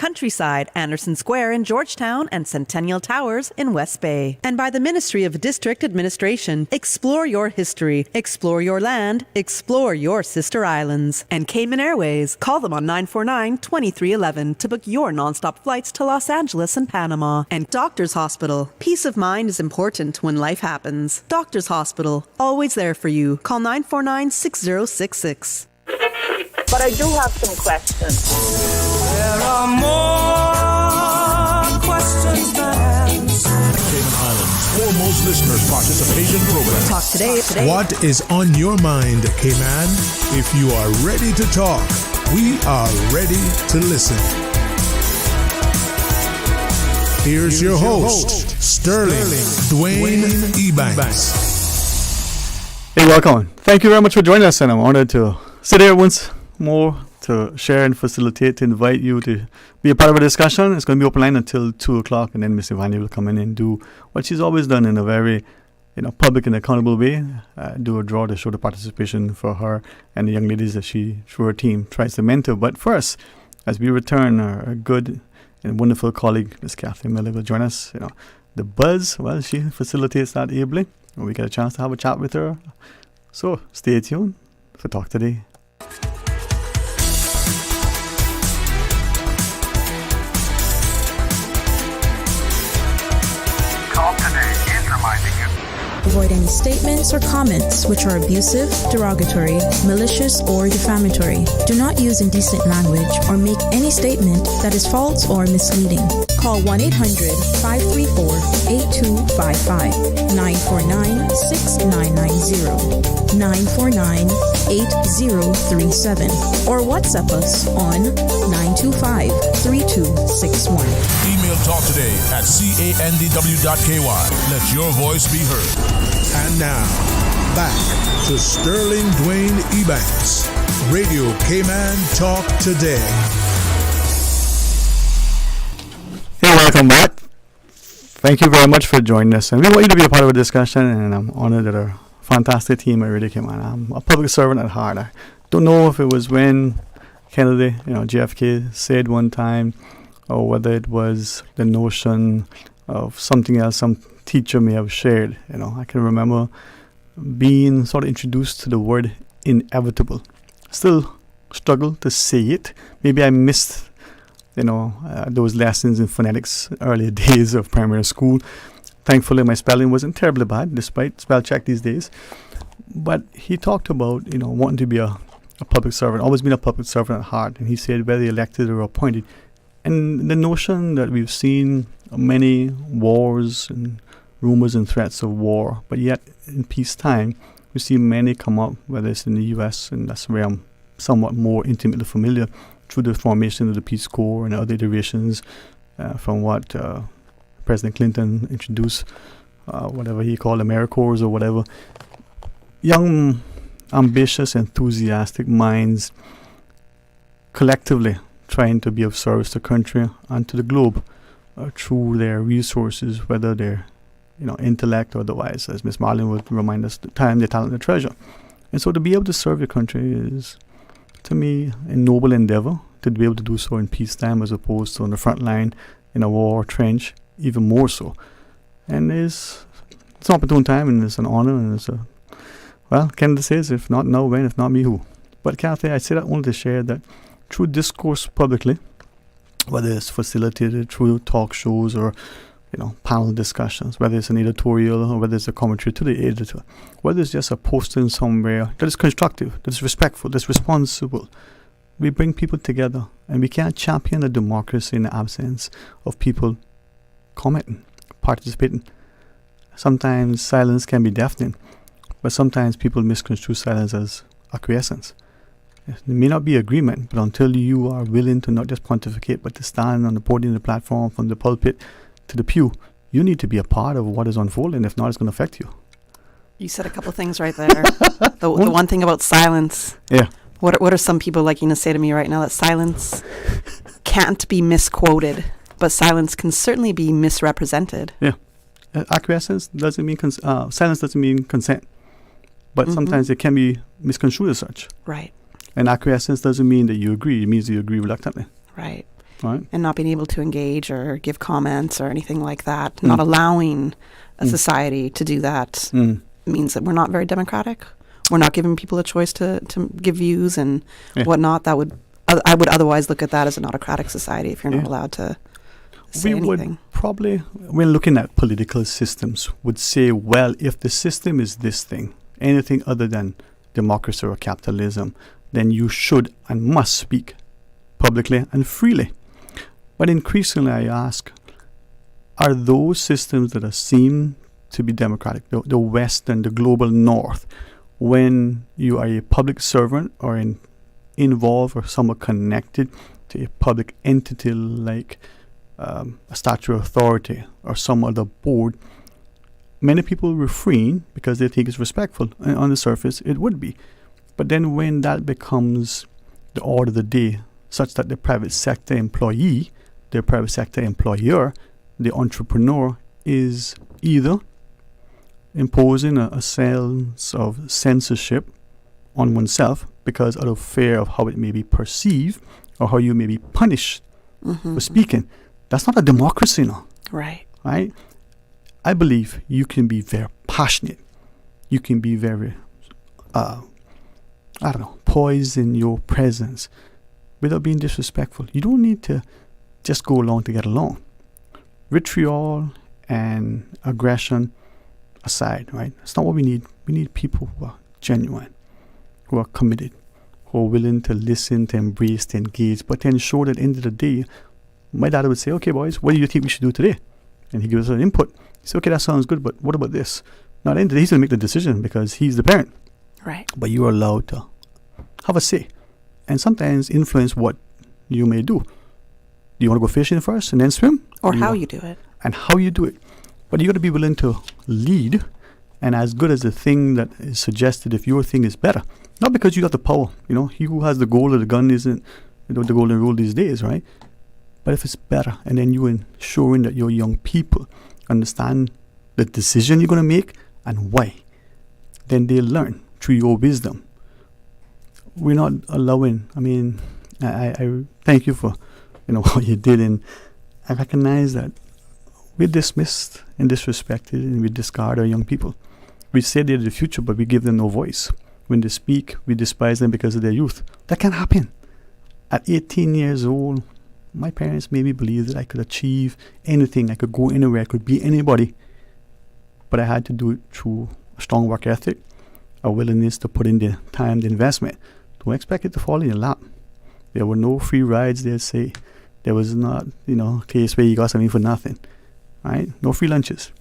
Countryside, Anderson Square in Georgetown, and Centennial Towers in West Bay. And by the Ministry of District Administration. Explore your history, explore your land, explore your sister islands. And Cayman Airways. Call them on 949-2311 to book your nonstop flights to Los Angeles and Panama. And Doctors Hospital. Peace of mind is important when life happens. Doctors Hospital. Always there for you. Call 949-6066. But I do have some questions. There are more questions than answers. Cayman Islands' foremost listeners' participation program. Talk today. What is on your mind, Cayman? If you are ready to talk, we are ready to listen. Here's your host, Sterling Dwayne Ebanks. Hey, welcome. Thank you very much for joining us, and I'm honored to sit here once more to share and facilitate, to invite you to be a part of a discussion. It's going to be open line until 2 o'clock, and then Miss Ivani will come in and do what she's always done in a very public and accountable way, do a draw to show the participation for her and the young ladies that she, through her team, tries to mentor. But first, as we return, our good and wonderful colleague, Miss Kathleen Miller, will join us. The buzz, well, she facilitates that ably, and we get a chance to have a chat with her. So stay tuned for Talk Today. Avoid any statements or comments which are abusive, derogatory, malicious, or defamatory. Do not use indecent language or make any statement that is false or misleading. Call 1-800-534-8255, 949-6990, 949-8037, or WhatsApp us on 925-3261. Email Talk Today at candw.ky. Let your voice be heard. And now, back to Sterling Dwayne Ebanks, Radio Cayman Talk Today. Hey, welcome back. Thank you very much for joining us. And we want you to be a part of a discussion, and I'm honored that our fantastic team at Radio Cayman. I'm a public servant at heart. I don't know if it was when Kennedy, JFK said one time, or whether it was the notion of something else some teacher may have shared. I can remember being sort of introduced to the word inevitable. Still struggle to say it. Maybe I missed, those lessons in phonetics early days of primary school. Thankfully, my spelling wasn't terribly bad, despite spell check these days. But he talked about, wanting to be a public servant, always been a public servant at heart. And he said whether elected or appointed. And the notion that we've seen many wars and rumors and threats of war, but yet in peacetime, we see many come up, whether it's in the U.S., and that's where I'm somewhat more intimately familiar, through the formation of the Peace Corps and other iterations from what President Clinton introduced, whatever he called AmeriCorps or whatever. Young, ambitious, enthusiastic minds collectively trying to be of service to the country and to the globe through their resources, whether they're intellect or otherwise, as Miss Marlin would remind us, the time, the talent, the treasure. And so to be able to serve your country is, to me, a noble endeavor, to be able to do so in peacetime as opposed to on the front line in a war trench, even more so. And it's an opportune time, and it's an honor, and it's Kennedy says, if not now, when? If not me, who? But Kathy, I say that only to share that through discourse publicly, whether it's facilitated through talk shows or panel discussions, whether it's an editorial or whether it's a commentary to the editor, whether it's just a posting somewhere that is constructive, that is respectful, that's responsible. We bring people together, and we can't champion a democracy in the absence of people commenting, participating. Sometimes silence can be deafening, but sometimes people misconstrue silence as acquiescence. There may not be agreement, but until you are willing to not just pontificate, but to stand on the podium, the platform, from the pulpit to the pew, you need to be a part of what is unfolding. If not, it's going to affect you. You said a couple things right there. the one thing about silence. Yeah. What are some people liking to say to me right now? That silence can't be misquoted, but silence can certainly be misrepresented. Yeah. Acquiescence doesn't mean silence doesn't mean consent, but sometimes it can be misconstrued as such. Right. And acquiescence doesn't mean that you agree. It means you agree reluctantly. Right. Right. and not being able to engage or give comments or anything like that, not allowing a society to do that means that we're not very democratic. We're not giving people a choice to give views and whatnot. That would I would otherwise look at that as an autocratic society if you're not allowed to say anything. Would probably, when looking at political systems, would say, well, if the system is this thing, anything other than democracy or capitalism, then you should and must speak publicly and freely. But increasingly I ask, are those systems that are seen to be democratic, the Western, the global North, when you are a public servant or involved or somewhat connected to a public entity like a statutory authority or some other board, many people refrain because they think it's respectful. And on the surface, it would be. But then when that becomes the order of the day, such that the private sector employee, the private sector employer, the entrepreneur is either imposing a sense of censorship on oneself because out of fear of how it may be perceived or how you may be punished for speaking. That's not a democracy now. Right. Right? I believe you can be very passionate. You can be very, poised in your presence without being disrespectful. You don't need to just go along to get along. Vitriol and aggression aside, right? That's not what we need. We need people who are genuine, who are committed, who are willing to listen, to embrace, to engage, but to ensure that at the end of the day, my dad would say, okay, boys, what do you think we should do today? And he gives us an input. He said, okay, that sounds good, but what about this? Now, at the end of the day, he's going to make the decision because he's the parent. Right. But you are allowed to have a say and sometimes influence what you may do. Do you want to go fishing first and then swim? Or how you do it. And how you do it. But you got to be willing to lead and as good as the thing that is suggested if your thing is better. Not because you got the power. You know, he who has the gold or the gun isn't the golden rule these days, right? But if it's better and then you ensuring that your young people understand the decision you're going to make and why, then they'll learn through your wisdom. We're not allowing, I thank you for, what you did, and I recognize that we're dismissed and disrespected and we discard our young people. We say they're the future, but we give them no voice. When they speak, we despise them because of their youth. That can happen. At 18 years old, my parents made me believe that I could achieve anything, I could go anywhere, I could be anybody. But I had to do it through a strong work ethic, a willingness to put in the time, the investment. Don't expect it to fall in your lap. There were no free rides, they'd say. There was not, a case where you got something for nothing. Right? No free lunches.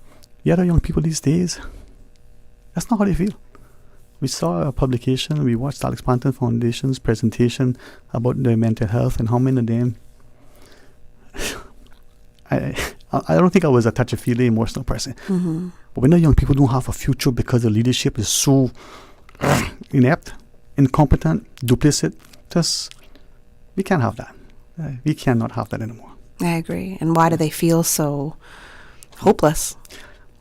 Yet our young people these days, that's not how they feel. We saw a publication, we watched Alex Panton Foundation's presentation about their mental health and how many of them I don't think I was a touchy-feely emotional person. Mm-hmm. But when the young people don't have a future because the leadership is so inept, incompetent, duplicitous, we can't have that. We cannot have that anymore. I agree. And why do they feel so hopeless?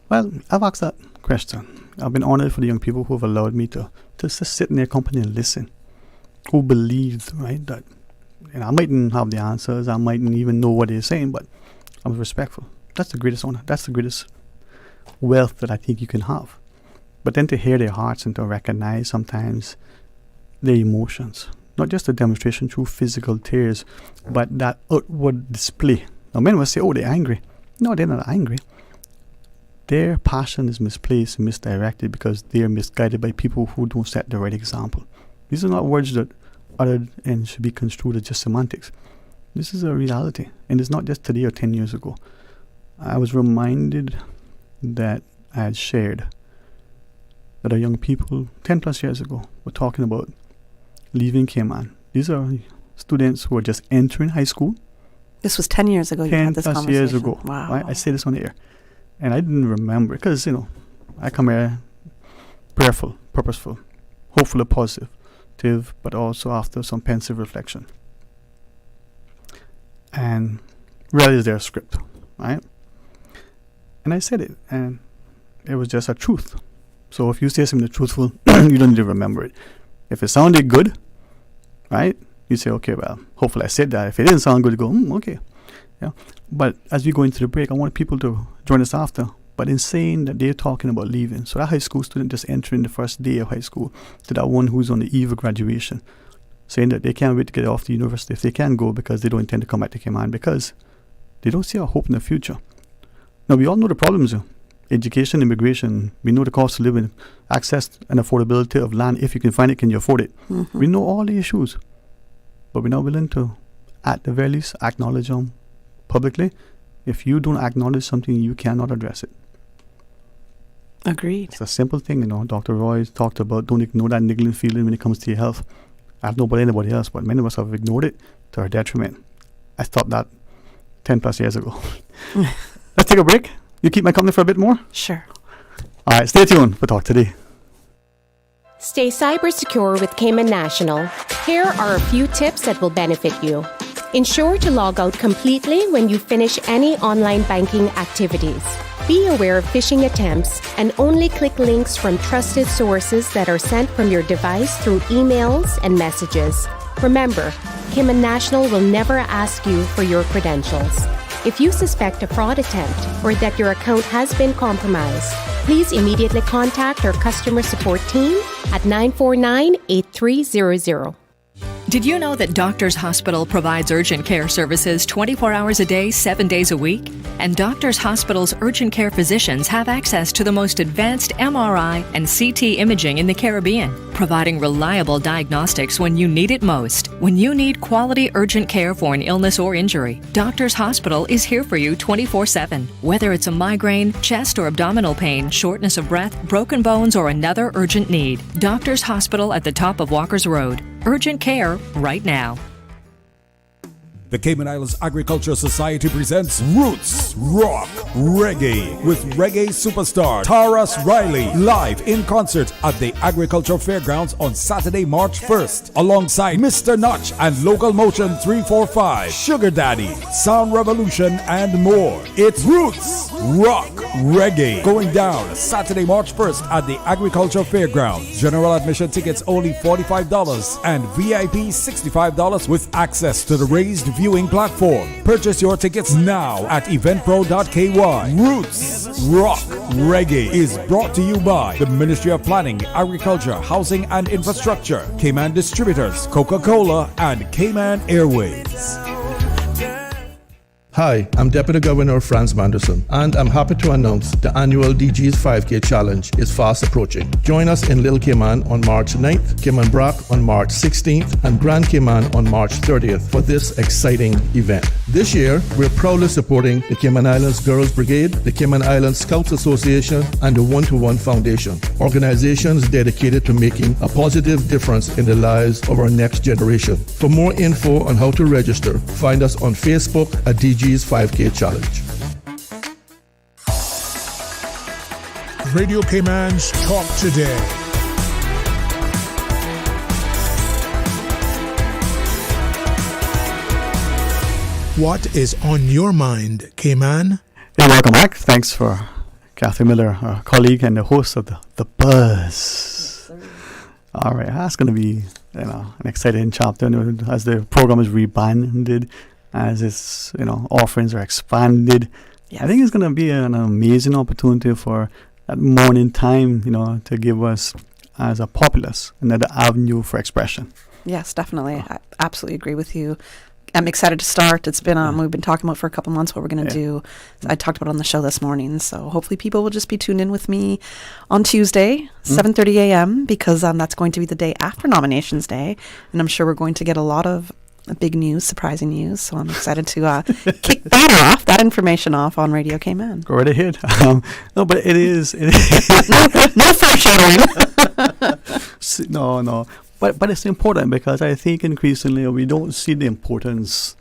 Well, I've asked that question. I've been honored for the young people who have allowed me to just sit in their company and listen, who believe, right, that I mightn't have the answers, I mightn't even know what they're saying, but I'm respectful. That's the greatest honor. That's the greatest wealth that I think you can have. But then to hear their hearts and to recognize sometimes their emotions, not just a demonstration through physical tears, but that outward display. Now, men will say, oh, they're angry. No, they're not angry. Their passion is misplaced and misdirected because they are misguided by people who don't set the right example. These are not words that uttered and should be construed as just semantics. This is a reality, and it's not just today or 10 years ago. I was reminded that I had shared that our young people 10 plus years ago were talking about leaving Cayman. These are students who are just entering high school. This was 10 years ago you had this conversation. 10 plus years ago. Wow. Right? I say this on the air. And I didn't remember because, I come here prayerful, purposeful, hopefully positive, but also after some pensive reflection. And really is there a script, right? And I said it, and it was just a truth. So if you say something truthful, you don't need to remember it. If it sounded good, right, You say, okay, well, hopefully I said that. If it didn't sound good, you go, okay. Yeah. But as we go into the break, I want people to join us after. But in saying that they're talking about leaving, so that high school student just entering the first day of high school, to that one who's on the eve of graduation, saying that they can't wait to get off the university if they can go because they don't intend to come back to Cayman because they don't see a hope in the future. Now, we all know the problems. Education, immigration, we know the cost of living, access and affordability of land. If you can find it, can you afford it? Mm-hmm. We know all the issues. But we're not willing to, at the very least, acknowledge them publicly. If you don't acknowledge something, you cannot address it. Agreed. It's a simple thing, Dr. Roy talked about don't ignore that niggling feeling when it comes to your health. I don't know about anybody else, but many of us have ignored it to our detriment. I stopped that 10 plus years ago. Let's take a break. You keep my company for a bit more? Sure. All right, stay tuned for Talk Today. Stay cyber secure with Cayman National. Here are a few tips that will benefit you. Ensure to log out completely when you finish any online banking activities. Be aware of phishing attempts and only click links from trusted sources that are sent from your device through emails and messages. Remember, Cayman National will never ask you for your credentials. If you suspect a fraud attempt or that your account has been compromised, please immediately contact our customer support team at 949-8300. Did you know that Doctors Hospital provides urgent care services 24 hours a day, 7 days a week? And Doctors Hospital's urgent care physicians have access to the most advanced MRI and CT imaging in the Caribbean, providing reliable diagnostics when you need it most. When you need quality urgent care for an illness or injury, Doctors Hospital is here for you 24/7. Whether it's a migraine, chest or abdominal pain, shortness of breath, broken bones, or another urgent need, Doctors Hospital at the top of Walker's Road. Urgent care right now. The Cayman Islands Agricultural Society presents Roots Rock Reggae with reggae superstar Taras Riley live in concert at the Agricultural Fairgrounds on Saturday, March 1st, alongside Mr. Notch and Local Motion 345, Sugar Daddy, Sound Revolution, and more. It's Roots Rock Reggae going down Saturday, March 1st at the Agricultural Fairgrounds. General admission tickets only $45 and VIP $65 with access to the raised viewing platform. Purchase your tickets now at eventpro.ky. Roots Rock Reggae is brought to you by the Ministry of Planning, Agriculture, Housing and Infrastructure, Cayman Distributors, Coca-Cola, and Cayman Airways. Hi, I'm Deputy Governor Franz Manderson, and I'm happy to announce the annual DG's 5K Challenge is fast approaching. Join us in Little Cayman on March 9th, Cayman Brac on March 16th, and Grand Cayman on March 30th for this exciting event. This year, we're proudly supporting the Cayman Islands Girls Brigade, the Cayman Islands Scouts Association, and the One-to-One Foundation, organizations dedicated to making a positive difference in the lives of our next generation. For more info on how to register, find us on Facebook at DG's 5K Challenge. Radio Cayman's Talk Today. What is on your mind, Cayman? Hey, welcome back. Thanks for Kathy Miller, our colleague and the host of the Buzz. All right, that's going to be an exciting chapter as the program is rebranded, as its offerings are expanded. Yes. I think it's going to be an amazing opportunity for that morning time, to give us as a populace another avenue for expression. Yes, definitely. I absolutely agree with you. I'm excited to start. It's been we've been talking about for a couple months what we're going to do. I talked about it on the show this morning, so hopefully people will just be tuned in with me on Tuesday, 7:30 a.m. because that's going to be the day after nominations day, and I'm sure we're going to get a lot of big news, surprising news. So I'm excited to kick that information off on Radio Cayman. Go right ahead. No, but it is. no foreshadowing. No. But it's important because I think increasingly we don't see the importance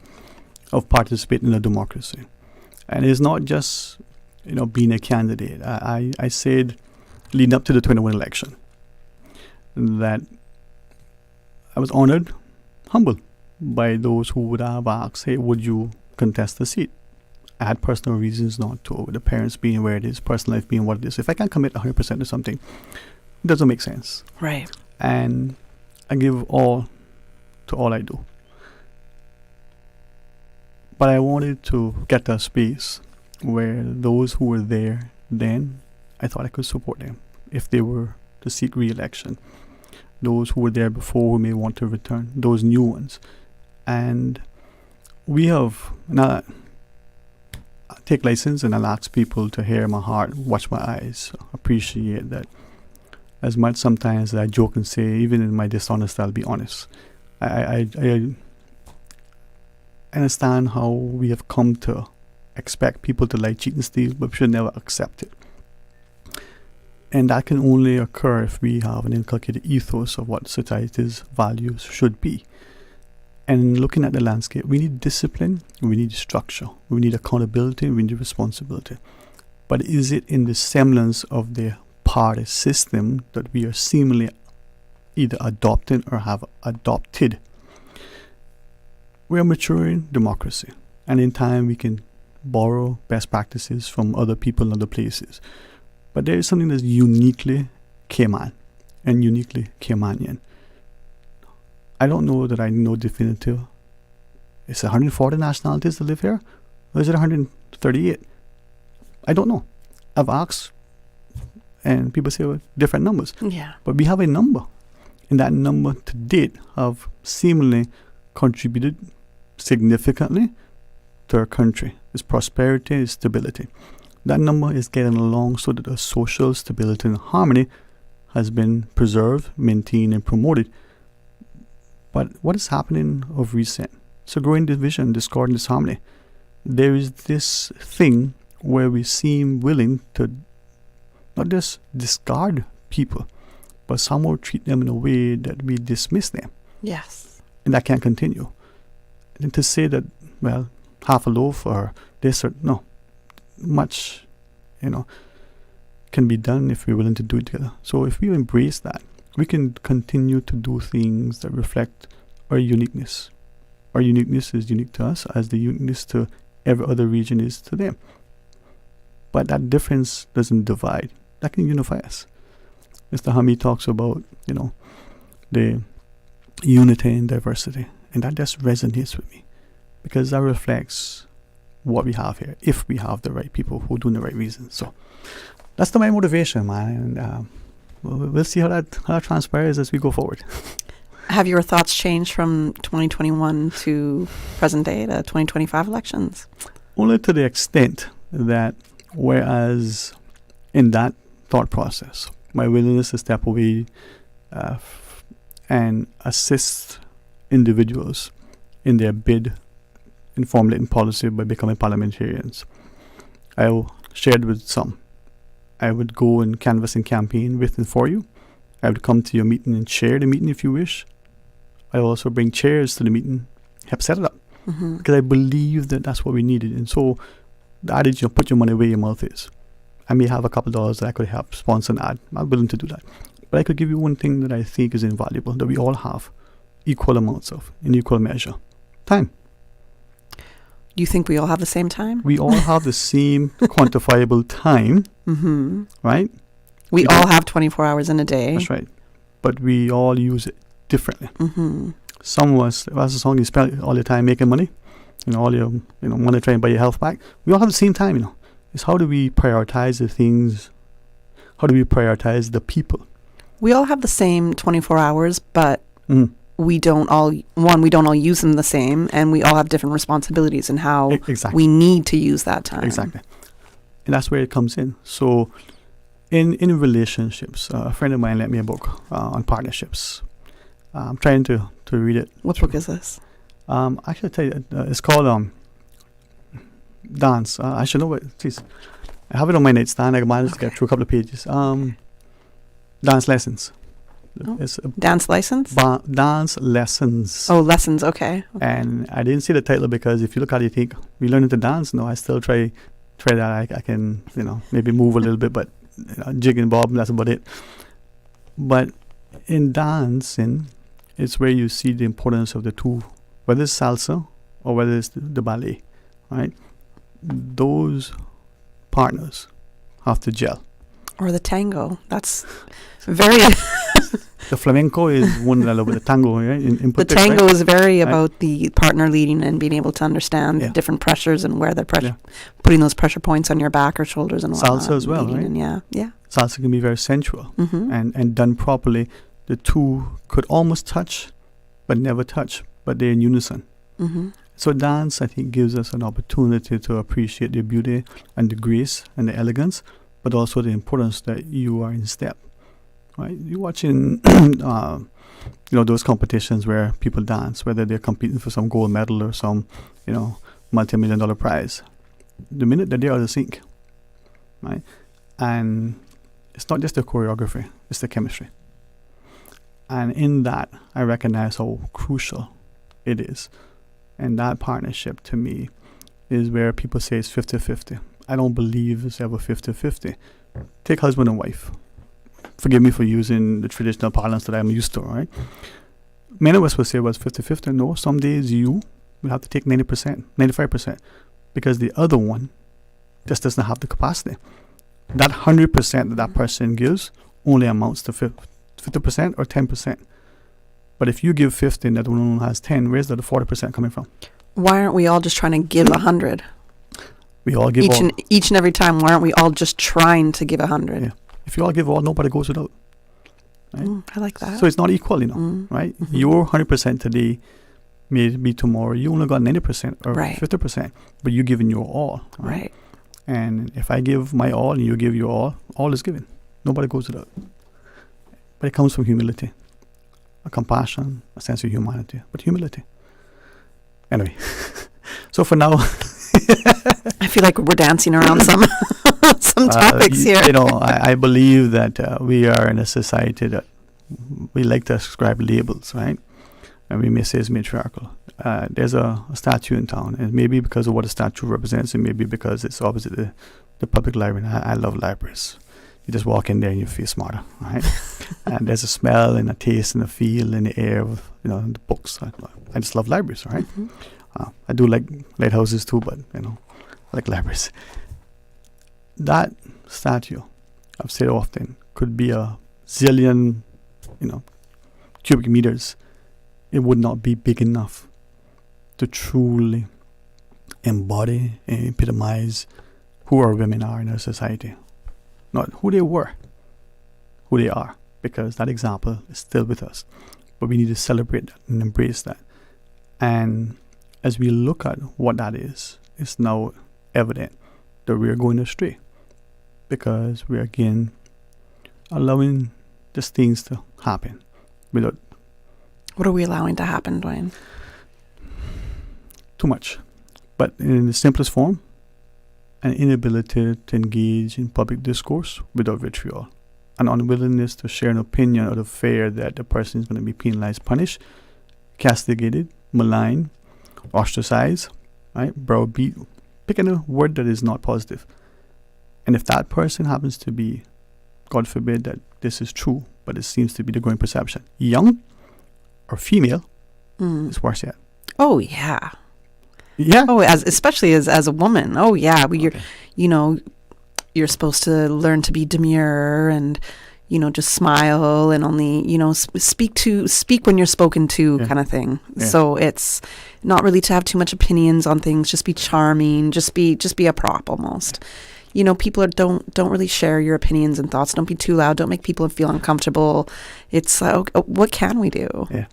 of participating in a democracy. And it's not just, being a candidate. I said leading up to the 2021 election that I was honored, humbled by those who would have asked, hey, would you contest the seat? I had personal reasons not to, the parents being where it is, personal life being what it is. If I can't commit 100% to something, it doesn't make sense. Right. And I give all to all I do. But I wanted to get to a space where those who were there then, I thought I could support them if they were to seek re-election. Those who were there before who may want to return, those new ones. And we have, now I take license and I'll ask people to hear my heart, watch my eyes, appreciate that. As much sometimes I joke and say, even in my dishonesty, I'll be honest. I understand how we have come to expect people to lie, cheat, and steal, but we should never accept it. And that can only occur if we have an inculcated ethos of what society's values should be. And looking at the landscape, we need discipline, we need structure, we need accountability, we need responsibility. But is it in the semblance of the party system that we are seemingly either adopting or have adopted? We are maturing democracy, and in time we can borrow best practices from other people in other places. But there is something that's uniquely Cayman and uniquely Caymanian. I don't know that I know definitive. Is it 140 nationalities that live here? Or is it 138? I don't know. I've asked, and people say different numbers. Yeah. But we have a number. And that number to date have seemingly contributed significantly to our country. Its prosperity, its stability. That number is getting along so that the social stability and harmony has been preserved, maintained, and promoted. But what is happening of recent? It's a growing division, discord, and disharmony. There is this thing where we seem willing to not just discard people, but somehow treat them in a way that we dismiss them. Yes. And that can't continue. And to say that, well, half a loaf or this or no, much, can be done if we're willing to do it together. So if we embrace that, we can continue to do things that reflect our uniqueness. Our uniqueness is unique to us as the uniqueness to every other region is to them. But that difference doesn't divide. That can unify us. Mr. Hamid talks about, the unity and diversity. And that just resonates with me. Because that reflects what we have here, if we have the right people who are doing the right reasons. So that's my motivation, man. And we'll see how that transpires as we go forward. Have your thoughts changed from 2021 to present day, the 2025 elections? Only to the extent that whereas in that thought process, my willingness to step away and assist individuals in their bid in formulating policy by becoming parliamentarians, I shared with some. I would go and canvass and campaign with and for you. I would come to your meeting and chair the meeting if you wish. I also bring chairs to the meeting, help set it up. Mm-hmm. Because I believe that that's what we needed. And so the adage, put your money where your mouth is. I may have a couple of dollars that I could help sponsor an ad. I'm willing to do that. But I could give you one thing that I think is invaluable, that we all have equal amounts of, in equal measure. Time. You think we all have the same time? We all have the same quantifiable time, right? We all have 24 hours in a day. That's right. But we all use it differently. Mm-hmm. Some of us, as a song, you spend all your time making money, all your money trying to buy your health back. We all have the same time, It's how do we prioritize the things? How do we prioritize the people? We all have the same 24 hours, but we don't all use them the same, and we all have different responsibilities in how we need to use that time. Exactly. And that's where it comes in. So in relationships, a friend of mine lent me a book on partnerships. I'm trying to read it. What book is this? I should tell you, it's called Dance. I should know what, please. I have it on my nightstand. I managed to get through a couple of pages. Dance Lessons. Oh. Dance License? Dance Lessons. Oh, lessons, okay. And I didn't see the title because if you look at it, you think, we learning to dance? No, I still try that. I can, maybe move a little bit, but jig and bob, that's about it. But in dancing, it's where you see the importance of the two, whether it's salsa or whether it's the ballet, right? Those partners have to gel. Or the tango. That's very The flamenco is one that I love with the tango, right? The tango is very about the partner leading and being able to understand the different pressures and where they're putting those pressure points on your back or shoulders and whatnot. Salsa as well, right? And Salsa can be very sensual, and done properly, the two could almost touch, but never touch, but they're in unison. So dance, I think, gives us an opportunity to appreciate the beauty and the grace and the elegance, but also the importance that you are in step. Right? You're watching, those competitions where people dance, whether they're competing for some gold medal or some, multi-million-dollar prize. The minute that they're out of sync, right? And it's not just the choreography, it's the chemistry. And in that, I recognize how crucial it is. And that partnership, to me, is where people say it's 50-50. I don't believe it's ever 50-50. Take husband and wife. Forgive me for using the traditional parlance that I'm used to, right? Many of us will say, well, it's 50-50. No, some days you will have to take 90%, 95%, because the other one just doesn't have the capacity. That 100% that person gives only amounts to 50% or 10%. But if you give 50 and that one only has 10, where's the 40% coming from? Why aren't we all just trying to give 100? We all give each and every time. Why aren't we all just trying to give 100? Yeah. If you all give all, nobody goes without. Right? I like that. So it's not equal, right? Your 100% today may be tomorrow. You only got 90% or 50%, but you're giving your all. Right. And if I give my all and you give your all is given. Nobody goes without. But it comes from humility, a compassion, a sense of humanity, but humility. Anyway, so for now, I feel like we're dancing around some topics here. I believe that we are in a society that we like to ascribe labels, right? And we may say it's matriarchal. There's a statue in town, and maybe because of what the statue represents, and maybe because it's opposite the public library. And I love libraries. You just walk in there and you feel smarter, right? And there's a smell and a taste and a feel in the air of the books. I just love libraries, right? I do like lighthouses too, but I like libraries. That statue, I've said often, could be a zillion, cubic meters. It would not be big enough to truly embody and epitomize who our women are in our society. Not who they were, who they are, because that example is still with us. But we need to celebrate that and embrace that. And as we look at what that is, it's now evident that we are going astray, because we are again allowing just things to happen without. What are we allowing to happen, Dwayne? Too much. But in the simplest form, an inability to engage in public discourse without vitriol, an unwillingness to share an opinion out of fear that the person is going to be penalized, punished, castigated, maligned, ostracized, right? Browbeat, picking a word that is not positive. And if that person happens to be, God forbid that this is true, but it seems to be the growing perception, young or female, it's worse yet. Oh, yeah. Yeah. Oh, especially as a woman. Oh, yeah. You're supposed to learn to be demure and, just smile and only, speak when you're spoken to, kind of thing. Yeah. So it's not really to have too much opinions on things. Just be charming. Just be a prop almost. People don't really share your opinions and thoughts. Don't be too loud. Don't make people feel uncomfortable. It's what can we do? Yeah.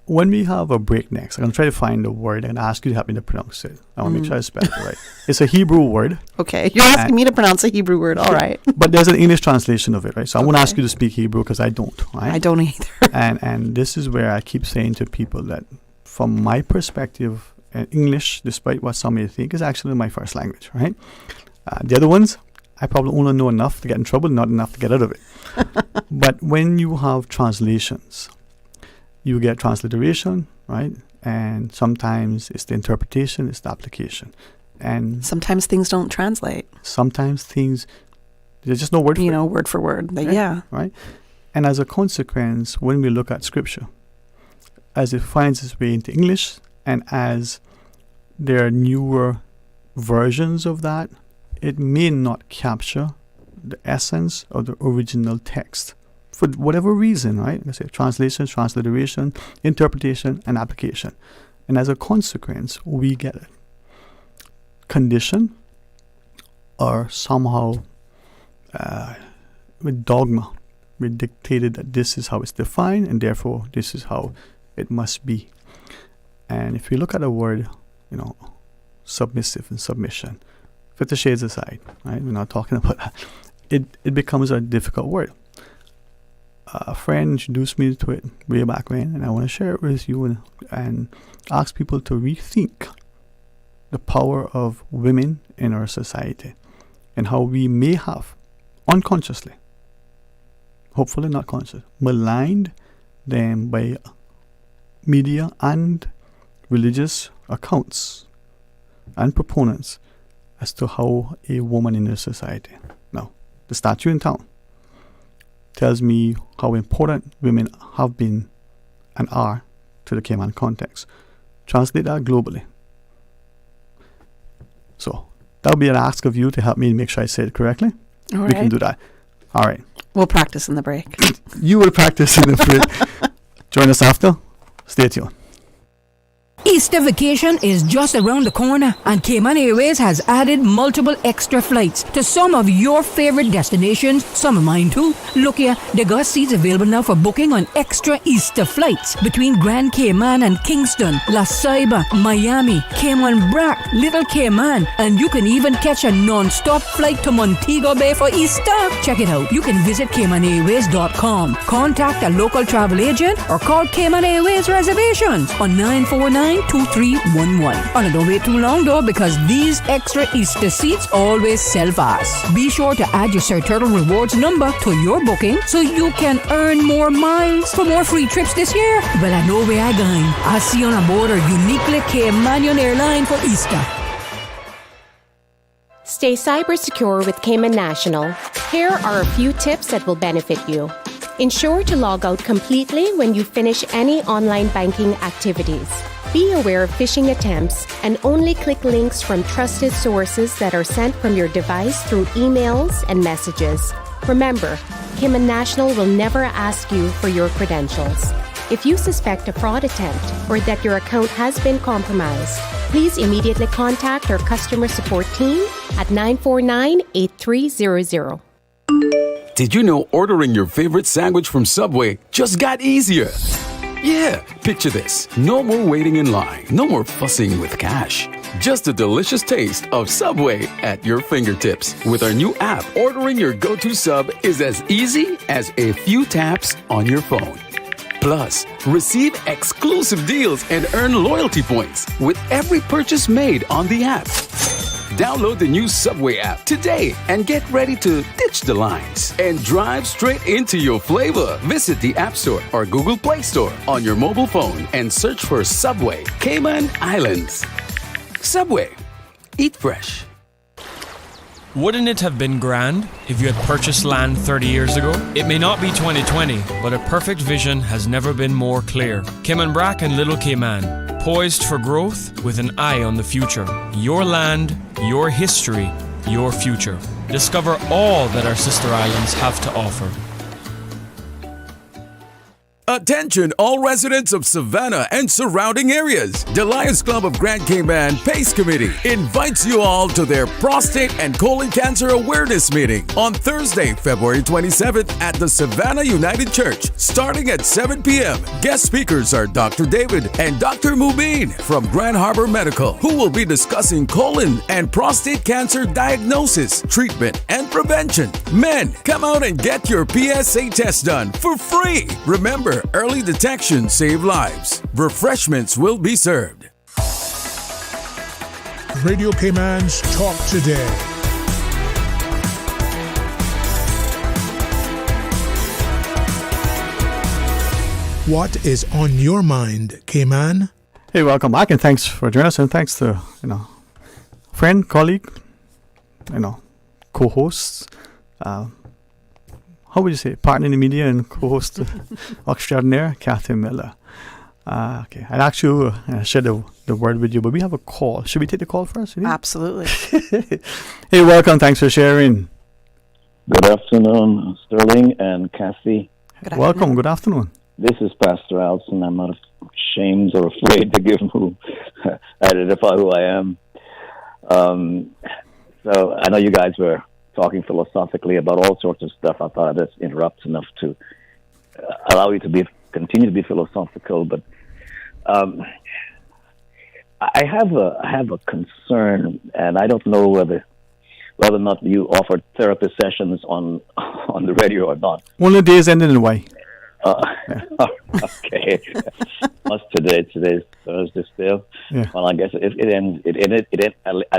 When we have a break next, I'm going to try to find a word and ask you to help me to pronounce it. I want to make sure I spell it right. It's a Hebrew word. Okay. You're asking me to pronounce a Hebrew word. All right. But there's an English translation of it, right? So I won't ask you to speak Hebrew because I don't, right? I don't either. and this is where I keep saying to people that from my perspective, English, despite what some may think, is actually my first language, right? The other ones, I probably only know enough to get in trouble, not enough to get out of it. But when you have translations, you get transliteration, right? And sometimes it's the interpretation, it's the application. And sometimes things don't translate. Sometimes things, there's just no word for it. Word for word. Yeah. Right? And as a consequence, when we look at scripture, as it finds its way into English, and as there are newer versions of that, it may not capture the essence of the original text for whatever reason, right? Let's say translation, transliteration, interpretation, and application. And as a consequence, we get it. Condition or somehow with dogma, we dictated that this is how it's defined and therefore this is how it must be. And if you look at the word, submissive and submission, 50 Shades aside, right? We're not talking about that. It becomes a difficult word. A friend introduced me to it way back when, and I want to share it with you and ask people to rethink the power of women in our society and how we may have unconsciously, hopefully not conscious, maligned them by media and religious accounts and proponents as to how a woman in a society. Now, the statue in town tells me how important women have been and are to the Cayman context. Translate that globally. So, that would be an ask of you to help me make sure I say it correctly. All right. We can do that. All right. We'll practice in the break. You will practice in the break. Join us after. Stay tuned. Easter vacation is just around the corner, and Cayman Airways has added multiple extra flights to some of your favorite destinations, some of mine too. Look here, they got seats available now for booking on extra Easter flights between Grand Cayman and Kingston, La Ceiba, Miami, Cayman Brac, Little Cayman, and you can even catch a non-stop flight to Montego Bay for Easter. Check it out. You can visit CaymanAirways.com, contact a local travel agent, or call Cayman Airways Reservations on 949-2311. And don't wait too long though, because these extra Easter seats always sell fast. Be sure to add your Sir Turtle Rewards number to your booking so you can earn more miles for more free trips this year. Well, I know where I'm going. I'll see you on board our uniquely Caymanian airline for Easter. Stay cyber secure with Cayman National. Here are a few tips that will benefit you. Ensure to log out completely when you finish any online banking activities. Be aware of phishing attempts and only click links from trusted sources that are sent from your device through emails and messages. Remember, Cayman National will never ask you for your credentials. If you suspect a fraud attempt or that your account has been compromised, please immediately contact our customer support team at 949-8300. Did you know ordering your favorite sandwich from Subway just got easier? Yeah, picture this. No more waiting in line. No more fussing with cash. Just a delicious taste of Subway at your fingertips. With our new app, ordering your go-to sub is as easy as a few taps on your phone. Plus, receive exclusive deals and earn loyalty points with every purchase made on the app. Download the new Subway app today and get ready to ditch the lines and drive straight into your flavor. Visit the App Store or Google Play Store on your mobile phone and search for Subway Cayman Islands. Subway. Eat fresh. Wouldn't it have been grand if you had purchased land 30 years ago? It may not be 2020, but a perfect vision has never been more clear. Cayman Brac and Little Cayman, poised for growth with an eye on the future. Your land, your history, your future. Discover all that our sister islands have to offer. Attention all residents of Savannah and surrounding areas. The Lions Club of Grand Cayman PACE Committee invites you all to their prostate and colon cancer awareness meeting on Thursday, February 27th at the Savannah United Church, starting at 7 p.m. Guest speakers are Dr. David and Dr. Mubin from Grand Harbor Medical, who will be discussing colon and prostate cancer diagnosis, treatment, and prevention. Men, come out and get your PSA test done for free. Remember, early detection saves lives. Refreshments will be served. Radio Cayman's Talk Today. What is on your mind, Cayman? Hey, welcome back, and thanks for joining us, and thanks to friend, colleague, co-hosts. How would you say, partner in the media and co-host extraordinaire, Kathy Miller. Okay, I'd actually share the word with you, but we have a call. Should we take the call first? Absolutely. Hey, welcome. Thanks for sharing. Good afternoon, Sterling and Kathy. Welcome. Good afternoon. This is Pastor Alson. I'm not ashamed or afraid to identify who I am. So I know you guys were talking philosophically about all sorts of stuff. I thought I'd just interrupt enough to allow you to continue to be philosophical. But I have a concern, and I don't know whether or not you offer therapy sessions on the radio or not. One of the days ended in Y. Okay. What's today? Today's Thursday still. Yeah. Well, I guess it ended.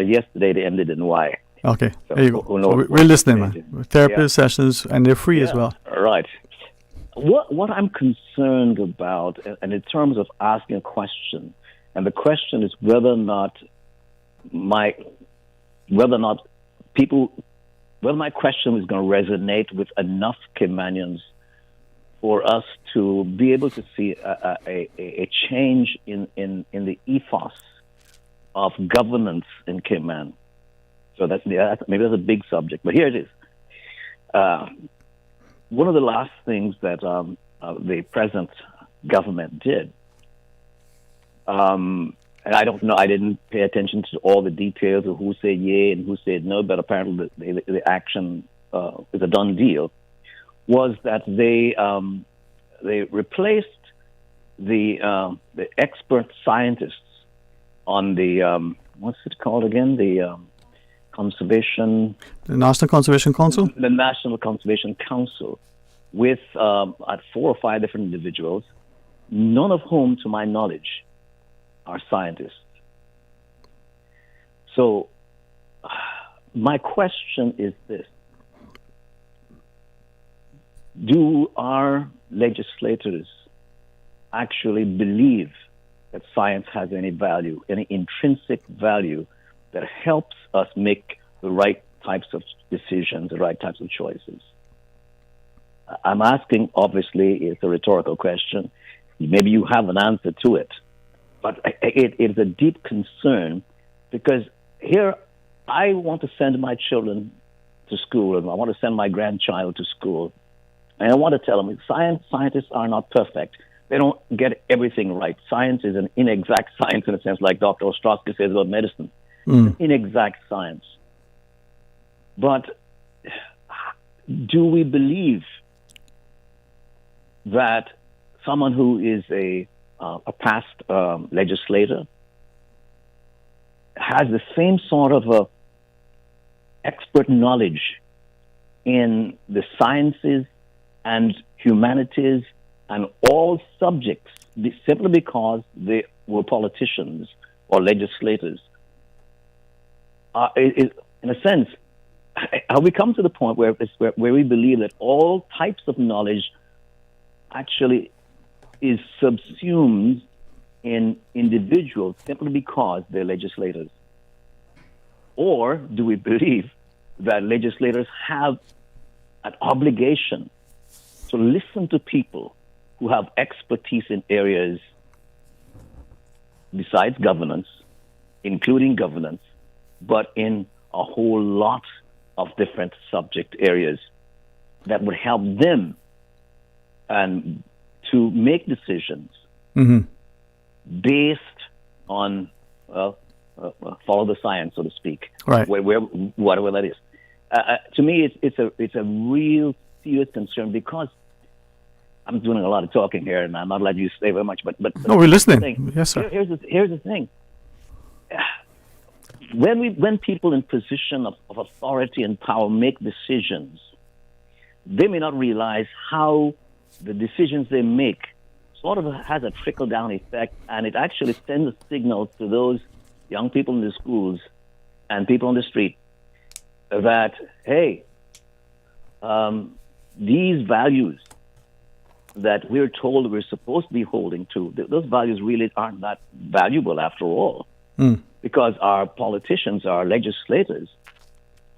Yesterday it ended in Y. Okay. So there you go. So we're listening, man. Therapy sessions, and they're free as well. Right. What I'm concerned about, and in terms of asking a question, and the question is whether or not my question is going to resonate with enough Caymanians for us to be able to see a change in the ethos of governance in Cayman. So maybe that's a big subject, but here it is. One of the last things that the present government did, and I don't know, I didn't pay attention to all the details of who said yay and who said no, but apparently the action is a done deal, was that they replaced the expert scientists on the what's it called again? The National Conservation Council? The National Conservation Council with 4 or 5 different individuals, none of whom, to my knowledge, are scientists. So my question is this. Do our legislators actually believe that science has any value, any intrinsic value that helps us make the right types of decisions, the right types of choices? I'm asking, obviously, it's a rhetorical question. Maybe you have an answer to it. But it is a deep concern because here I want to send my children to school and I want to send my grandchild to school. And I want to tell them scientists are not perfect. They don't get everything right. Science is an inexact science in a sense, like Dr. Ostrowski says about medicine. Inexact science. But do we believe that someone who is a past legislator has the same sort of expert knowledge in the sciences and humanities and all subjects simply because they were politicians or legislators? In a sense, have we come to the point where we believe that all types of knowledge actually is subsumed in individuals simply because they're legislators? Or do we believe that legislators have an obligation to listen to people who have expertise in areas besides governance, including governance, but in a whole lot of different subject areas that would help them and to make decisions based on follow the science, so to speak, right? Whatever that is. To me, it's a real serious concern because I'm doing a lot of talking here, and I'm not letting you stay very much. But no, we're listening. Yes, sir. Here's the thing. When people in position of authority and power make decisions, they may not realize how the decisions they make sort of has a trickle-down effect, and it actually sends a signal to those young people in the schools and people on the street that, hey, these values that we're told we're supposed to be holding to, those values really aren't that valuable after all. Because our politicians, our legislators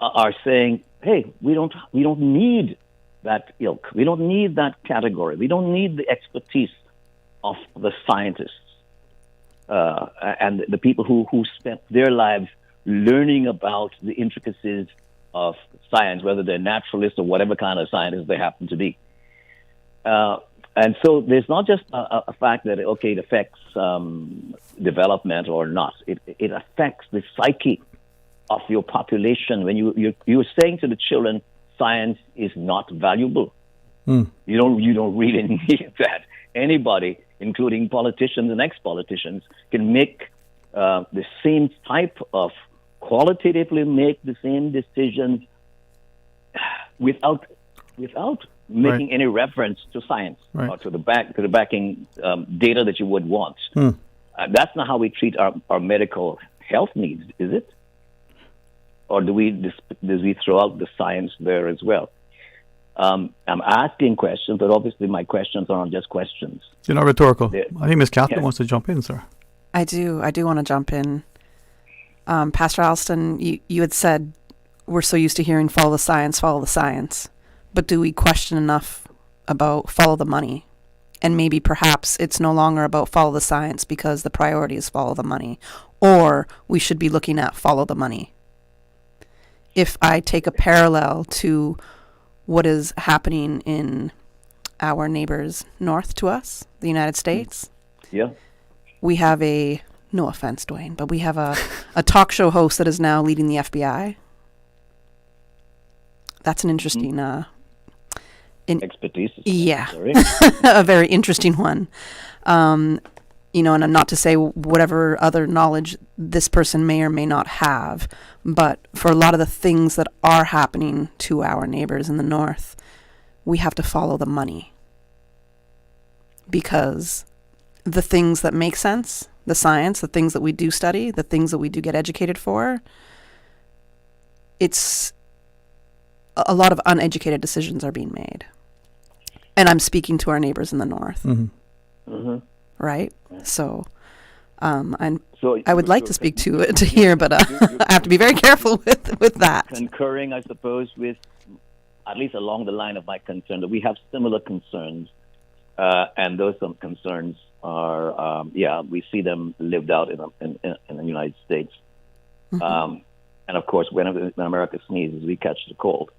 are saying, hey, we don't need that ilk. We don't need that category. We don't need the expertise of the scientists and the people who spent their lives learning about the intricacies of science, whether they're naturalists or whatever kind of scientists they happen to be. And so there's not just a fact that, okay, it affects development or not. It affects the psyche of your population. When you're saying to the children, science is not valuable. You don't really need that. Anybody, including politicians and ex-politicians, can make the same type of qualitatively make the same decisions without making any reference to science or to the backing data that you would want. That's not how we treat our medical health needs, is it? Or do we throw out the science there as well? I'm asking questions, but obviously my questions aren't just questions. You're not rhetorical. I think Ms. Catherine wants to jump in, sir. I do want to jump in. Pastor Alston, you had said we're so used to hearing follow the science. But do we question enough about follow the money? And maybe perhaps it's no longer about follow the science because the priority is follow the money. Or we should be looking at follow the money. If I take a parallel to what is happening in our neighbors north to us, the United States. Yeah. We have no offense, Dwayne, but we have a talk show host that is now leading the FBI. That's an interesting expertise. Yeah, a very interesting one. And not to say whatever other knowledge this person may or may not have, but for a lot of the things that are happening to our neighbors in the north, we have to follow the money. Because the things that make sense, the science, the things that we do study, the things that we do get educated for, it's a lot of uneducated decisions are being made. And I'm speaking to our neighbors in the north. Right? So, I would like to speak to it to hear, but I have to be very careful with that. Concurring, I suppose, with at least along the line of my concern, that we have similar concerns, and those concerns are, we see them lived out in the United States. And of course, when America sneezes, we catch the cold.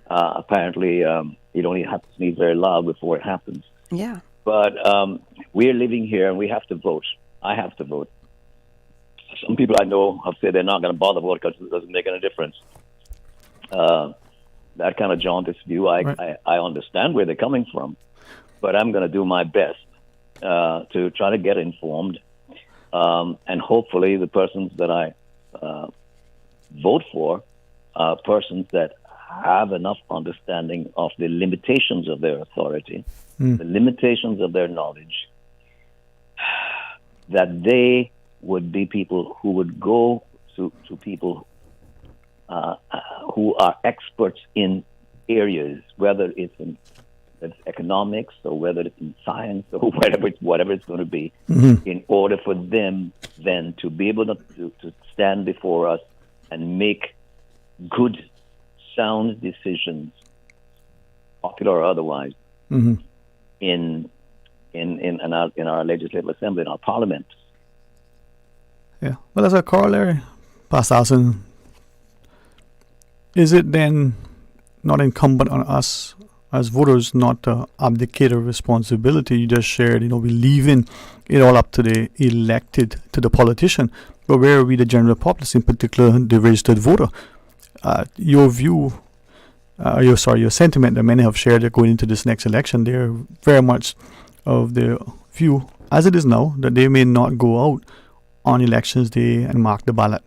Apparently, you don't even have to sneeze very loud before it happens. Yeah. But we're living here, and we have to vote. I have to vote. Some people I know have said they're not going to bother vote because it doesn't make any difference. That kind of jaundice view, I understand where they're coming from, but I'm going to do my best to try to get informed, and hopefully the persons that I vote for are persons that have enough understanding of the limitations of their authority, the limitations of their knowledge, that they would be people who would go to people who are experts in areas, whether it's in economics or whether it's in science or whatever it's going to be, in order for them then to be able to stand before us and make good, sound decisions, popular or otherwise, in our legislative assembly, in our parliament. Yeah. Well, as a corollary, Pastor Alston, is it then not incumbent on us as voters not to abdicate our responsibility? You just shared, we're leaving it all up to the elected, to the politician, but where are we, the general populace, in particular the registered voter? Your view, your sentiment that many have shared that going into this next election, they're very much of the view, as it is now, that they may not go out on elections day and mark the ballot.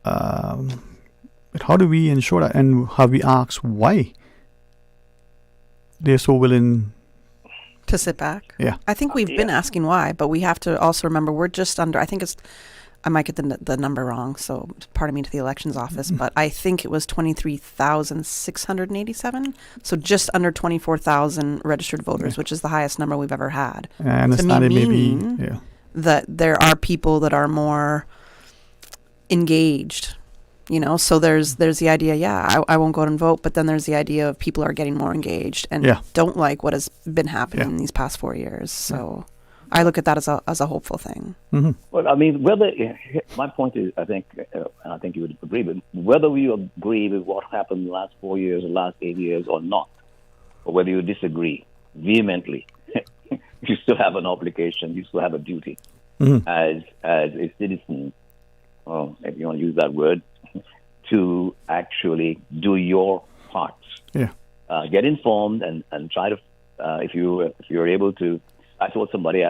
But how do we ensure that? And have we asked why they're so willing to sit back? Yeah. I think we've been asking why, but we have to also remember we're just under, I might get the number wrong, so pardon me to the elections office, but I think it was 23,687, so just under 24,000 registered voters, which is the highest number we've ever had. I understand it maybe, that there are people that are more engaged, so there's the idea, I won't go out and vote, but then there's the idea of people are getting more engaged and don't like what has been happening in these past 4 years. So I look at that as a hopeful thing. Well, I mean, my point is, I think you would agree with, whether you agree with what happened in the last 4 years or last 8 years or not, or whether you disagree, vehemently, you still have an obligation, you still have a duty as a citizen, well, if you want to use that word, to actually do your part. Yeah. Get informed and try to, if you're able to. I told somebody,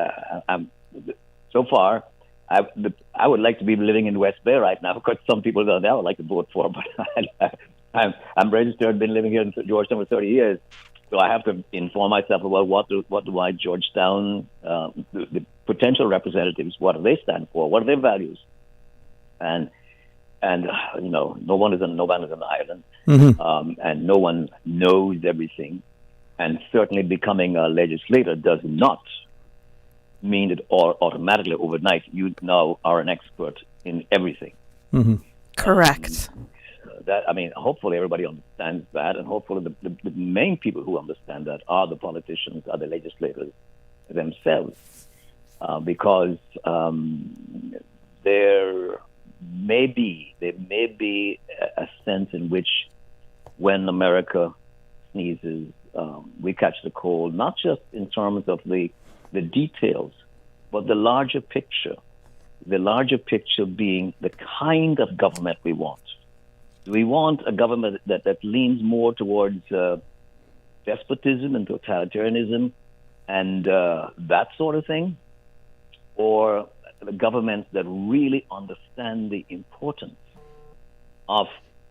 I'm so far, I would like to be living in West Bay right now, because some people down there I would like to vote for, but I'm registered, been living here in Georgetown for 30 years, so I have to inform myself about what do I Georgetown, the potential representatives, what do they stand for, what are their values, and no one is an island, and no one knows everything, and certainly becoming a legislator does not mean that automatically overnight you now are an expert in everything. Correct. Hopefully everybody understands that, and hopefully the main people who understand that are the politicians, are the legislators themselves, because there may be a sense in which when America sneezes, we catch the cold, not just in terms of the details, but the larger picture. The larger picture being the kind of government we want. Do we want a government that leans more towards despotism and totalitarianism and that sort of thing? Or governments that really understand the importance of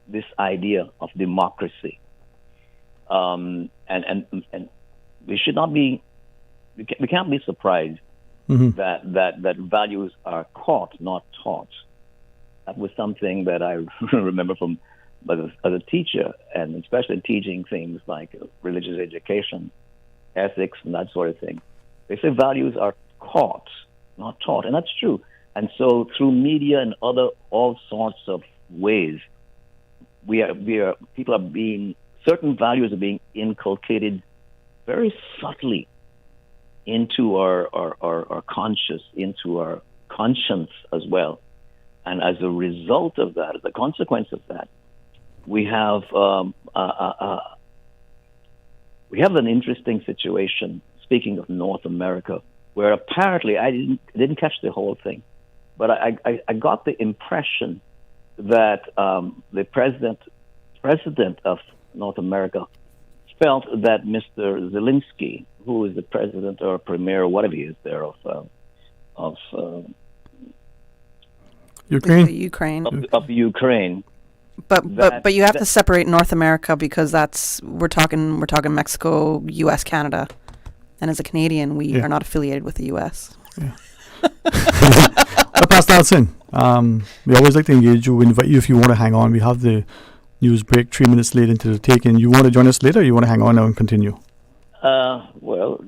this idea of democracy? And we should not be, we can't be surprised that values are caught, not taught. That was something that I remember from as a teacher, and especially teaching things like religious education, ethics, and that sort of thing. They say values are caught, not taught, and that's true. And so through media and all sorts of ways, certain values are being inculcated very subtly into our conscious, into our conscience as well. And as a result of that, as a consequence of that, we have an interesting situation. Speaking of North America, where apparently I didn't catch the whole thing, but I got the impression that the president of North America felt that Mr. Zelensky, who is the president or premier, or whatever he is there of Ukraine. Of Ukraine. But you have to separate North America, because we're talking Mexico, U.S., Canada, and as a Canadian, we are not affiliated with the U.S. Yeah. Pastor Nelson, we always like to engage you. We invite you if you want to hang on. We have the news break 3 minutes late into the take, and you want to join us later, or you want to hang on now and continue? Well,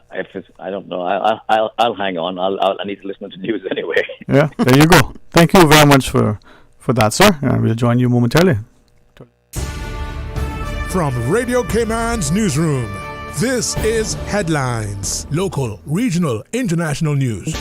I don't know. I'll hang on. I need to listen to news anyway. Yeah, there you go. Thank you very much for that, sir. We'll join you momentarily. From Radio Cayman's newsroom, this is Headlines. Local, regional, international news.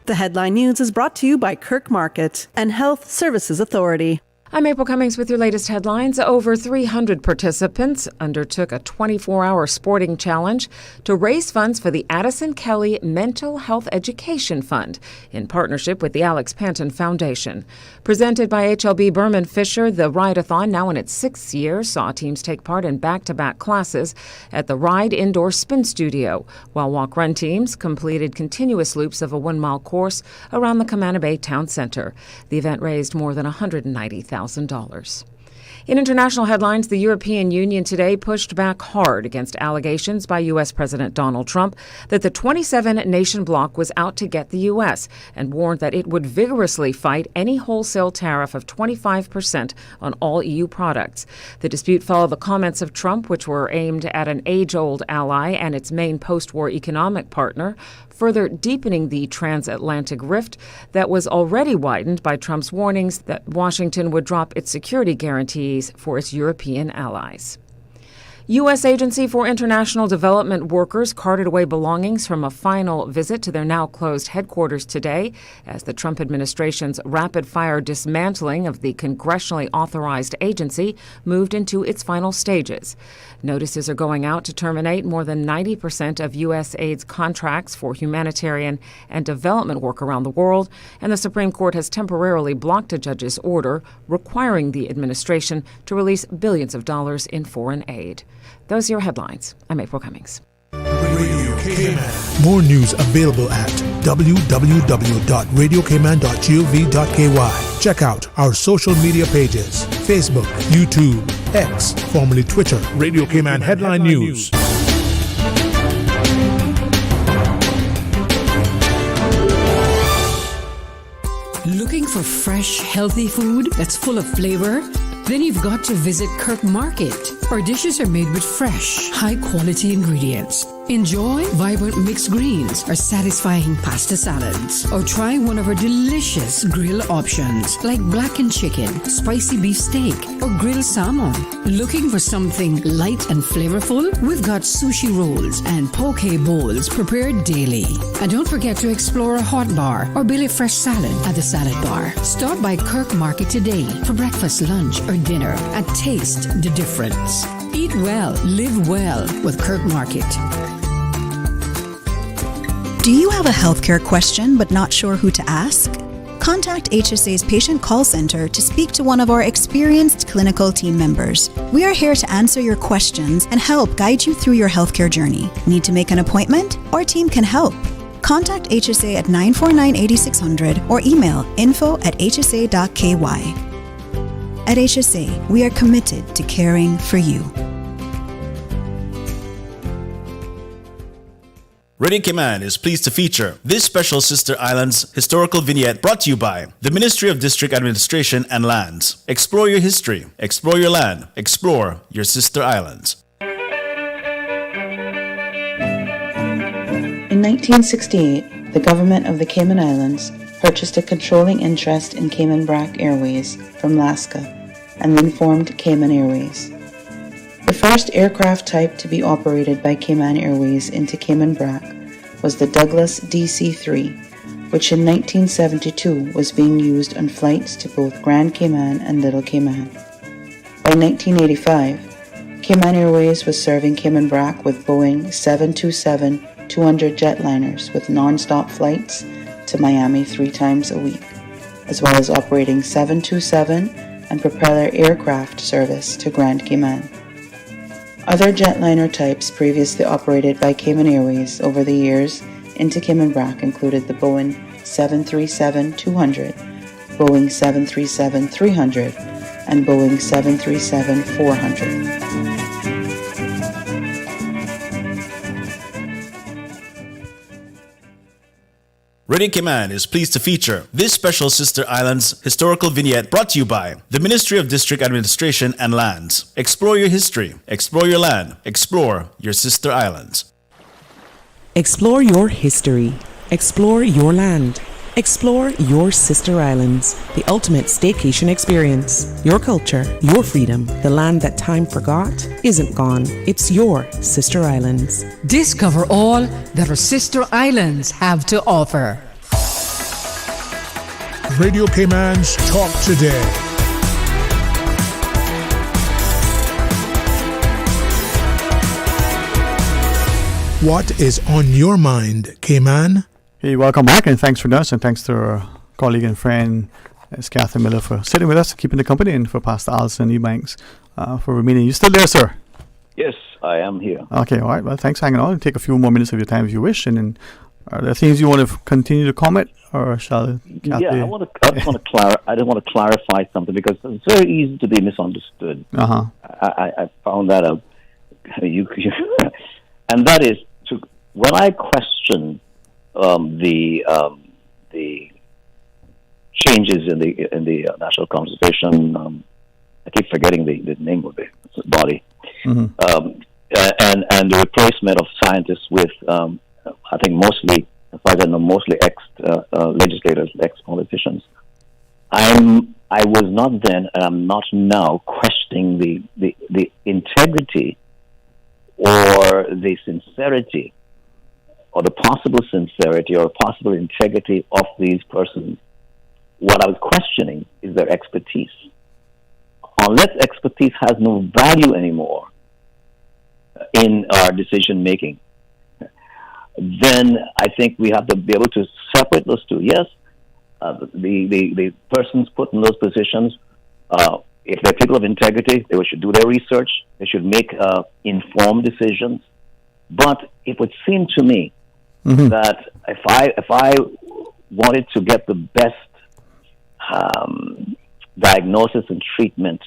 The Headline News is brought to you by Kirk Market and Health Services Authority. I'm April Cummings with your latest headlines. Over 300 participants undertook a 24-hour sporting challenge to raise funds for the Addison Kelly Mental Health Education Fund in partnership with the Alex Panton Foundation. Presented by HLB Berman Fisher, the Ride-a-thon, now in its 6th year, saw teams take part in back-to-back classes at the Ride Indoor Spin Studio, while walk-run teams completed continuous loops of a 1-mile course around the Camana Bay Town Center. The event raised more than $190,000. In international headlines, the European Union today pushed back hard against allegations by U.S. President Donald Trump that the 27-nation bloc was out to get the U.S. and warned that it would vigorously fight any wholesale tariff of 25% on all EU products. The dispute followed the comments of Trump, which were aimed at an age-old ally and its main post-war economic partner, further deepening the transatlantic rift that was already widened by Trump's warnings that Washington would drop its security guarantees for its European allies. U.S. Agency for International Development workers carted away belongings from a final visit to their now-closed headquarters today as the Trump administration's rapid-fire dismantling of the congressionally authorized agency moved into its final stages. Notices are going out to terminate more than 90% of U.S. aid's contracts for humanitarian and development work around the world, and the Supreme Court has temporarily blocked a judge's order requiring the administration to release billions of dollars in foreign aid. Those are your headlines. I'm April Cummings. Radio Cayman. More news available at www.radiocayman.gov.ky. Check out our social media pages: Facebook, YouTube, X, formerly Twitter. Radio Cayman Headline News. Looking for fresh, healthy food that's full of flavor? Then you've got to visit Kirk Market. Our dishes are made with fresh, high-quality ingredients. Enjoy vibrant mixed greens or satisfying pasta salads. Or try one of our delicious grill options like blackened chicken, spicy beef steak, or grilled salmon. Looking for something light and flavorful? We've got sushi rolls and poke bowls prepared daily. And don't forget to explore a hot bar or Billy Fresh salad at the salad bar. Stop by Kirk Market today for breakfast, lunch, or dinner and taste the difference. Eat well, live well with Kirk Market. Do you have a healthcare question but not sure who to ask? Contact HSA's Patient Call Center to speak to one of our experienced clinical team members. We are here to answer your questions and help guide you through your healthcare journey. Need to make an appointment? Our team can help. Contact HSA at 949-8600 or email info@hsa.ky. At HSA, we are committed to caring for you. Radio Cayman is pleased to feature this special Sister Islands historical vignette brought to you by the Ministry of District Administration and Lands. Explore your history, explore your land, explore your Sister Islands. In 1968, the government of the Cayman Islands purchased a controlling interest in Cayman Brac Airways from Alaska and then formed Cayman Airways. The first aircraft type to be operated by Cayman Airways into Cayman Brac was the Douglas DC-3, which in 1972 was being used on flights to both Grand Cayman and Little Cayman. By 1985, Cayman Airways was serving Cayman Brac with Boeing 727-200 jetliners with non-stop flights to Miami 3 times a week, as well as operating 727 and propeller aircraft service to Grand Cayman. Other jetliner types previously operated by Cayman Airways over the years into Cayman Brac included the Boeing 737-200, Boeing 737-300, and Boeing 737-400. Radio Cayman is pleased to feature this special Sister Islands historical vignette brought to you by the Ministry of District Administration and Lands. Explore your history, explore your land, explore your Sister Islands. Explore your history, explore your land, explore your Sister Islands, the ultimate staycation experience. Your culture, your freedom, the land that time forgot isn't gone. It's your Sister Islands. Discover all that our Sister Islands have to offer. Radio Cayman's Talk Today. What is on your mind, Cayman? Hey, welcome back, and thanks for us, and thanks to our colleague and friend, Catherine Miller, for sitting with us, keeping the company, and for Pastor Alison Ebanks for remaining. You still there, sir? Yes, I am here. Okay, all right. Well, thanks for hanging on. Take a few more minutes of your time if you wish, and then are there things you want to continue to comment, or shall Kathy? Yeah, I just want to clarify something because it's very easy to be misunderstood. Uh-huh. I found that out. And that is when I question the changes in the National Conservation. I keep forgetting the name of the body, and the replacement of scientists with I think mostly, as far as I know, mostly ex-legislators, ex-politicians. I was not then, and I'm not now, questioning the integrity or the sincerity or the possible sincerity or possible integrity of these persons. What I was questioning is their expertise. Unless expertise has no value anymore in our decision making, then I think we have to be able to separate those two. Yes, the persons put in those positions, if they're people of integrity, they should do their research. They should make informed decisions. But it would seem to me that if I wanted to get the best diagnosis and treatment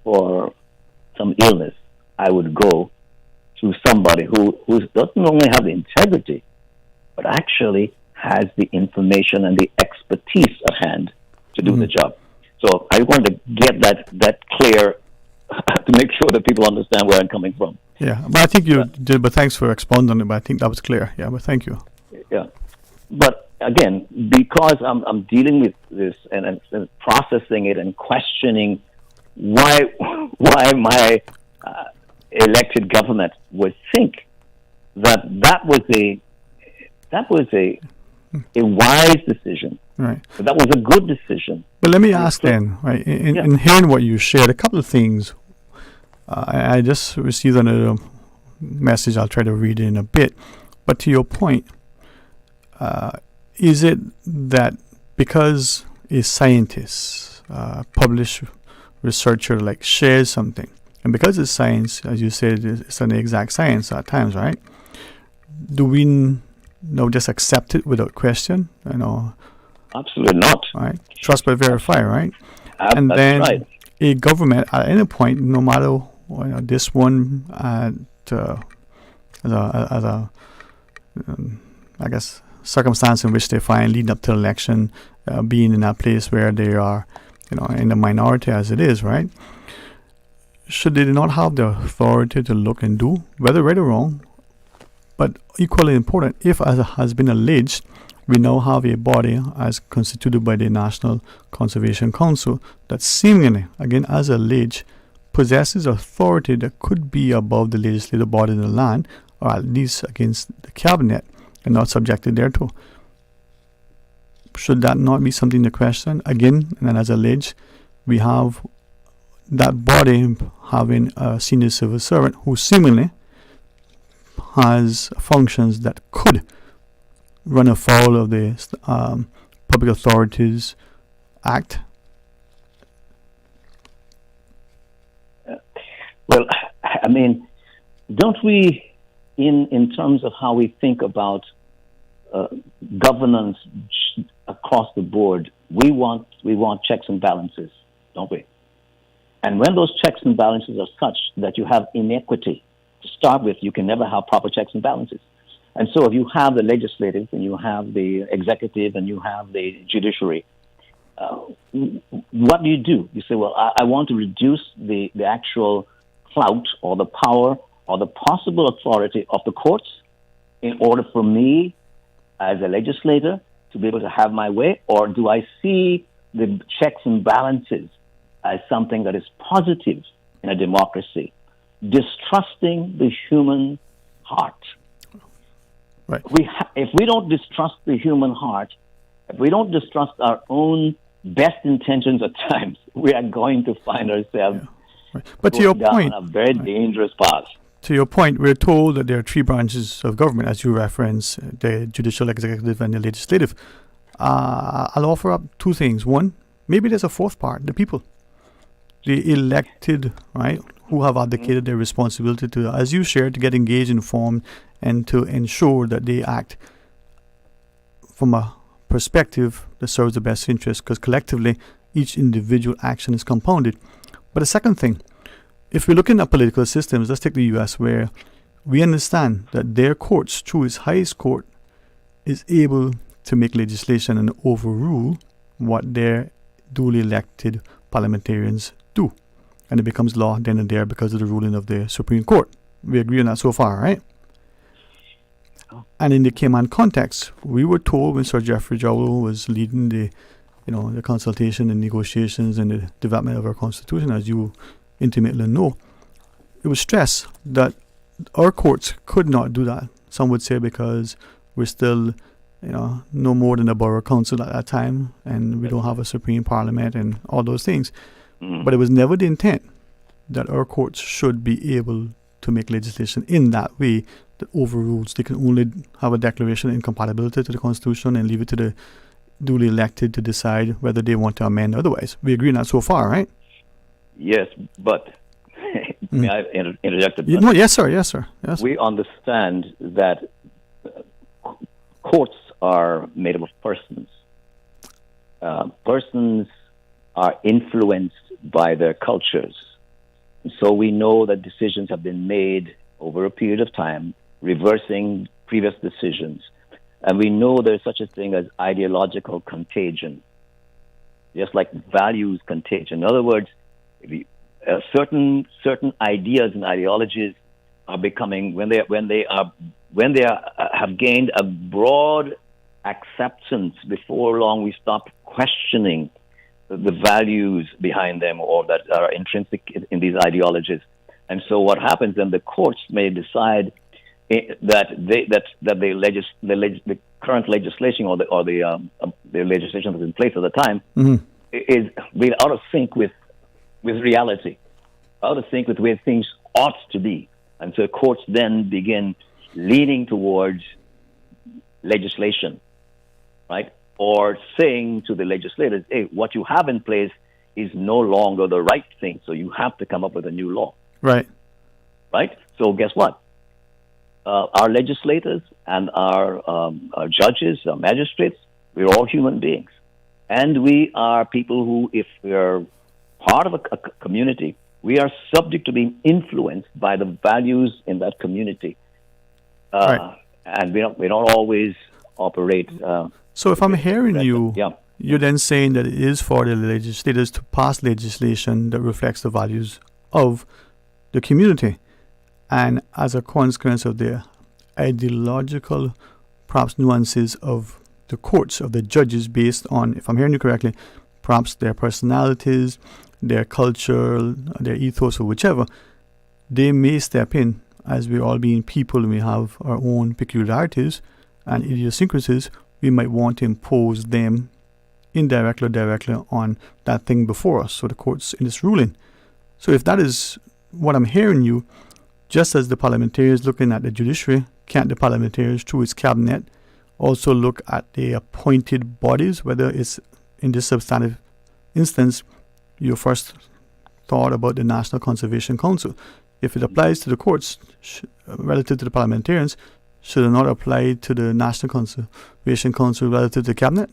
for some illness, I would go to somebody who doesn't only have the integrity, but actually has the information and the expertise at hand to do the job. So I want to get that clear to make sure that people understand where I'm coming from. Yeah, but I think you did, but thanks for expounding on it, but I think that was clear. Yeah, but thank you. Yeah. But again, because I'm dealing with this and processing it and questioning why my elected government would think that was a wise decision. Right. That was a good decision. But let me ask then, right, in hearing what you shared, a couple of things. I just received another message. I'll try to read it in a bit. But to your point, is it that because a scientist, published researcher, like shares something, and because it's science, as you said, it's an exact science at times, right? Do we just accept it without question? Absolutely not. Right? Trust but verify, right? And that's then right. A government at any point, no matter this one, as a I guess circumstance in which they find leading up to the election, being in that place where they are, in the minority as it is, right? Should they not have the authority to look and do, whether right or wrong? But equally important, if, as has been alleged, we now have a body as constituted by the National Conservation Council that seemingly, again as alleged, possesses authority that could be above the legislative body in the land, or at least against the cabinet, and not subjected thereto. Should that not be something to question? Again, and then as alleged, we have that body having a senior civil servant who seemingly has functions that could run afoul of the Public Authorities Act. Well, I mean, don't we, in terms of how we think about governance across the board, we want checks and balances, don't we? And when those checks and balances are such that you have inequity to start with, you can never have proper checks and balances. And so if you have the legislative and you have the executive and you have the judiciary, what do? You say, well, I want to reduce the actual clout or the power or the possible authority of the courts in order for me as a legislator to be able to have my way? Or do I see the checks and balances as something that is positive in a democracy, distrusting the human heart? Right. If we don't distrust the human heart, if we don't distrust our own best intentions at times, we are going to find ourselves But to your point, on a very dangerous path. To your point, we're told that there are three branches of government, as you reference, the judicial, executive, and the legislative. I'll offer up two things. One, maybe there's a fourth part, the people. The elected, right, who have abdicated their responsibility to, as you shared, to get engaged, informed, and to ensure that they act from a perspective that serves the best interest, because collectively, each individual action is compounded. But the second thing, if we're looking at political systems, let's take the U.S., where we understand that their courts, through its highest court, is able to make legislation and overrule what their duly elected parliamentarians do. And it becomes law then and there because of the ruling of the Supreme Court. We agree on that so far, right? And in the Cayman context, we were told when Sir Jeffrey Jowell was leading the consultation and negotiations and the development of our constitution, as you intimately know, it was stressed that our courts could not do that. Some would say because we're still, no more than a borough council at that time, and we don't have a supreme parliament and all those things. But it was never the intent that our courts should be able to make legislation in that way that overrules. They can only have a declaration of incompatibility to the Constitution and leave it to the duly elected to decide whether they want to amend otherwise. We agree on that so far, right? Yes, but may I interject? No, yes, sir. Yes, sir. Yes. We understand that courts are made up of persons. Persons are influenced by their cultures. So we know that decisions have been made over a period of time, reversing previous decisions. And we know there's such a thing as ideological contagion, just like values contagion. In other words, certain ideas and ideologies are becoming, when they have gained a broad acceptance, before long we stop questioning the values behind them or that are intrinsic in these ideologies. And so what happens then, the courts may decide that the current legislation or the legislation that's in place at the time is really out of sync with reality, out of sync with the way things ought to be. And so courts then begin leaning towards legislation, right? Or saying to the legislators, hey, what you have in place is no longer the right thing, so you have to come up with a new law. Right. Right? So guess what? Our legislators and our judges, our magistrates, we're all human beings. And we are people who, if we're part of a community, we are subject to being influenced by the values in that community. Right. And we don't always operate... So if I'm hearing you, you're then saying that it is for the legislators to pass legislation that reflects the values of the community. And as a consequence of the ideological, perhaps nuances of the courts, of the judges, based on, if I'm hearing you correctly, perhaps their personalities, their culture, their ethos, or whichever, they may step in, as we all being people and we have our own peculiarities and idiosyncrasies. We might want to impose them indirectly or directly on that thing before us. So the courts in this ruling. So if that is what I'm hearing you, just as the parliamentarians looking at the judiciary, can't the parliamentarians through its cabinet also look at the appointed bodies, whether it's in this substantive instance, your first thought about the National Conservation Council. If it applies to the courts relative to the parliamentarians, should it not apply to the National Conservation Council relative to the cabinet?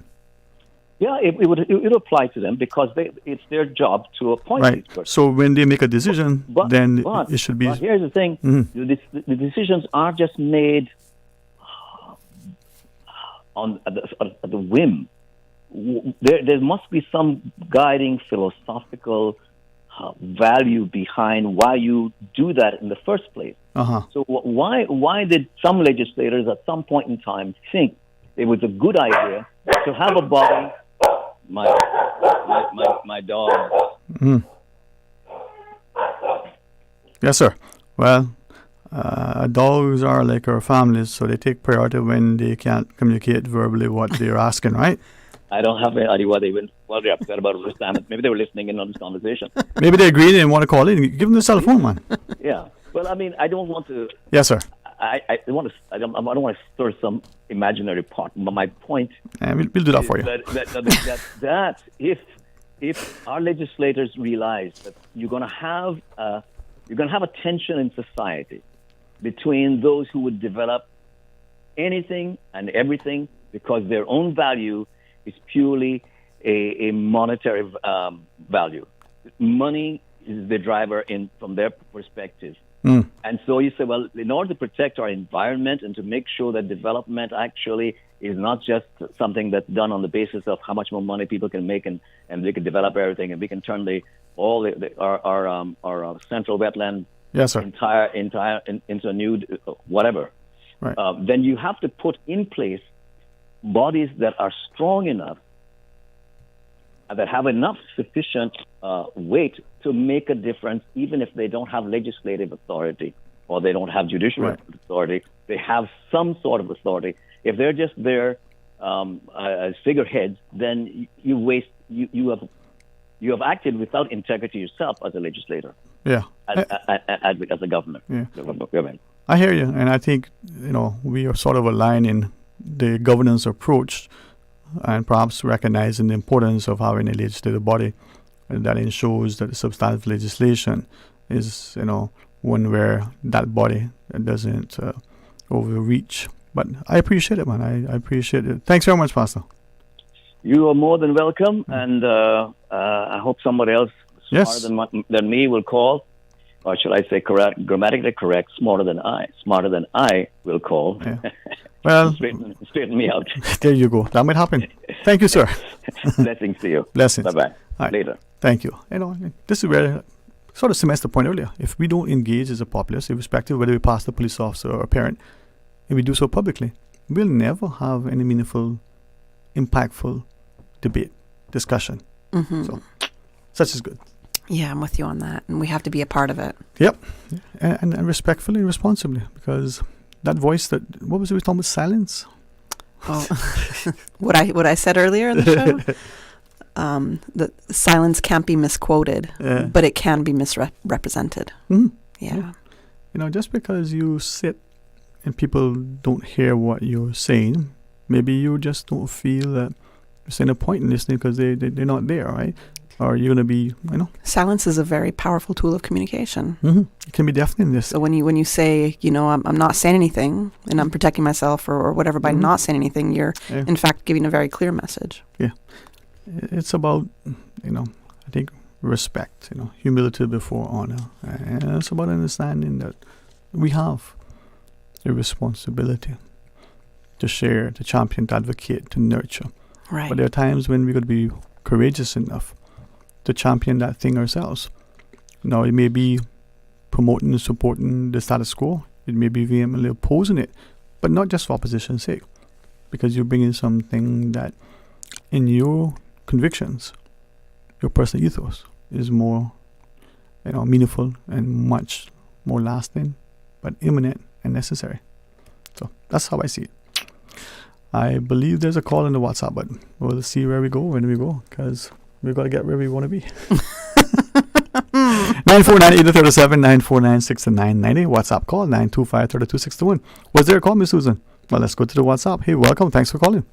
Yeah, it would apply to them because it's their job to appoint these persons. So when they make a decision, then it should be... But here's the thing. The decisions are just made at the whim. There must be some guiding philosophical value behind why you do that in the first place. So why did some legislators at some point in time think it was a good idea to have a body? My dog. Yes, sir. Well, dogs are like our families, so they take priority when they can't communicate verbally what they're asking, right? I don't have any idea what they're upset about this time. Maybe they were listening in on this conversation. Maybe they agreed and want to call in. Give them the cell phone, man. Yeah. Well, I mean, I don't want to. Yes, sir. I don't want to stir some imaginary pot. But my point. We'll do that for you. That if our legislators realize that you're going to have a tension in society between those who would develop anything and everything because their own value is purely a monetary value. Money is the driver from their perspective. And so you say, well, in order to protect our environment and to make sure that development actually is not just something that's done on the basis of how much more money people can make and they can develop everything and we can turn our central wetland into a new whatever. Right. Then you have to put in place bodies that are strong enough that have enough sufficient weight to make a difference, even if they don't have legislative authority. or they don't have judicial authority. They have some sort of authority. If they're just there as figureheads, then you have acted without integrity yourself as a legislator. Yeah. As a governor. Yeah. Government. I hear you, and I think we are sort of aligning the governance approach, and perhaps recognizing the importance of having a legislative body that ensures that the substantive legislation is one where that body doesn't overreach. But I appreciate it, man. I appreciate it. Thanks very much, Pastor. You are more than welcome, and I hope somebody else smarter than me will call, or should I say grammatically correct, smarter than I will call. Yeah. Well, straighten me out. There you go. That might happen. Thank you, sir. Blessings to you. Blessings. Bye-bye. Right. Later. Thank you. This is where sort of semester point earlier. If we don't engage as a populace, irrespective of whether we pass the police officer or a parent, if we do so publicly, we'll never have any meaningful, impactful debate, discussion. Mm-hmm. So, such is good. Yeah, I'm with you on that. And we have to be a part of it. Yep. And respectfully, responsibly, because that voice what was it we were talking about? Silence? Oh, what I said earlier in the show? The silence can't be misquoted, but it can be misrepresented. Mm-hmm. Yeah. Just because you sit and people don't hear what you're saying, maybe you just don't feel that there's any point in listening because they're not there, right? Or you're going to be, Silence is a very powerful tool of communication. Mm-hmm. It can be deafening. This. So when you say, I'm not saying anything and I'm protecting myself or whatever by not saying anything, you're in fact giving a very clear message. Yeah. It's about, I think respect, humility before honor. And it's about understanding that we have a responsibility to share, to champion, to advocate, to nurture. Right. But there are times when we got to be courageous enough to champion that thing ourselves. Now, it may be promoting and supporting the status quo. It may be vehemently opposing it, but not just for opposition's sake, because you're bringing something that in your convictions, your personal ethos is more, meaningful and much more lasting, but imminent and necessary. So that's how I see it. I believe there's a call in the WhatsApp, but we'll see where we go when we go, because we've got to get where we want to be. 949-8037, 949-6990. WhatsApp call, 925-3261. Was there a call, Miss Susan? Well, let's go to the WhatsApp. Hey, welcome. Thanks for calling.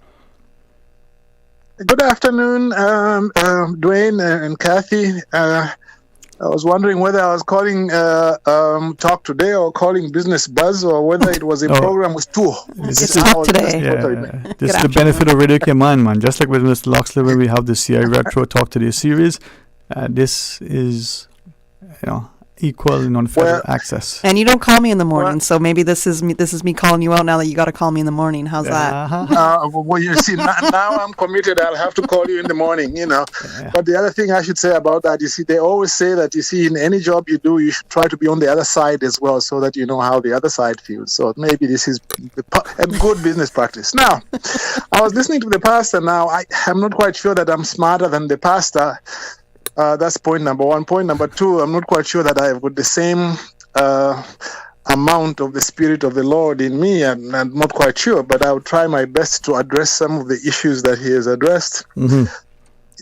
Good afternoon, Dwayne and Kathy. I was wondering whether I was calling Talk Today or calling Business Buzz, or whether it was a program with two. It's Talk Today. This is the benefit of Radio Cayman, man. Just like with Mr. Loxley, when we have the CI Retro Talk Today series, this is, equal and unfettered access. And you don't call me in the morning, so maybe this is me calling you out now that you got to call me in the morning. How's that? Well, you see, now I'm committed. I'll have to call you in the morning, But the other thing I should say about that, they always say that, in any job you do, you should try to be on the other side as well, so that you know how the other side feels. So maybe this is a good business practice. Now, I was listening to the pastor. Now, I'm not quite sure that I'm smarter than the pastor. That's point number one. Point number two, I'm not quite sure that I've got the same amount of the Spirit of the Lord in me. I'm not quite sure, but I'll try my best to address some of the issues that he has addressed. Mm-hmm.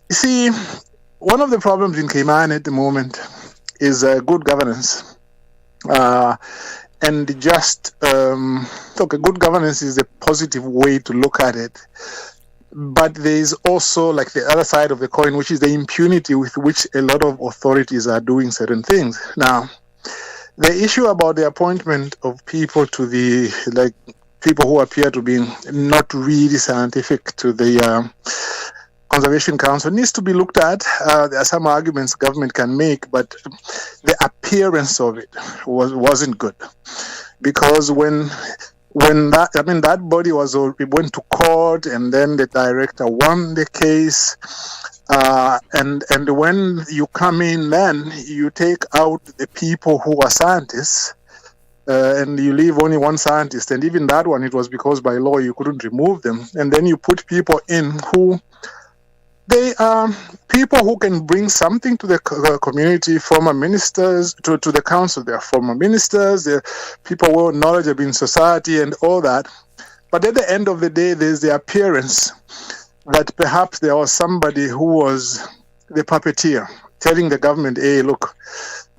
You see, one of the problems in Cayman at the moment is good governance. And just, good governance is a positive way to look at it. But there is also like the other side of the coin, which is the impunity with which a lot of authorities are doing certain things. Now, the issue about the appointment of people to people who appear to be not really scientific to the Conservation Council needs to be looked at. There are some arguments government can make, but the appearance of it wasn't good, because when that body went to court, and then the director won the case, and when you come in, then you take out the people who are scientists, and you leave only one scientist, and even that one, it was because by law you couldn't remove them, and then you put people in who They are people who can bring something to the community, former ministers, to the council. They are former ministers, they're people who are knowledgeable in society and all that. But at the end of the day, there's the appearance that perhaps there was somebody who was the puppeteer, telling the government, hey, look,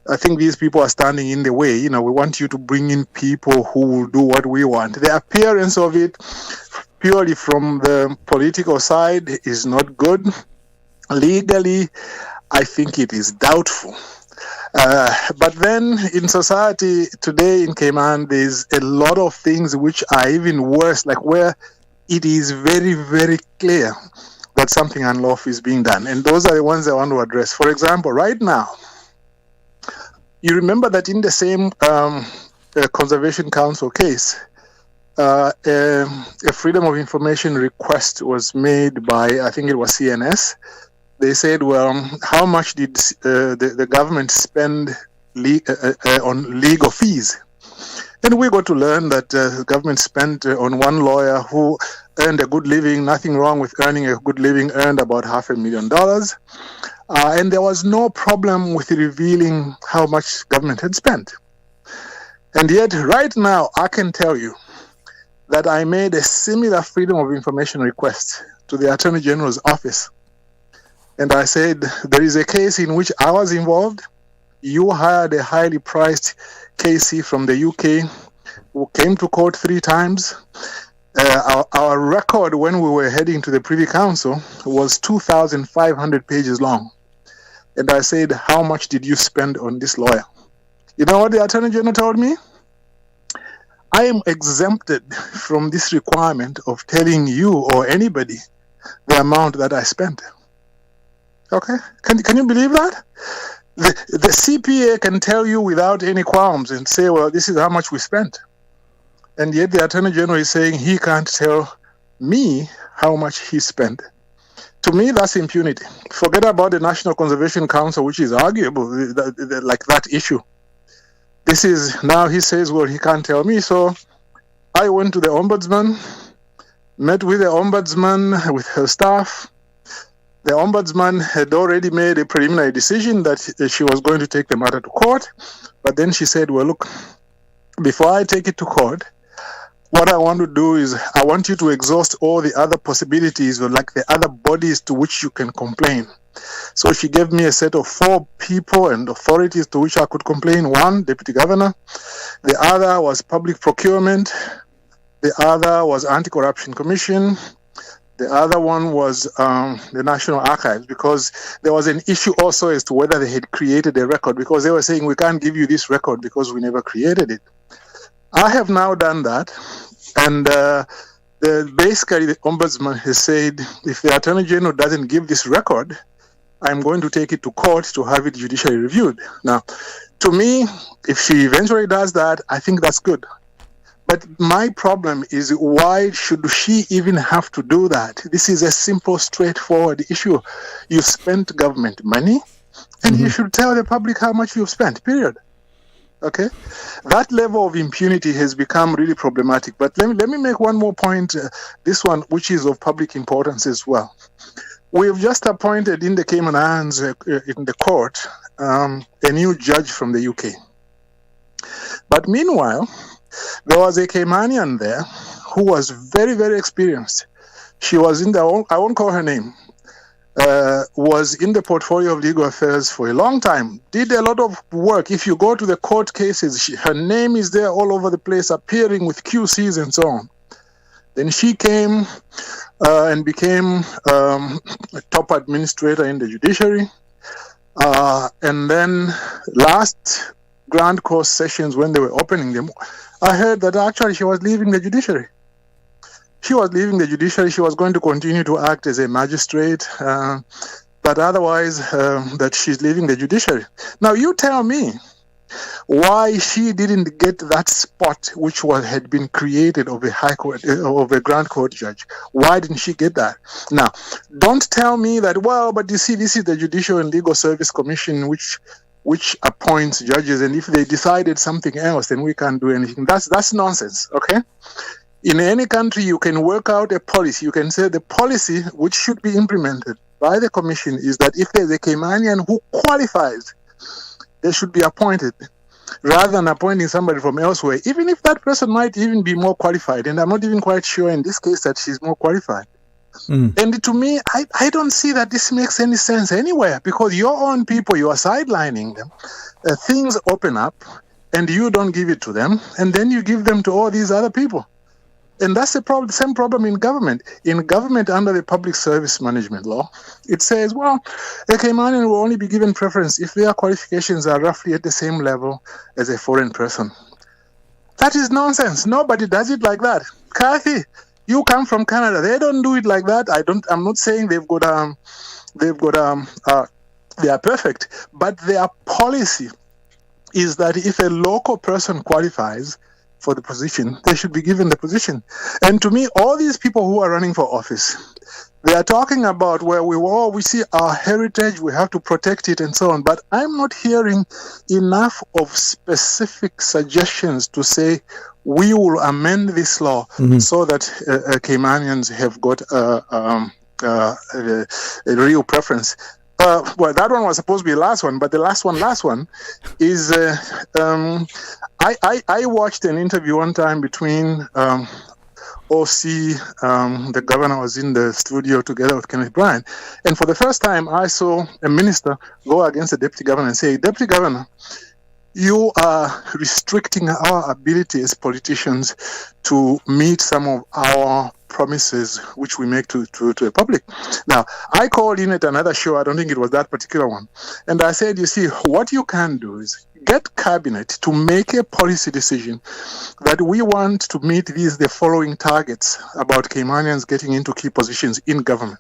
I think these people are standing in the way. We want you to bring in people who will do what we want. The appearance of it, purely from the political side, is not good. Legally, I think it is doubtful. But then in society today in Cayman, there's a lot of things which are even worse, like where it is very, very clear that something unlawful is being done. And those are the ones I want to address. For example, right now, you remember that in the same Conservation Council case, a Freedom of Information request was made by, I think it was CNS. They said, well, how much did the government spend on legal fees? And we got to learn that the government spent on one lawyer who earned a good living, nothing wrong with earning a good living, earned about $500,000. And there was no problem with revealing how much government had spent. And yet, right now, I can tell you that I made a similar Freedom of Information request to the Attorney General's office. And I said, there is a case in which I was involved. You hired a highly priced KC from the UK who came to court 3 times. Our record when we were heading to the Privy Council was 2,500 pages long. And I said, how much did you spend on this lawyer? You know what the Attorney General told me? I am exempted from this requirement of telling you or anybody the amount that I spent. Okay? Can you believe that? The CPA can tell you without any qualms and say, well, this is how much we spent. And yet the Attorney General is saying he can't tell me how much he spent. To me, that's impunity. Forget about the National Conservation Council, which is arguable, like that issue. This is, now he says, well, he can't tell me. So I went to the Ombudsman, met with the Ombudsman, with her staff. The Ombudsman had already made a preliminary decision that she was going to take the matter to court. But then she said, well, look, before I take it to court, what I want to do is I want you to exhaust all the other possibilities, or like the other bodies to which you can complain. So she gave me a set of 4 people and authorities to which I could complain. 1, Deputy Governor. The other was Public Procurement. The other was Anti-Corruption Commission. The other one was the National Archives, because there was an issue also as to whether they had created a record, because they were saying, we can't give you this record because we never created it. I have now done that, and basically the Ombudsman has said, if the Attorney General doesn't give this record, I'm going to take it to court to have it judicially reviewed. Now, to me, if she eventually does that, I think that's good. But my problem is, why should she even have to do that? This is a simple, straightforward issue. You spent government money, and you should tell the public how much you've spent, period. Okay? That level of impunity has become really problematic. But let me make one more point, this one, which is of public importance as well. We've just appointed in the Cayman Islands, in the court, a new judge from the UK. But meanwhile, there was a Caymanian there who was very, very experienced. She was in the, I won't call her name, was in the portfolio of legal affairs for a long time, did a lot of work. If you go to the court cases, her name is there all over the place, appearing with QCs and so on. Then she came and became a top administrator in the judiciary. And then last Grand Court sessions, when they were opening them, I heard that actually she was leaving the judiciary. She was leaving the judiciary. She was going to continue to act as a magistrate, but otherwise that she's leaving the judiciary. Now you tell me why she didn't get that spot which had been created of a high court, of a Grand Court judge. Why didn't she get that? Now, don't tell me that, well, but you see, this is the Judicial and Legal Service Commission which appoints judges, and if they decided something else, then we can't do anything. That's nonsense, okay? In any country, you can work out a policy. You can say the policy which should be implemented by the commission is that if there's a Caymanian who qualifies, they should be appointed rather than appointing somebody from elsewhere, even if that person might even be more qualified. And I'm not even quite sure in this case that she's more qualified. And to me, I don't see that this makes any sense anywhere, because your own people, you are sidelining them. Things open up and you don't give it to them, and then you give them to all these other people. And that's the same problem in government. In government, under the Public Service Management Law, it says, well, a Caymanian will only be given preference if their qualifications are roughly at the same level as a foreign person. That is nonsense. Nobody does it like that. Kathy, you come from Canada. They don't do it like that. I'm not saying they are perfect, but their policy is that if a local person qualifies for the position, they should be given the position. And to me, all these people who are running for office, they are talking about where we see our heritage, we have to protect it and so on. But I'm not hearing enough of specific suggestions to say we will amend this law so that Caymanians have got a real preference. Well, that one was supposed to be the last one, but the last one is I watched an interview one time between OC, the governor was in the studio together with Kenneth Bryan, and for the first time I saw a minister go against the deputy governor and say, Deputy Governor, you are restricting our ability as politicians to meet some of our promises which we make to the public. Now, I called in at another show, I don't think it was that particular one, and I said, you see, what you can do is get cabinet to make a policy decision that we want to meet the following targets about Caymanians getting into key positions in government.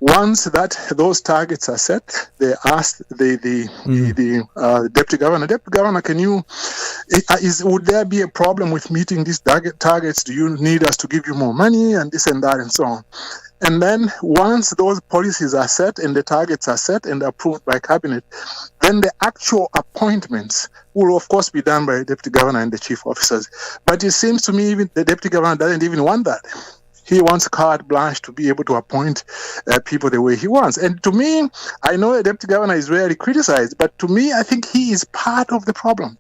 Once those targets are set, they asked the deputy governor, would there be a problem with meeting these targets? Do you need us to give you more money and this and that and so on? And then once those policies are set and the targets are set and approved by cabinet, then the actual appointments will of course be done by the deputy governor and the chief officers. But it seems to me even the deputy governor doesn't even want that. He wants carte blanche to be able to appoint people the way he wants. And to me, I know the deputy governor is rarely criticized, but to me, I think he is part of the problem.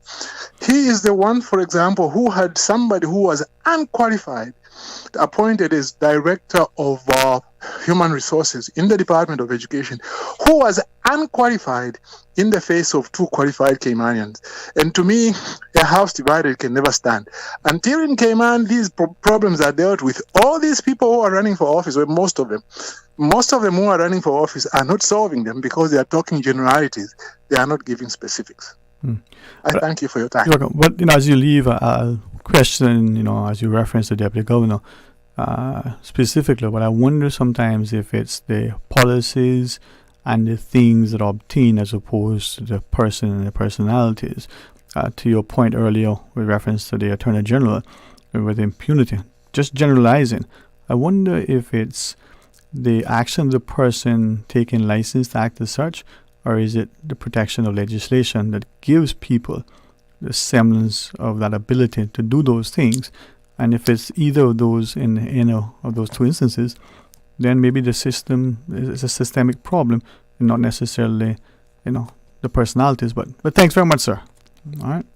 He is the one, for example, who had somebody who was unqualified appointed as director of human resources in the Department of Education, who was unqualified in the face of two qualified Caymanians. And to me, a house divided can never stand. Until in Cayman, these problems are dealt with. All these people who are running for office, or most of them who are running for office are not solving them because they are talking generalities. They are not giving specifics. I thank you for your time. But as you leave, I'll question, as you reference the deputy governor specifically, but I wonder sometimes if it's the policies and the things that are obtained as opposed to the person and the personalities. To your point earlier with reference to the Attorney General with impunity, just generalizing, I wonder if it's the action of the person taking license to act as such, or is it the protection of legislation that gives people the semblance of that ability to do those things? And if it's either of those in of those two instances, then maybe the system is a systemic problem and not necessarily, the personalities. But thanks very much, sir. All right.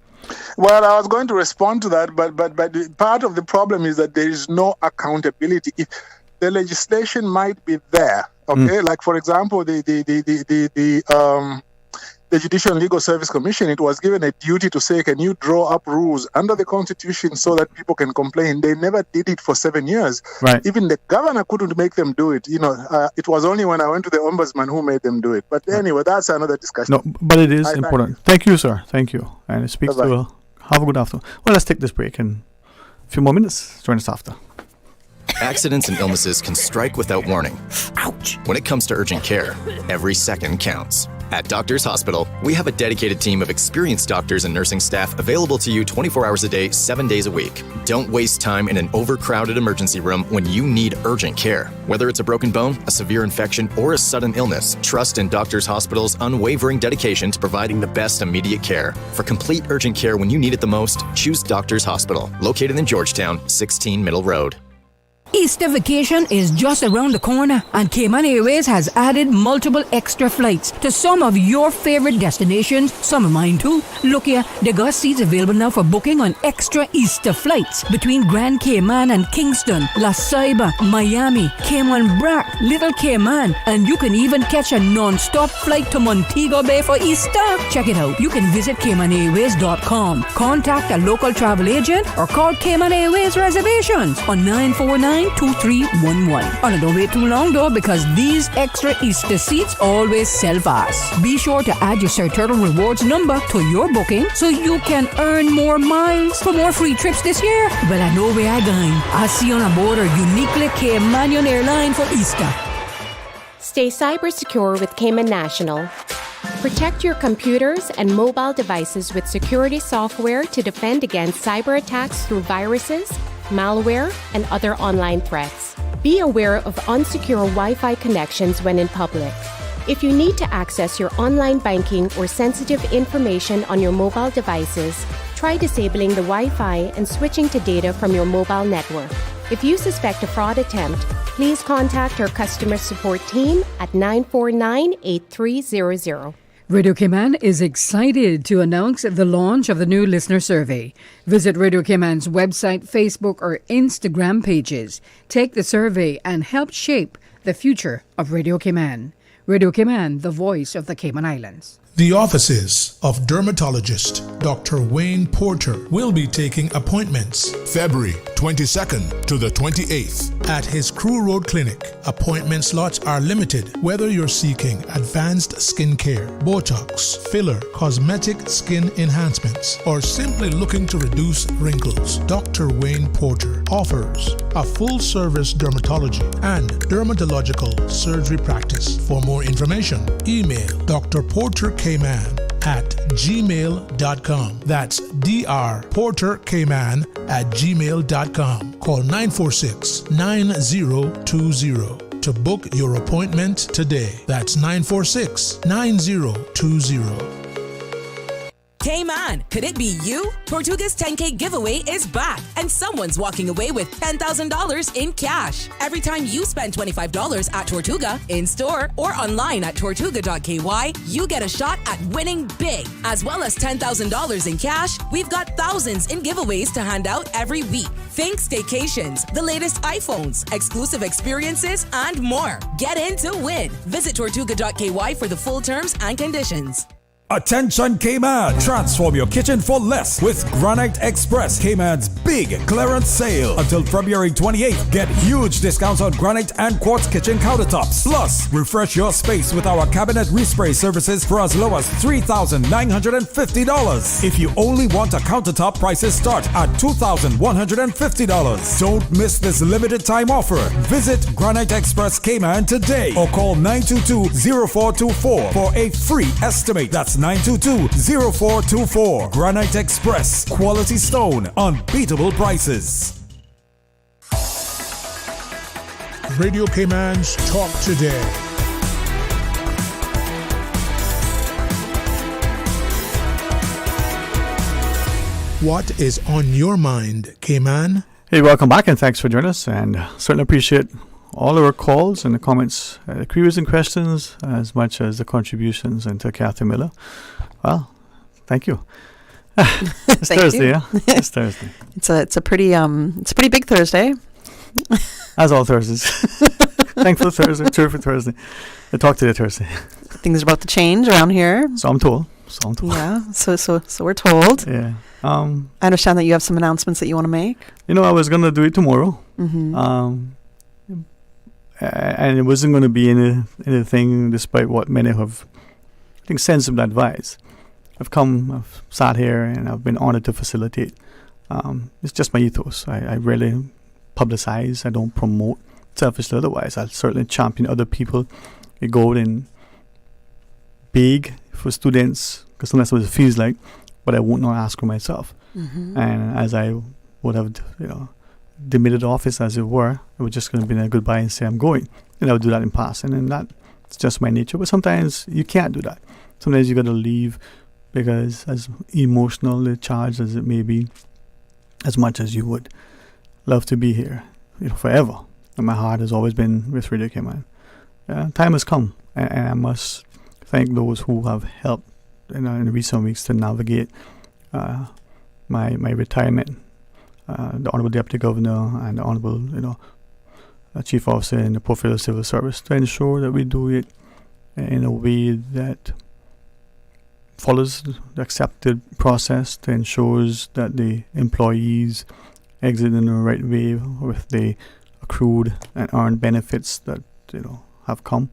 Well, I was going to respond to that, but part of the problem is that there is no accountability. If the legislation might be there, okay, like for example, the Judicial and Legal Service Commission, it was given a duty to say, can you draw up rules under the Constitution so that people can complain? They never did it for 7 years. Right. Even the governor couldn't make them do it. It was only when I went to the ombudsman who made them do it. But anyway, that's another discussion. No, but it is important. Thank you, sir. Thank you. And it speaks to have a good afternoon. Well, let's take this break in a few more minutes. Join us after. Accidents and illnesses can strike without warning. Ouch! When it comes to urgent care, every second counts. At Doctors Hospital, we have a dedicated team of experienced doctors and nursing staff available to you 24 hours a day, 7 days a week. Don't waste time in an overcrowded emergency room when you need urgent care. Whether it's a broken bone, a severe infection, or a sudden illness, trust in Doctors Hospital's unwavering dedication to providing the best immediate care. For complete urgent care when you need it the most, choose Doctors Hospital, located in Georgetown, 16 Middle Road. Easter vacation is just around the corner, and Cayman Airways has added multiple extra flights to some of your favorite destinations, some of mine too. Look here, they got seats available now for booking on extra Easter flights between Grand Cayman and Kingston, La Ceiba, Miami, Cayman Brac, Little Cayman, and you can even catch a non-stop flight to Montego Bay for Easter. Check it out. You can visit CaymanAirways.com, contact a local travel agent, or call Cayman Airways Reservations on 949-2311. And don't wait too long though, because these extra Easter seats always sell fast. Be sure to add your Sir Turtle Rewards number to your booking so you can earn more miles for more free trips this year. Well, I know where I'm going. I'll see you on board a uniquely Caymanian airline for Easter. Stay cyber secure with Cayman National. Protect your computers and mobile devices with security software to defend against cyber attacks through viruses, malware, and other online threats. Be aware of unsecure Wi-Fi connections when in public. If you need to access your online banking or sensitive information on your mobile devices, try disabling the Wi-Fi and switching to data from your mobile network. If you suspect a fraud attempt, please contact our customer support team at 949-8300. Radio Cayman is excited to announce the launch of the new listener survey. Visit Radio Cayman's website, Facebook, or Instagram pages. Take the survey and help shape the future of Radio Cayman. Radio Cayman, the voice of the Cayman Islands. The offices of dermatologist Dr. Wayne Porter will be taking appointments February 22nd to the 28th at his Crew Road Clinic. Appointment slots are limited. Whether you're seeking advanced skin care, Botox, filler, cosmetic skin enhancements, or simply looking to reduce wrinkles, Dr. Wayne Porter offers a full-service dermatology and dermatological surgery practice. For more information, email Dr. Porter Cayman at gmail.com. That's drportercayman@gmail.com. Call 946-9020 to book your appointment today. That's 946-9020. Cayman, could it be you? Tortuga's 10K giveaway is back, and someone's walking away with $10,000 in cash. Every time you spend $25 at Tortuga, in-store or online at tortuga.ky, you get a shot at winning big. As well as $10,000 in cash, we've got thousands in giveaways to hand out every week. Think staycations, the latest iPhones, exclusive experiences, and more. Get in to win. Visit tortuga.ky for the full terms and conditions. Attention Cayman! Transform your kitchen for less with Granite Express, Cayman's big clearance sale. Until February 28th, get huge discounts on granite and quartz kitchen countertops. Plus, refresh your space with our cabinet respray services for as low as $3,950. If you only want a countertop, prices start at $2,150. Don't miss this limited time offer. Visit Granite Express Cayman today or call 922-0424 for a free estimate. That's 922-0424. Granite Express. Quality stone. Unbeatable prices. Radio Cayman's Talk Today. What is on your mind, Cayman? Hey, welcome back and thanks for joining us, and certainly appreciate all our calls and the comments, queries and questions, as much as the contributions into Kathy Miller. Well, thank you. It's Thursday, yeah. It's Thursday. It's a pretty big Thursday. As all Thursdays. Thankful Thursday, cheerful Thursday. I talk to you Thursday. Things are about to change around here. So I'm told. Yeah. So we're told. Yeah. I understand that you have some announcements that you want to make. You know, I was gonna do it tomorrow. Mm-hmm. And it wasn't going to be anything despite what many have, I think, sensible advice. I've sat here, and I've been honored to facilitate. It's just my ethos. I rarely publicize. I don't promote selfishly otherwise. I'll certainly champion other people. We go in big for students, because sometimes what it feels like, but I won't not ask for myself. Mm-hmm. And as I would have, demitted office, as it were, it was just going to be a goodbye and say I'm going, and I would do that in passing, and that's just my nature. But sometimes you can't do that. Sometimes you got to leave, because as emotionally charged as it may be, as much as you would love to be here, forever. And my heart has always been with Radio Cayman. Time has come, and I must thank those who have helped in recent weeks to navigate my retirement. The Honorable Deputy Governor and the Honorable Chief Officer in the Portfolio of Civil Service, to ensure that we do it in a way that follows the accepted process, to ensures that the employees exit in the right way with the accrued and earned benefits that have come.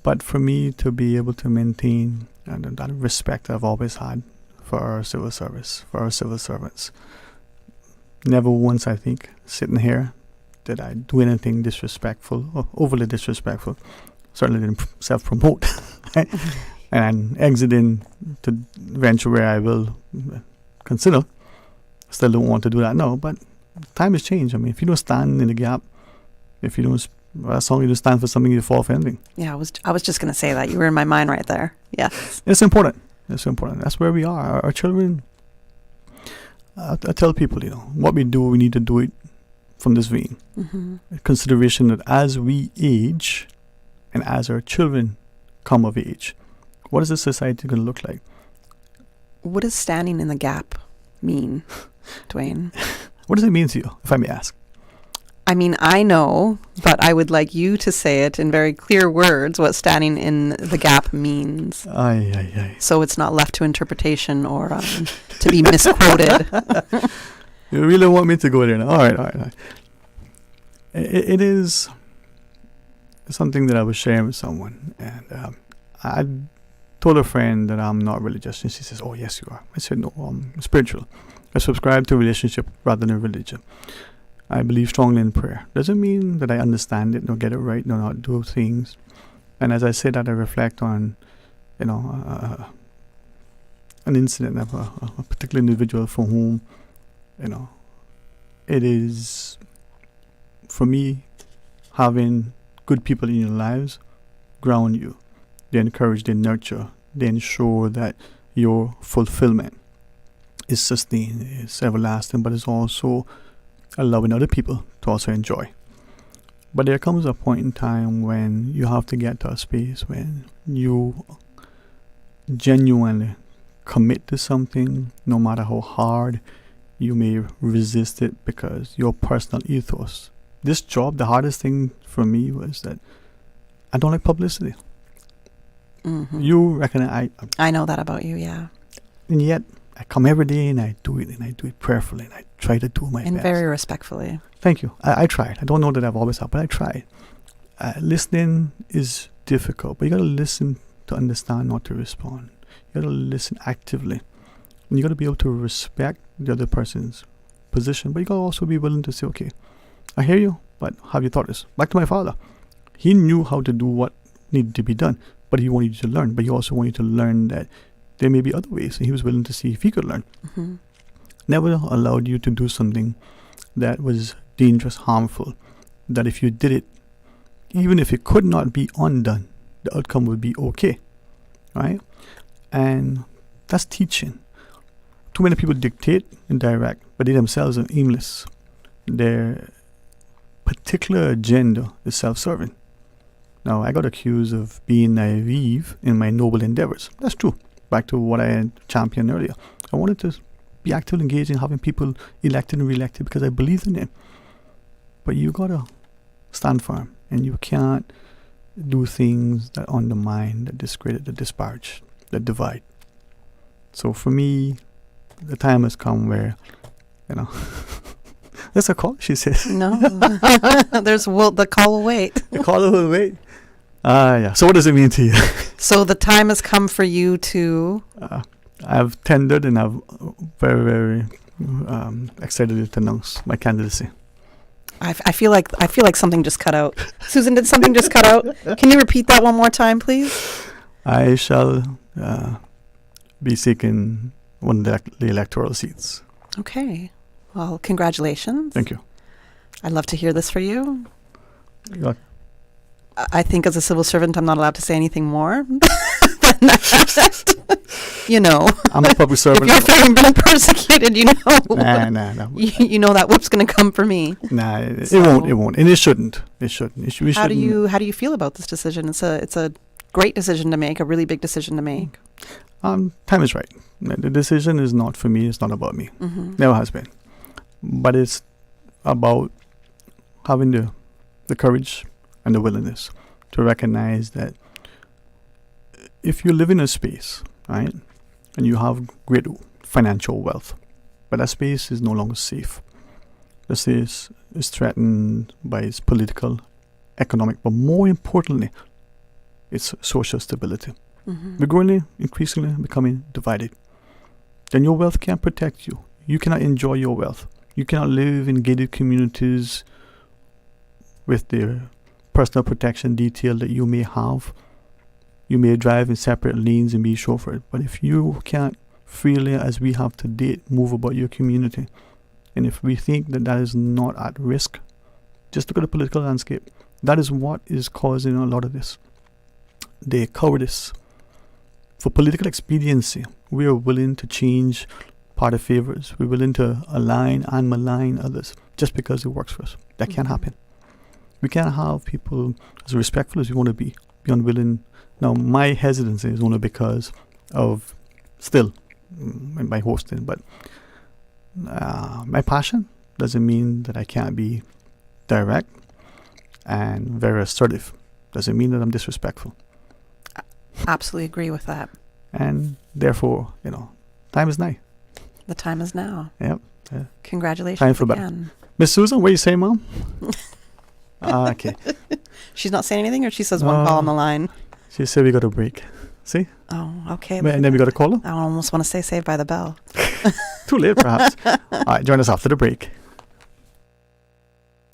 But for me to be able to maintain that respect I've always had for our civil service, for our civil servants. Never once, I think, sitting here, did I do anything disrespectful or overly disrespectful. Certainly didn't self-promote. And exiting to venture where I will consider. Still don't want to do that now, but time has changed. I mean, if you don't stand in the gap, if you don't, as long as you stand for something, you fall for anything. Yeah, I was just going to say that. You were in my mind right there. Yeah. It's important. It's important. That's where we are. Our children, I tell people, what we do, we need to do it from this vein. Consideration that as we age and as our children come of age, what is this society going to look like? What does standing in the gap mean, Dwayne? What does it mean to you, if I may ask? I mean, I know, but I would like you to say it in very clear words what standing in the gap means. So it's not left to interpretation or to be misquoted. You really want me to go there now? All right. It is something that I was sharing with someone, and I told a friend that I'm not religious, and she says, "Oh, yes, you are." I said, "No, I'm spiritual. I subscribe to relationship rather than religion. I believe strongly in prayer. Doesn't mean that I understand it, nor get it right, nor not do things." And as I say that, I reflect on, an incident of a particular individual for whom, it is, for me, having good people in your lives ground you. They encourage, they nurture, they ensure that your fulfillment is sustained, is everlasting, but it's also allowing other people to also enjoy. But there comes a point in time when you have to get to a space when you genuinely commit to something, no matter how hard you may resist it, because your personal ethos. This job, the hardest thing for me was that I don't like publicity. You reckon I know that about you, yeah. And yet I come every day and I do it prayerfully, and I try to do my best. And very respectfully. Thank you. I tried. I don't know that I've always had, but I tried. Listening is difficult, but you got to listen to understand, not to respond. You got to listen actively. And you got to be able to respect the other person's position, but you got to also be willing to say, okay, I hear you, but have you thought this? Back to my father. He knew how to do what needed to be done, but he wanted you to learn. But he also wanted you to learn that there may be other ways, and he was willing to see if he could learn. Never allowed you to do something that was dangerous, harmful, that if you did it, even if it could not be undone, the outcome would be okay, right? And that's teaching. Too many people dictate and direct, but they themselves are aimless. Their particular agenda is self-serving. Now, I got accused of being naive in my noble endeavors. That's true. Back to what I had championed earlier. I wanted to be actively engaged in having people elected and re-elected because I believed in it. But you got to stand firm, and you can't do things that undermine, that discredit, that disparage, that divide. So for me, the time has come where, that's a call, she says. No, there's the call will wait. The call will wait. Yeah. So what does it mean to you? So the time has come for you to... I've tendered, and I'm very, very excited to announce my candidacy. I feel like something just cut out. Susan, did something just cut out? Can you repeat that one more time, please? I shall be seeking one of the electoral seats. Okay. Well, congratulations. Thank you. I'd love to hear this for you. I think as a civil servant, I'm not allowed to say anything more than that. I'm a public servant. If you're feeling being persecuted, you know. Nah. You know that whoop's going to come for me. Nah, it won't, and it shouldn't. How do you feel about this decision? It's a great decision to make, a really big decision to make. Time is right. The decision is not for me. It's not about me. Never has been. But it's about having the courage and the willingness to recognize that if you live in a space, right, and you have great financial wealth, but that space is no longer safe. The space is threatened by its political, economic, but more importantly, its social stability. We're growing, increasingly becoming divided. Then your wealth can't protect you. You cannot enjoy your wealth. You cannot live in gated communities with the personal protection detail that you may have. You may drive in separate lanes and be chauffeured. But if you can't freely, as we have to date, move about your community, and if we think that that is not at risk, just look at the political landscape. That is what is causing a lot of this. The cowardice. For political expediency, we are willing to change party favors. We're willing to align and malign others just because it works for us. That can't happen. We can't have people as respectful as we want to be unwilling. Now, my hesitancy is only because of still my hosting, but my passion doesn't mean that I can't be direct and very assertive. Doesn't mean that I'm disrespectful. Absolutely agree with that. And therefore, time is now. The time is now. Yep. Congratulations time for again. Miss Susan, what do you say, Mom? Okay. She's not saying anything, or she says one call on the line? She said we got a break. See? Oh, okay. And then we got a caller? I almost want to say Saved by the Bell. Too late, perhaps. All right, join us after the break.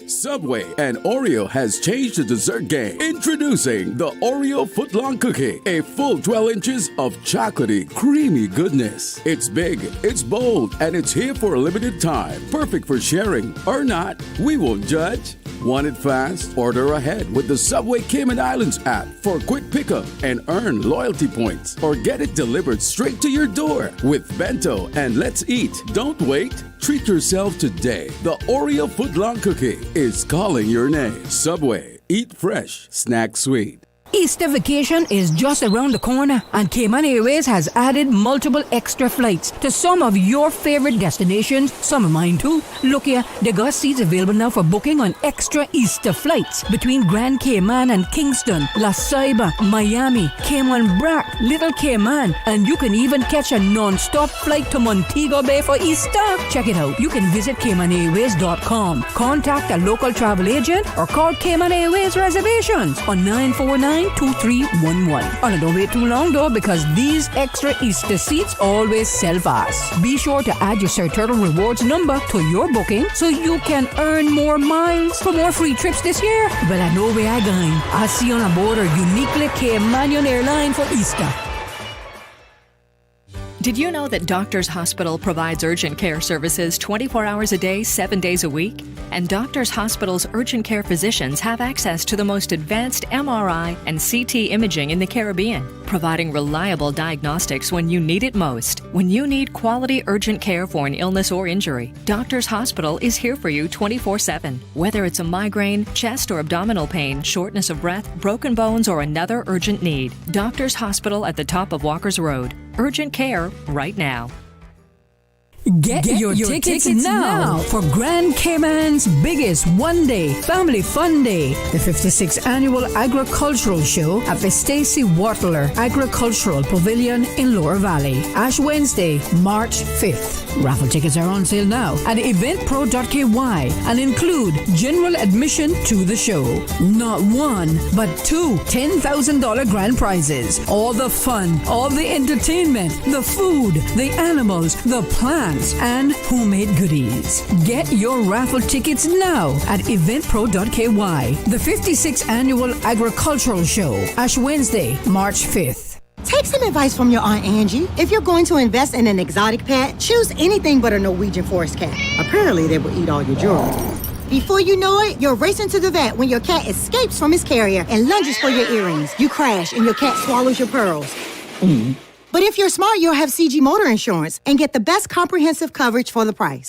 Subway and Oreo has changed the dessert game. Introducing the Oreo footlong cookie, a full 12 inches of chocolatey, creamy goodness. It's big, it's bold, and it's here for a limited time. Perfect for sharing or not. We won't judge. Want it fast? Order ahead with the Subway Cayman Islands app for quick pickup and earn loyalty points, or get it delivered straight to your door with Bento and Let's Eat. Don't wait. Treat yourself today. The Oreo footlong cookie is calling your name. Subway. Eat fresh. Snack sweet. Easter vacation is just around the corner, and Cayman Airways has added multiple extra flights to some of your favorite destinations, some of mine too. Look here, they got seats available now for booking on extra Easter flights between Grand Cayman and Kingston, La Ceiba, Miami, Cayman Brac, Little Cayman, and you can even catch a non-stop flight to Montego Bay for Easter. Check it out. You can visit CaymanAirways.com, contact a local travel agent, or call Cayman Airways Reservations on 949-2311. And don't wait too long though, because these extra Easter seats always sell fast. Be sure to add your Sir Turtle Rewards number to your booking so you can earn more miles for more free trips this year. Well, I know where I'm going. I'll see you on board a uniquely Caymanian airline for Easter. Did you know that Doctors Hospital provides urgent care services 24 hours a day, 7 days a week? And Doctors Hospital's urgent care physicians have access to the most advanced MRI and CT imaging in the Caribbean, providing reliable diagnostics when you need it most. When you need quality urgent care for an illness or injury, Doctors Hospital is here for you 24/7. Whether it's a migraine, chest or abdominal pain, shortness of breath, broken bones, or another urgent need, Doctors Hospital at the top of Walker's Road. Urgent care right now. Get your tickets now for Grand Cayman's biggest one-day family fun day, the 56th Annual Agricultural Show at the Stacy Wartler Agricultural Pavilion in Lower Valley, Ash Wednesday, March 5th. Raffle tickets are on sale now at eventpro.ky and include general admission to the show. Not one, but two $10,000 grand prizes. All the fun, all the entertainment, the food, the animals, the plants, and homemade goodies. Get your raffle tickets now at eventpro.ky. The 56th Annual Agricultural Show, Ash Wednesday, March 5th. Take some advice from your Aunt Angie. If you're going to invest in an exotic pet, choose anything but a Norwegian forest cat. Apparently, they will eat all your jewelry. Before you know it, you're racing to the vet when your cat escapes from his carrier and lunges for your earrings. You crash and your cat swallows your pearls. But if you're smart, you'll have CG Motor Insurance and get the best comprehensive coverage for the price.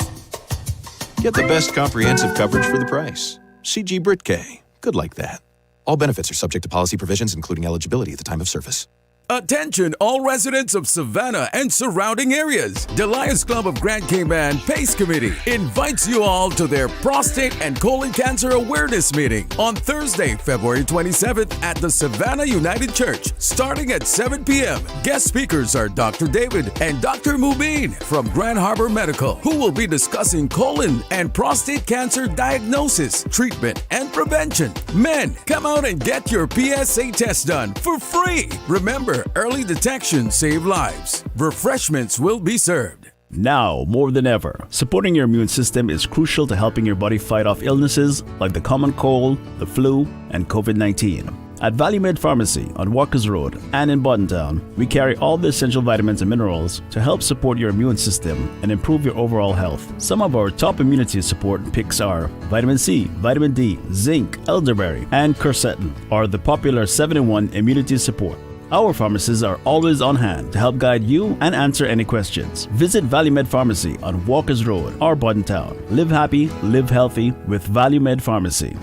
Get the best comprehensive coverage for the price. CG Britke. Good like that. All benefits are subject to policy provisions, including eligibility at the time of service. Attention all residents of Savannah and surrounding areas. The Lions Club of Grand Cayman PACE Committee invites you all to their prostate and colon cancer awareness meeting on Thursday, February 27th at the Savannah United Church, starting at 7 p.m. Guest speakers are Dr. David and Dr. Mubin from Grand Harbor Medical, who will be discussing colon and prostate cancer diagnosis, treatment, and prevention. Men, come out and get your PSA test done for free. Remember, early detection saves lives. Refreshments will be served. Now, more than ever, supporting your immune system is crucial to helping your body fight off illnesses like the common cold, the flu, and COVID-19. At Valley Med Pharmacy on Walkers Road and in Buttontown, we carry all the essential vitamins and minerals to help support your immune system and improve your overall health. Some of our top immunity support picks are vitamin C, vitamin D, zinc, elderberry, and quercetin, or the popular 7-in-1 immunity support. Our pharmacists are always on hand to help guide you and answer any questions. Visit Valley Med Pharmacy on Walkers Road or Buttontown. Live happy, live healthy with Valley Med Pharmacy.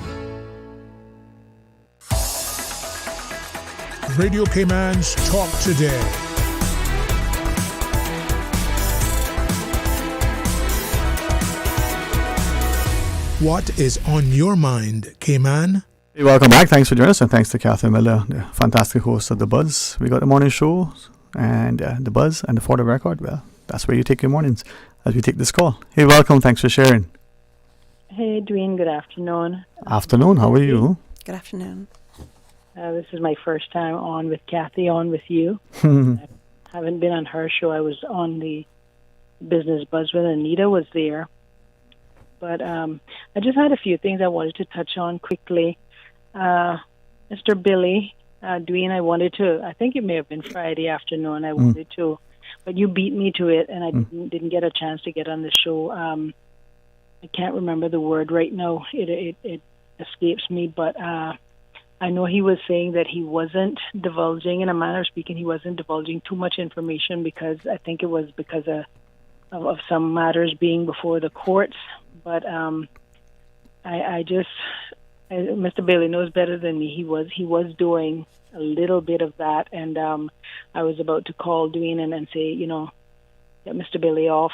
Radio Cayman's Talk Today. What is on your mind, Cayman? Hey, welcome back. Thanks for joining us, and thanks to Catherine Miller, the fantastic host of The Buzz. We got the morning show and The Buzz and the For the Record. Well, that's where you take your mornings as we take this call. Hey, welcome. Thanks for sharing. Hey, Dwayne. Good afternoon. Afternoon. How are you? Good afternoon. This is my first time on with Kathy, on with you. I haven't been on her show. I was on the Business Buzz when Anita was there. But I just had a few things I wanted to touch on quickly. Mr. Billy, Dwayne, I think it may have been Friday afternoon, I wanted to, but you beat me to it, and I didn't get a chance to get on the show. I can't remember the word right now. It escapes me, but I know he was saying that he wasn't divulging, in a manner of speaking, he wasn't divulging too much information because I think it was because of some matters being before the courts. But Mr. Bailey knows better than me. He was doing a little bit of that, and I was about to call Dwayne and say, get Mr. Bailey off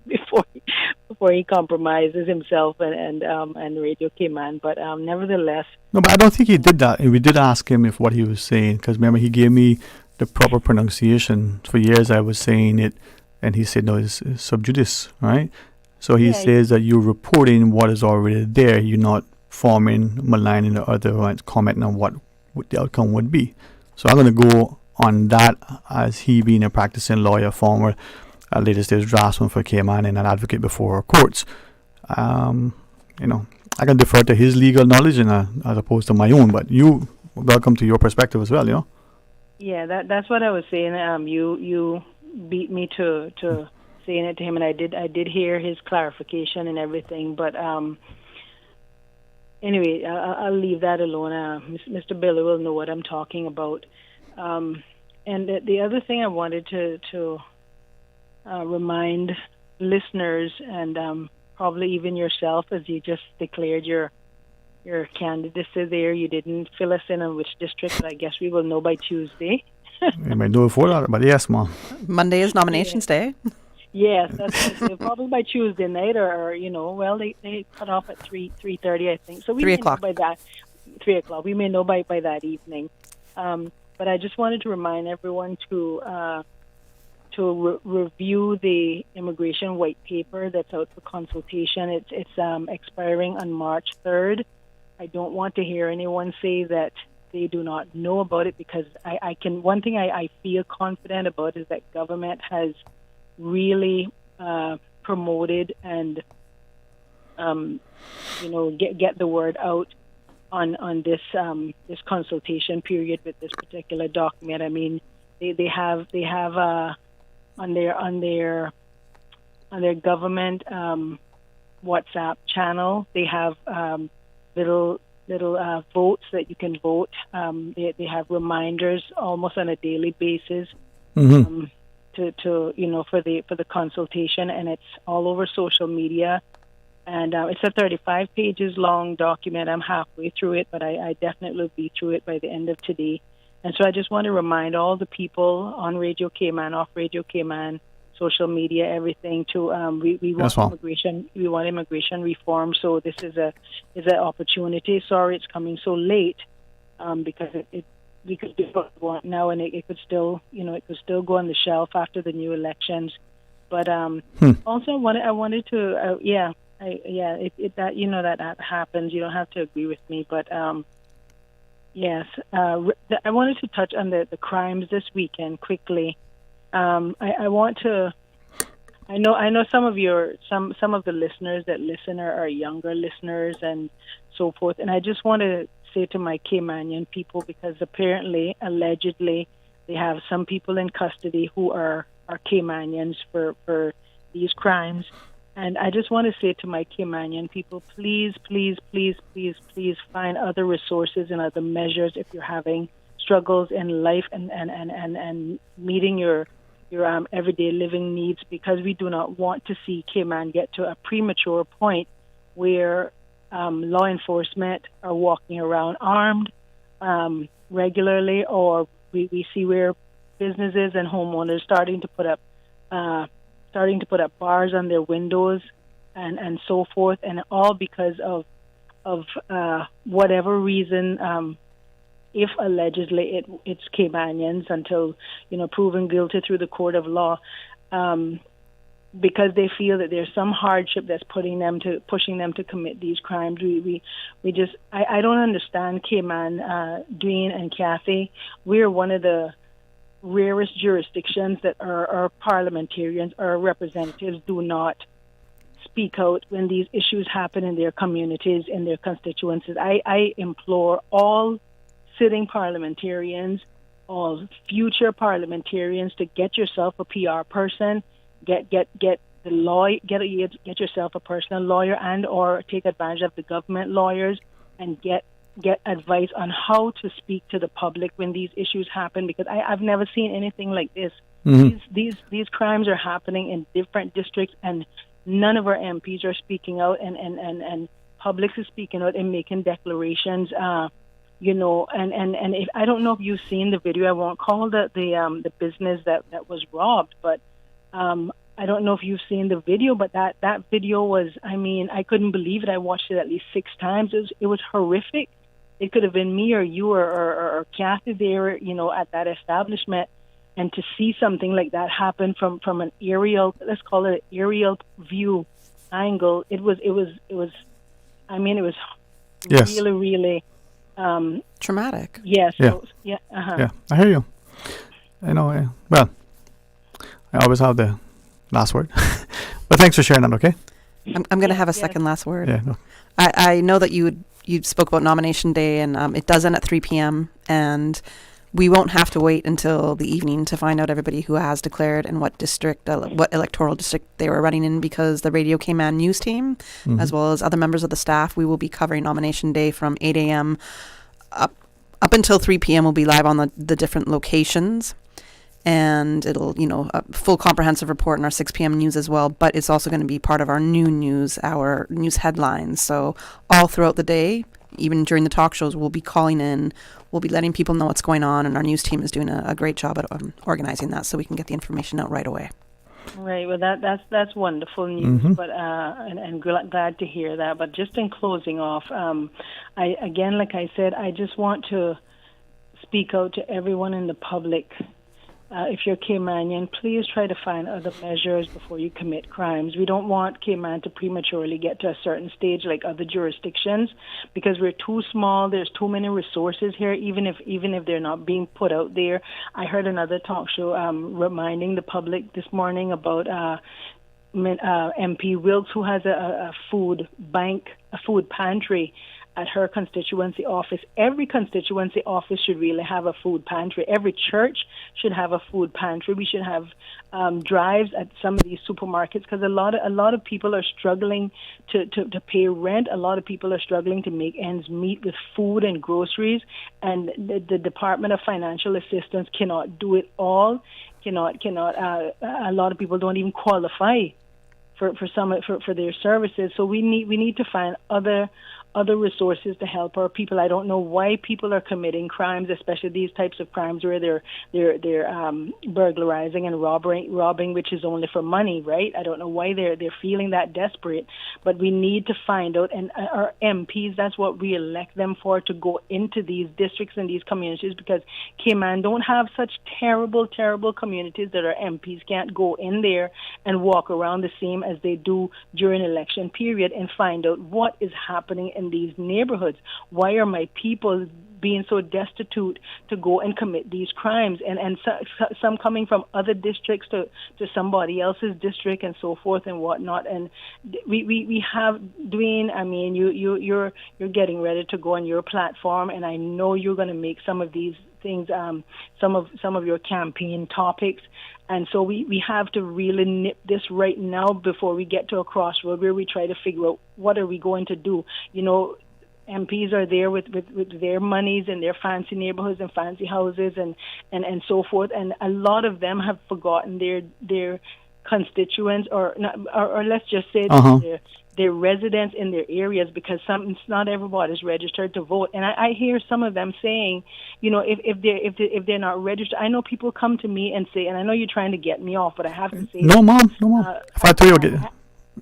before he compromises himself and Radio Cayman. But nevertheless, no, but I don't think he did that. We did ask him if what he was saying, because remember he gave me the proper pronunciation. For years I was saying it, and he said no, it's sub judice, right? So he says that you're reporting what is already there. You're not forming, maligning the other, right, commenting on what the outcome would be. So I'm going to go on that as he being a practicing lawyer, former later stage draftsman for Cayman and an advocate before courts. I can defer to his legal knowledge and as opposed to my own. But you, welcome to your perspective as well, Yeah, that's what I was saying. You beat me to saying it to him, and I did hear his clarification and everything. But anyway, I'll leave that alone. Mr. Billy will know what I'm talking about. And the other thing I wanted to remind listeners, and probably even yourself, as you just declared your candidacy there, you didn't fill us in on which district, but I guess we will know by Tuesday. You might do it before that, but yes, Mom. Monday is nominations day. Yes, that's probably by Tuesday night, or they cut off at 3:30, I think. So we 3 may o'clock. know by that 3 o'clock. We may know by that evening. But I just wanted to remind everyone to review the immigration white paper that's out for consultation. It's expiring on March 3rd. I don't want to hear anyone say that they do not know about it, because one thing I feel confident about is that government has really promoted and get the word out on this consultation period with this particular document. I mean, they have on their government WhatsApp channel, they have little votes that you can vote. They have reminders almost on a daily basis to for the consultation, and it's all over social media. And it's a 35 pages long document. I'm halfway through it, but I definitely will be through it by the end of today. And so I just want to remind all the people on Radio Cayman, off Radio Cayman, social media, everything to we want immigration. We want immigration reform. So this is an opportunity. Sorry, it's coming so late because we could do it now, and it could still go on the shelf after the new elections. But also I wanted to that happens. You don't have to agree with me, but yes, I wanted to touch on the crimes this weekend quickly. I want to. I know some of the listeners that listen are younger listeners and so forth, and I just want to say to my Caymanian people, because allegedly, they have some people in custody who are Caymanians for these crimes. And I just want to say to my Caymanian people, please, please, please, please, please find other resources and other measures if you're having struggles in life and meeting your everyday living needs, because we do not want to see Cayman get to a premature point where law enforcement are walking around armed regularly, or we see where businesses and homeowners starting to put up bars on their windows and so forth, and all because of whatever reason. If allegedly it's Caymanians, until proven guilty through the court of law, because they feel that there's some hardship that's pushing them to commit these crimes. I don't understand Cayman, Dwayne and Kathy. We're one of the rarest jurisdictions that our parliamentarians, our representatives, do not speak out when these issues happen in their communities, in their constituencies. I implore all sitting parliamentarians, all future parliamentarians, to get yourself a PR person, get yourself a personal lawyer, and or take advantage of the government lawyers, and get advice on how to speak to the public when these issues happen, because I've never seen anything like this. These crimes are happening in different districts, and none of our MPs are speaking out, and public is speaking out and making declarations. And if, I don't know if you've seen the video. I won't call the business that was robbed, but I don't know if you've seen the video. But that video was, I couldn't believe it. I watched it at least 6 times. It was horrific. It could have been me or you or Kathy there, at that establishment, and to see something like that happen from an aerial, let's call it an aerial view angle. It was yes. really, really. Traumatic. Yes. Yeah. So, yeah. Yeah, I hear you. Well, I always have the last word. But thanks for sharing that, okay? I'm going to have a second last word. Yeah. No. I know that you spoke about nomination day, and it does end at 3 p.m., and we won't have to wait until the evening to find out everybody who has declared and what district, what electoral district they were running in, because the Radio Cayman news team, as well as other members of the staff, we will be covering nomination day from 8 a.m. up until 3 p.m. We'll be live on the different locations, and it'll, a full comprehensive report in our 6 p.m. news as well, but it's also going to be part of our new news, our news headlines. So all throughout the day, even during the talk shows, we'll be calling in, we'll be letting people know what's going on, and our news team is doing a great job at organizing that so we can get the information out right away. Right. Well, that's wonderful news, but and glad to hear that. But just in closing off, like I said, I just want to speak out to everyone in the public. If you're Caymanian, please try to find other measures before you commit crimes. We don't want Cayman to prematurely get to a certain stage like other jurisdictions, because we're too small. There's too many resources here, even if they're not being put out there. I heard another talk show reminding the public this morning about MP Wilkes, who has a food bank, a food pantry. at her constituency office. Every constituency office should really have a food pantry. Every church should have a food pantry. We should have drives at some of these supermarkets, because a lot of people are struggling to pay rent. A lot of people are struggling to make ends meet with food and groceries, and the Department of Financial Assistance cannot do it all. A lot of people don't even qualify for their services. So we need to find other resources to help our people. I don't know why people are committing crimes, especially these types of crimes where they're burglarizing and robbing, which is only for money, right? I don't know why they're feeling that desperate. But we need to find out, and our MPs, that's what we elect them for, to go into these districts and these communities, because Cayman don't have such terrible communities that our MPs can't go in there and walk around the same as they do during election period and find out what is happening in these neighborhoods. Why are my people being so destitute to go and commit these crimes? And some coming from other districts to somebody else's district and so forth and whatnot. And we have, Dwayne, I mean, you're getting ready to go on your platform, and I know you're going to make some of these things, some of your campaign topics. And so we have to really nip this right now before we get to a crossroad where we try to figure out what are we going to do. You know, MPs are there with their monies and their fancy neighborhoods and fancy houses and so forth, and a lot of them have forgotten their constituents, or let's just say their residents in their areas, because not everybody's registered to vote. And I hear some of them saying, you know, if they're not registered, I know people come to me and say, and I know you're trying to get me off, but I have to say, no, mom. If I tell you,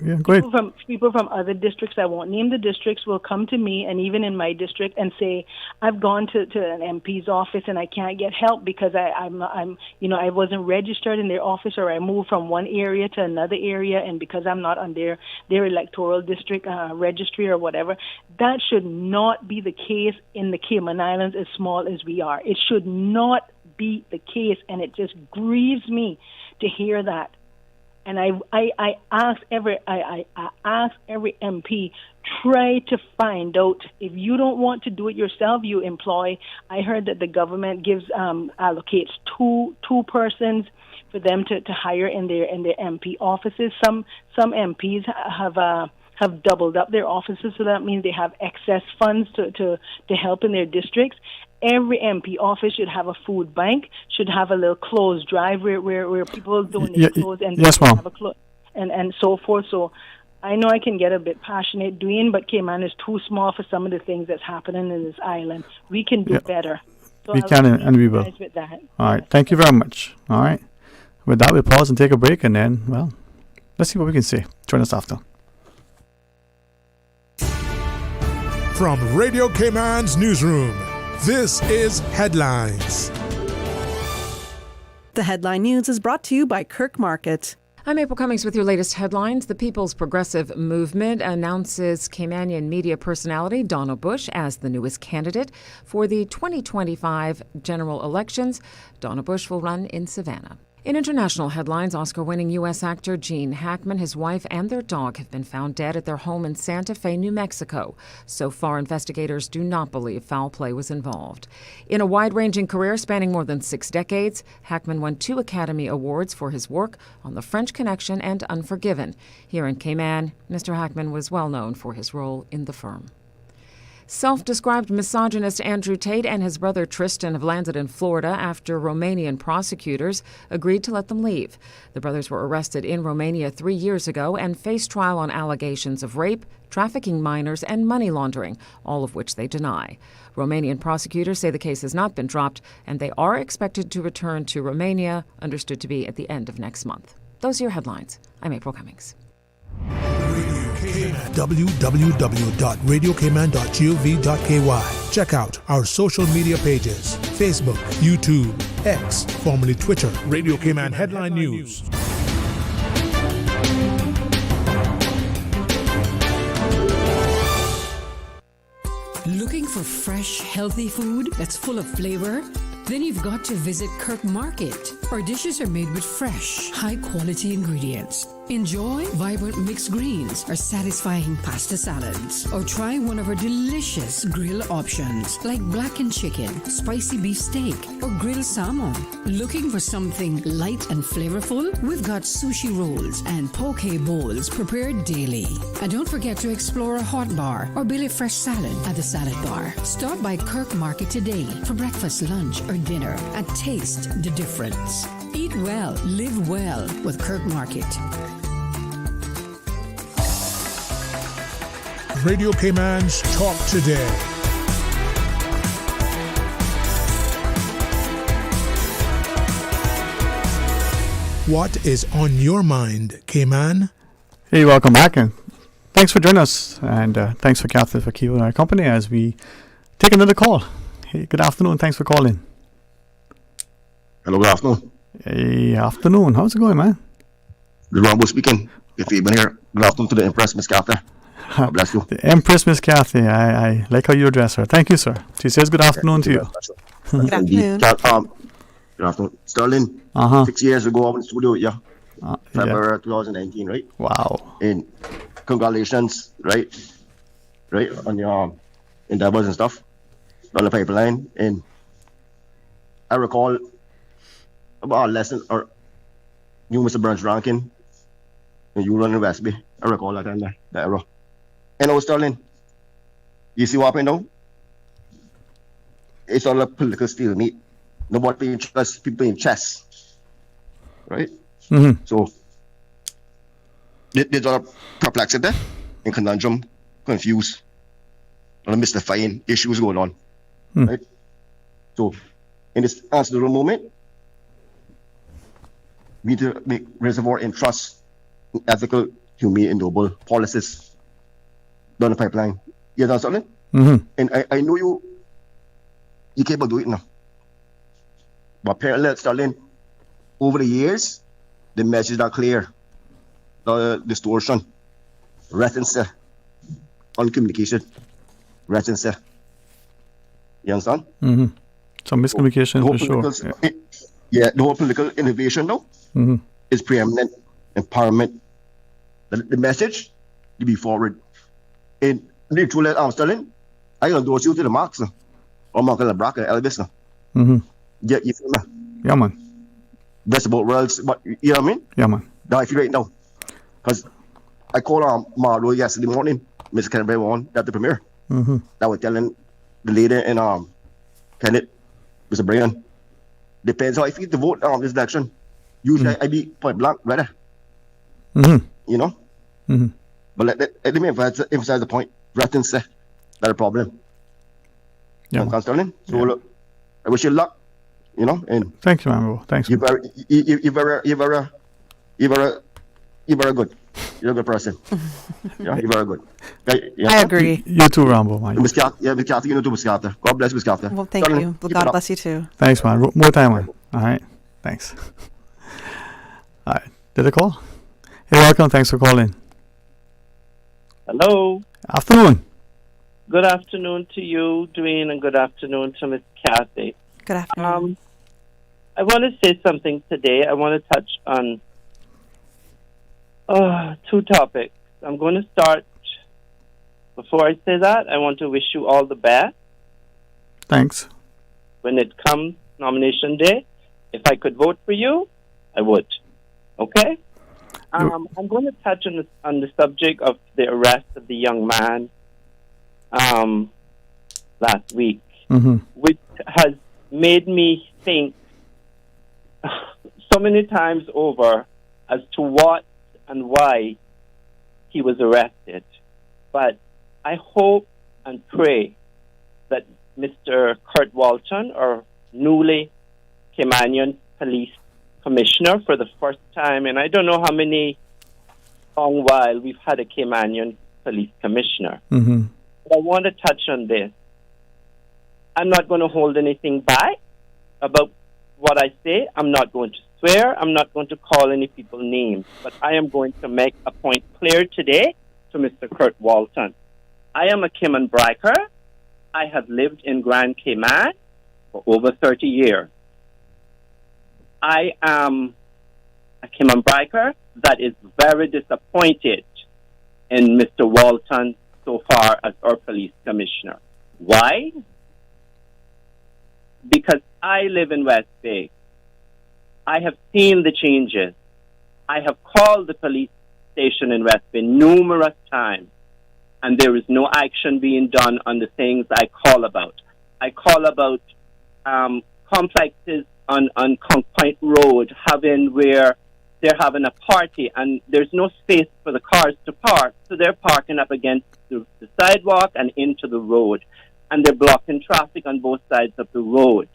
yeah, go ahead. People from other districts, I won't name the districts, will come to me, and even in my district, and say, I've gone to an MP's office and I can't get help because I wasn't registered in their office, or I moved from one area to another area, and because I'm not on their electoral district registry or whatever. That should not be the case in the Cayman Islands, as small as we are. It should not be the case, and it just grieves me to hear that. And I ask every MP, try to find out. If you don't want to do it yourself, you employ. I heard that the government allocates two persons for them to hire in their MP offices. Some MPs have doubled up their offices, so that means they have excess funds to help in their districts. Every MP office should have a food bank, should have a little clothes drive where people donate clothes and have a and so forth. So I know I can get a bit passionate, Dwayne, but Cayman is too small for some of the things that's happening in this island. We can do better. So we can, and we will. With that. All right. Thank you very much. All right. With that, we'll pause and take a break, and then, well, let's see what we can say. Join us after. From Radio Cayman's newsroom, this is Headlines. The Headline News is brought to you by Kirk Market. I'm April Cummings with your latest headlines. The People's Progressive Movement announces Caymanian media personality Donna Bush as the newest candidate for the 2025 general elections. Donna Bush will run in Savannah. In international headlines, Oscar-winning U.S. actor Gene Hackman, his wife, and their dog have been found dead at their home in Santa Fe, New Mexico. So far, investigators do not believe foul play was involved. In a wide-ranging career spanning more than 6 decades, Hackman won 2 Academy Awards for his work on The French Connection and Unforgiven. Here in Cayman, Mr. Hackman was well known for his role in The Firm. Self-described misogynist Andrew Tate and his brother Tristan have landed in Florida after Romanian prosecutors agreed to let them leave. The brothers were arrested in Romania 3 years ago and face trial on allegations of rape, trafficking minors, and money laundering, all of which they deny. Romanian prosecutors say the case has not been dropped, and they are expected to return to Romania, understood to be at the end of next month. Those are your headlines. I'm April Cummings. www.radiocayman.gov.ky. Check out our social media pages: Facebook, YouTube, X, formerly Twitter, Radio Cayman Headline News. Looking for fresh, healthy food that's full of flavor? Then you've got to visit Kirk Market. Our dishes are made with fresh, high-quality ingredients. Enjoy vibrant mixed greens or satisfying pasta salads. Or try one of our delicious grill options like blackened chicken, spicy beef steak, or grilled salmon. Looking for something light and flavorful? We've got sushi rolls and poke bowls prepared daily. And don't forget to explore a hot bar or Billy Fresh salad at the salad bar. Stop by Kirk Market today for breakfast, lunch, or dinner and taste the difference. Eat well, live well with Kirk Market. Radio Cayman's Talk Today. What is on your mind, Cayman? Hey, welcome back, and thanks for joining us, and thanks for Catherine for keeping our company as we take another call. Hey, good afternoon. Thanks for calling. Hello, good afternoon. Hey, afternoon. How's it going, man? Good Rambo speaking. If you've been here, good afternoon to the Empress, Miss Catherine. God bless you. The Empress, Miss Kathy. I like how you address her. Thank you, sir. She says good afternoon to you. Good afternoon. Good afternoon. Sterling, 6 years ago, I went to the studio with you. February 2019, right? Wow. And congratulations, right? Right, on your endeavors and stuff. On the pipeline. And I recall about a lesson, or you, Mr. Burns Rankin, and you running Westby. I recall that time, that era. And I was Sterling, you see what happened now? It's all a political stalemate. Nobody playing chess, people playing chess. Right? Mm-hmm. So, there's a lot of perplexity and conundrum, confused, a lot of mystifying issues going on. Right? So, in this unstable moment, we need to make reservoir in trust, ethical, humane, and noble policies down the pipeline. You know something? Mm-hmm. And I know you capable of doing it now. But parallel, Sterling, over the years, the messages are clear. The distortion, reticence on communication, reticence. You understand? Mm-hmm. Some miscommunication for sure. Yeah, the whole political innovation now is preeminent, empowerment. The message to be forward. And the truly, Sterling, I endorse you to the marks. Or Michael LeBrack, Elvis. Mm-hmm. Yeah, you feel me? Yeah, man. Best of both worlds, but you know what I mean? Yeah, man. Now I feel right now. Because I called Marlo yesterday morning, Mr. Kenneth Brown, at the premiere. Mm-hmm. I was telling the lady in Kenneth, Mr. Brian, depends how I feel to vote this election. Usually I be point blank, ready. Mm-hmm. You know? Mm-hmm. But let me emphasize the point. Reticence, not a problem. Yeah. Sterling. So look, I wish you luck. You know, and thank you, man. Thanks. You're very good. You're a good person. Yeah, you're very good. I agree. You too, Rambo, man. Miss Kathy, you know too, Miss Kathy. God bless Miss Kathy. Well, thank you. Well, God bless you too. Thanks, man. More time, man. All right. Thanks. All right. Did I call? Hey, welcome. Thanks for calling. Hello. Afternoon. Good afternoon to you, Dwayne, and good afternoon to Miss Kathy. Good afternoon. I want to say something today. I want to touch on two topics. I'm going to start. Before I say that, I want to wish you all the best. Thanks. When it comes nomination day, if I could vote for you, I would. Okay? I'm going to touch on the subject of the arrest of the young man last week, which has made me think so many times over as to what and why he was arrested. But I hope and pray that Mr. Kurt Walton, or newly Caymanian Police Commissioner for the first time, and I don't know how many long while we've had a Caymanian Police Commissioner. But I want to touch on this. I'm not going to hold anything back about what I say. I'm not going to swear. I'm not going to call any people names. But I am going to make a point clear today to Mr. Kurt Walton. I am a Cayman Breaker. I have lived in Grand Cayman for over 30 years. I am a Cayman biker that is very disappointed in Mr. Walton so far as our police commissioner. Why? Because I live in West Bay. I have seen the changes. I have called the police station in West Bay numerous times, and there is no action being done on the things I call about. I call about complexes on Conch Point Road where they're having a party and there's no space for the cars to park, so they're parking up against the sidewalk and into the road, and they're blocking traffic on both sides of the road.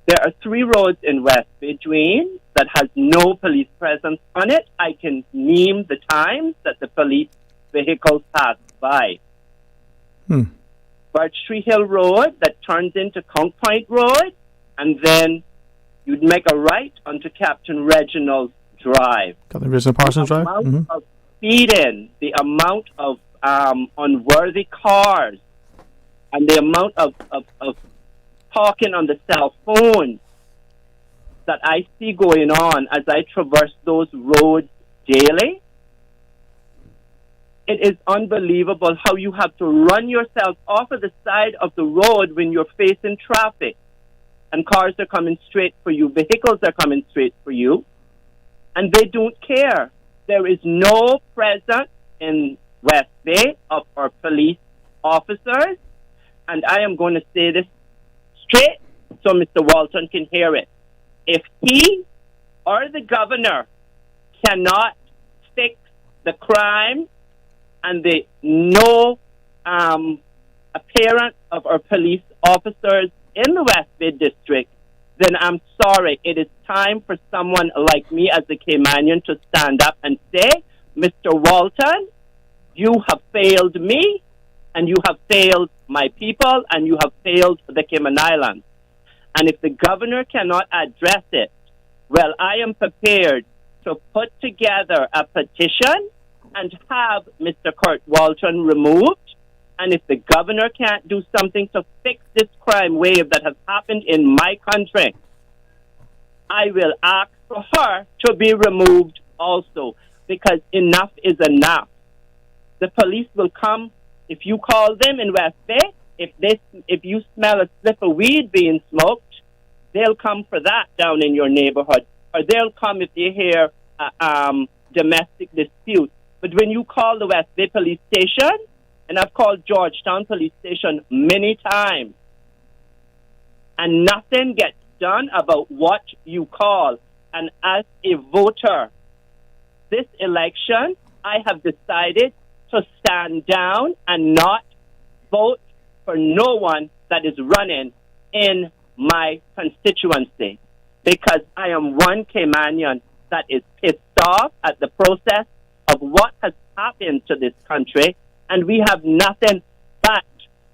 There are 3 roads in West Bay, Dwayne, that has no police presence on it. I can name the times that the police vehicles pass by. Birch Tree Hill Road that turns into Conch Point Road, and then you'd make a right onto Captain Reginald Drive. Captain Reginald Parsons Drive? The amount of speeding, the amount of unworthy cars, and the amount of talking on the cell phone that I see going on as I traverse those roads daily, it is unbelievable how you have to run yourself off of the side of the road when you're facing traffic and cars are coming straight for you, vehicles are coming straight for you, and they don't care. There is no presence in West Bay of our police officers, and I am going to say this straight so Mr. Walton can hear it. If he or the governor cannot fix the crime and the no appearance of our police officers in the West Bay district, then I'm sorry. It is time for someone like me as a Caymanian to stand up and say, Mr. Walton, you have failed me, and you have failed my people, and you have failed the Cayman Islands. And if the governor cannot address it, well, I am prepared to put together a petition and have Mr. Kurt Walton removed. And if the governor can't do something to fix this crime wave that has happened in my country, I will ask for her to be removed also, because enough is enough. The police will come. If you call them in West Bay, if you smell a slip of weed being smoked, they'll come for that down in your neighborhood. Or they'll come if they hear domestic dispute. But when you call the West Bay Police Station, and I've called Georgetown Police Station many times, and nothing gets done about what you call. And as a voter, this election, I have decided to stand down and not vote for no one that is running in my constituency, because I am one Caymanian that is pissed off at the process of what has happened to this country, and we have nothing but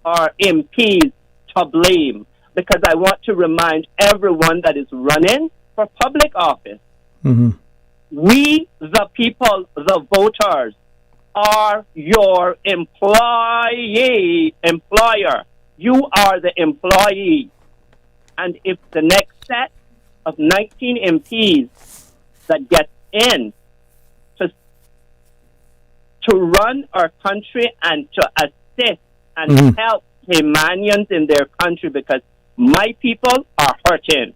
our MPs to blame, because I want to remind everyone that is running for public office, we, the people, the voters, are your employer. You are the employee. And if the next set of 19 MPs that get in to run our country and to assist and help Caymanians in their country, because my people are hurting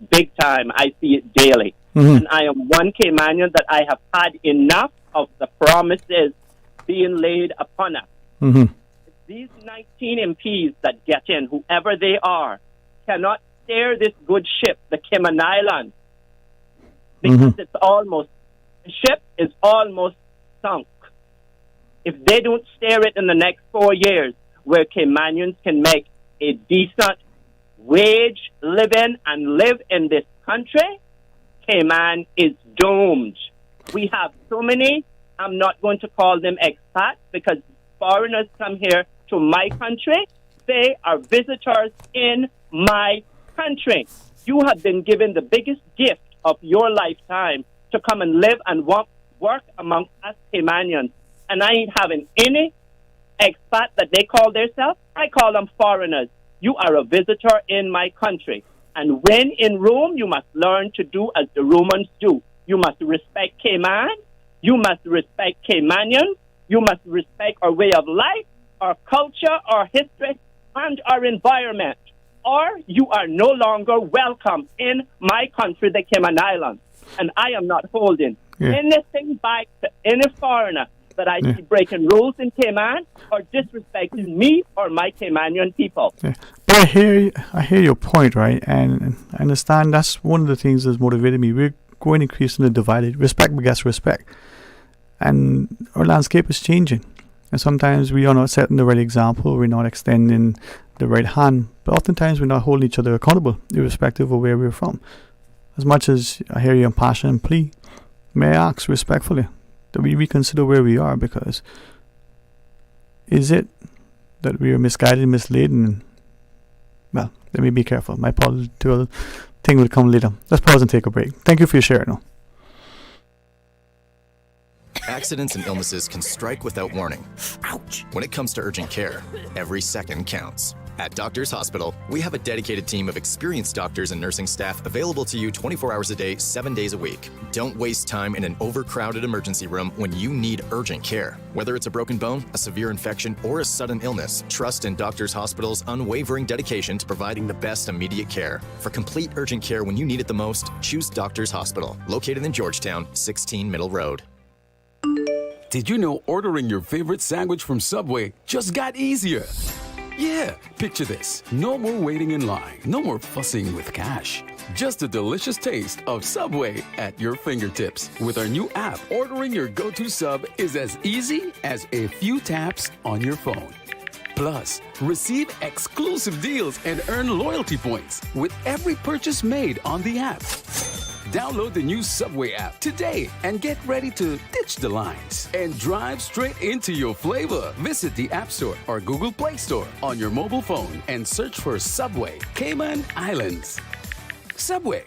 big time. I see it daily. And I am one Caymanian that I have had enough of the promises being laid upon us. These 19 MPs that get in, whoever they are, cannot steer this good ship, the Cayman Islands, because the ship is almost sunk. If they don't steer it in the next 4 years, where Caymanians can make a decent wage living and live in this country, Cayman is doomed. We have so many, I'm not going to call them expats, because foreigners come here to my country. They are visitors in my country. You have been given the biggest gift of your lifetime to come and live and work amongst us Caymanians. And I ain't having any expat that they call themselves. I call them foreigners. You are a visitor in my country. And when in Rome, you must learn to do as the Romans do. You must respect Cayman. You must respect Caymanians. You must respect our way of life, our culture, our history, and our environment. Or you are no longer welcome in my country, the Cayman Islands. And I am not holding anything back to any foreigner that I see breaking rules in Cayman or disrespecting me or my Caymanian people. Yeah. But I hear your point, right? And I understand that's one of the things that's motivated me. We're going increasingly divided. Respect begets respect. And our landscape is changing. And sometimes we are not setting the right example. We're not extending the right hand. But oftentimes we're not holding each other accountable, irrespective of where we're from. As much as I hear your passion and plea, may I ask respectfully that we reconsider where we are, because is it that we are misguided, misled, and well, let me be careful. My political thing will come later. Let's pause and take a break. Thank you for your share now. Accidents and illnesses can strike without warning. Ouch! When it comes to urgent care, every second counts. At Doctors Hospital, we have a dedicated team of experienced doctors and nursing staff available to you 24 hours a day, 7 days a week. Don't waste time in an overcrowded emergency room when you need urgent care. Whether it's a broken bone, a severe infection, or a sudden illness, trust in Doctors Hospital's unwavering dedication to providing the best immediate care. For complete urgent care when you need it the most, choose Doctors Hospital, located in Georgetown, 16 Middle Road. Did you know ordering your favorite sandwich from Subway just got easier? Yeah, picture this. No more waiting in line. No more fussing with cash. Just a delicious taste of Subway at your fingertips. With our new app, ordering your go-to sub is as easy as a few taps on your phone. Plus, receive exclusive deals and earn loyalty points with every purchase made on the app. Download the new Subway app today and get ready to ditch the lines and drive straight into your flavor. Visit the App Store or Google Play Store on your mobile phone and search for Subway Cayman Islands. Subway.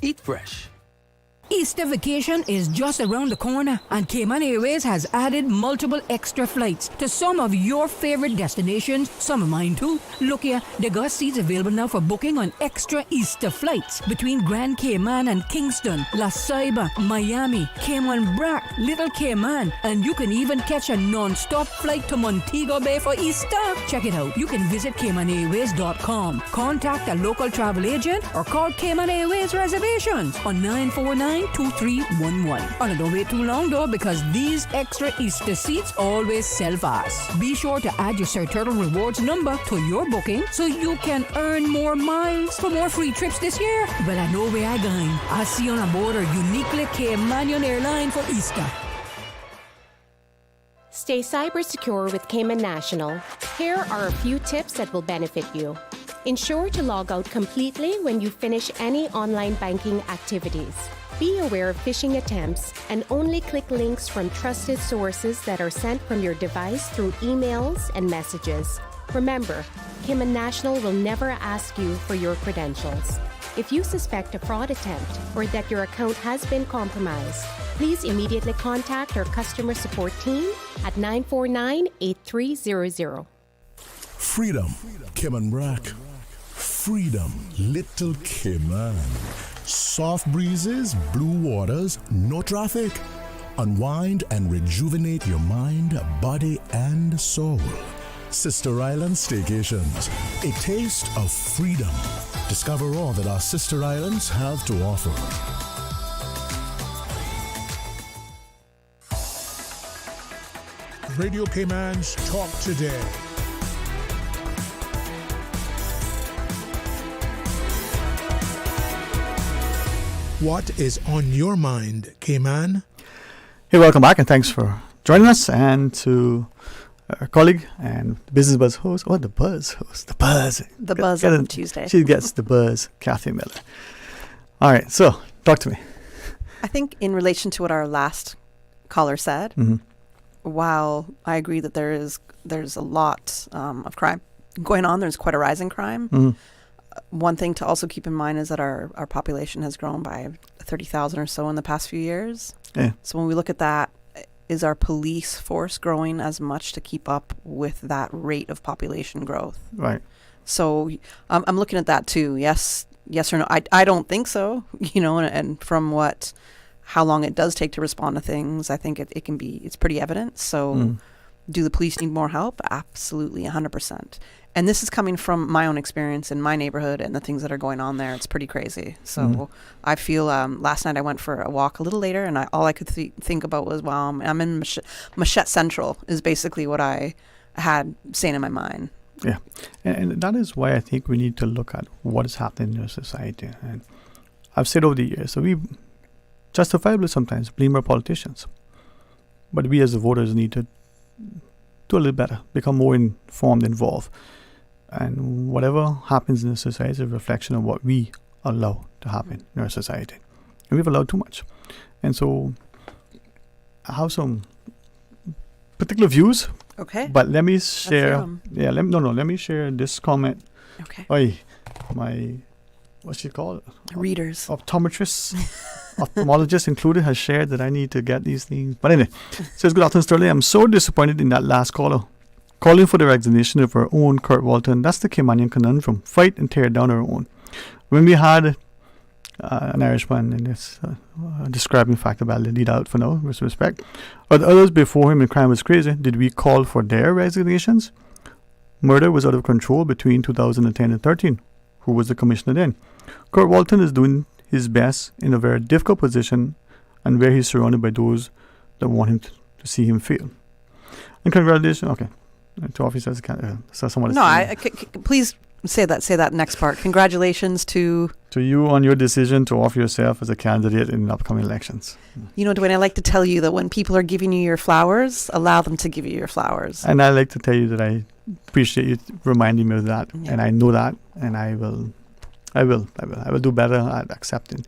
Eat fresh. Easter vacation is just around the corner, and Cayman Airways has added multiple extra flights to some of your favorite destinations, some of mine too. Look here, they got seats available now for booking on extra Easter flights between Grand Cayman and Kingston, La Ceiba, Miami, Cayman Brac, Little Cayman, and you can even catch a non-stop flight to Montego Bay for Easter. Check it out. You can visit CaymanAirways.com, contact a local travel agent, or call Cayman Airways Reservations on 949-2311. And don't wait too long though, because these extra Easter seats always sell fast. Be sure to add your Sir Turtle Rewards number to your booking so you can earn more miles for more free trips this year. Well, I know where I'm going. I'll see you on board a uniquely Caymanian airline for Easter. Stay cyber secure with Cayman National. Here are a few tips that will benefit you. Ensure to log out completely when you finish any online banking activities. Be aware of phishing attempts and only click links from trusted sources that are sent from your device through emails and messages. Remember, Cayman National will never ask you for your credentials. If you suspect a fraud attempt or that your account has been compromised, please immediately contact our customer support team at 949-8300. Freedom, Cayman Brac. Freedom, Little Cayman. Soft breezes, blue waters, no traffic. Unwind and rejuvenate your mind, body, and soul. Sister Island Staycations, a taste of freedom. Discover all that our sister islands have to offer. Radio Cayman's Talk Today. What is on your mind, Cayman? Hey, welcome back, and thanks for joining us. And to our colleague and Business Buzz host, the buzz on Tuesday. She gets the buzz, Kathy Miller. All right, so talk to me. I think in relation to what our last caller said, while I agree that there's a lot of crime going on, there's quite a rise in crime. One thing to also keep in mind is that our population has grown by 30,000 or so in the past few years. Yeah. So when we look at that, is our police force growing as much to keep up with that rate of population growth? Right. So I'm looking at that too. Yes, yes or no. I don't think so. And from how long it does take to respond to things, I think it's pretty evident. So do the police need more help? Absolutely, 100%. And this is coming from my own experience in my neighborhood and the things that are going on there. It's pretty crazy. So I feel last night I went for a walk a little later, and all I could think about was, wow, I'm in Machette Central is basically what I had saying in my mind. Yeah, and that is why I think we need to look at what is happening in our society. And I've said over the years, so we justifiably sometimes blame our politicians. But we as the voters need to do a little better, become more informed, involved. And whatever happens in the society is a reflection of what we allow to happen in our society. And we've allowed too much. And so I have some particular views. Okay. But let me share. Let me share this comment. Okay. What's she called? Readers. Optometrists, ophthalmologists included, has shared that I need to get these things. But anyway, says, good afternoon, Sterling. I'm so disappointed in that last caller. Calling for the resignation of our own Kurt Walton. That's the Caymanian conundrum. Fight and tear down our own. When we had an Irishman in this describing fact about the lead out for now, with respect. Or the others before him in crime was crazy. Did we call for their resignations? Murder was out of control between 2010 and 13. Who was the commissioner then? Kurt Walton is doing his best in a very difficult position and where he's surrounded by those that want him to see him fail. And congratulations. Okay. To officers, someone. No, please say that next part. Congratulations to you on your decision to offer yourself as a candidate in upcoming elections. Dwayne, I like to tell you that when people are giving you your flowers, allow them to give you your flowers. And I like to tell you that I appreciate you reminding me of that, and I know that, and I will do better at accepting.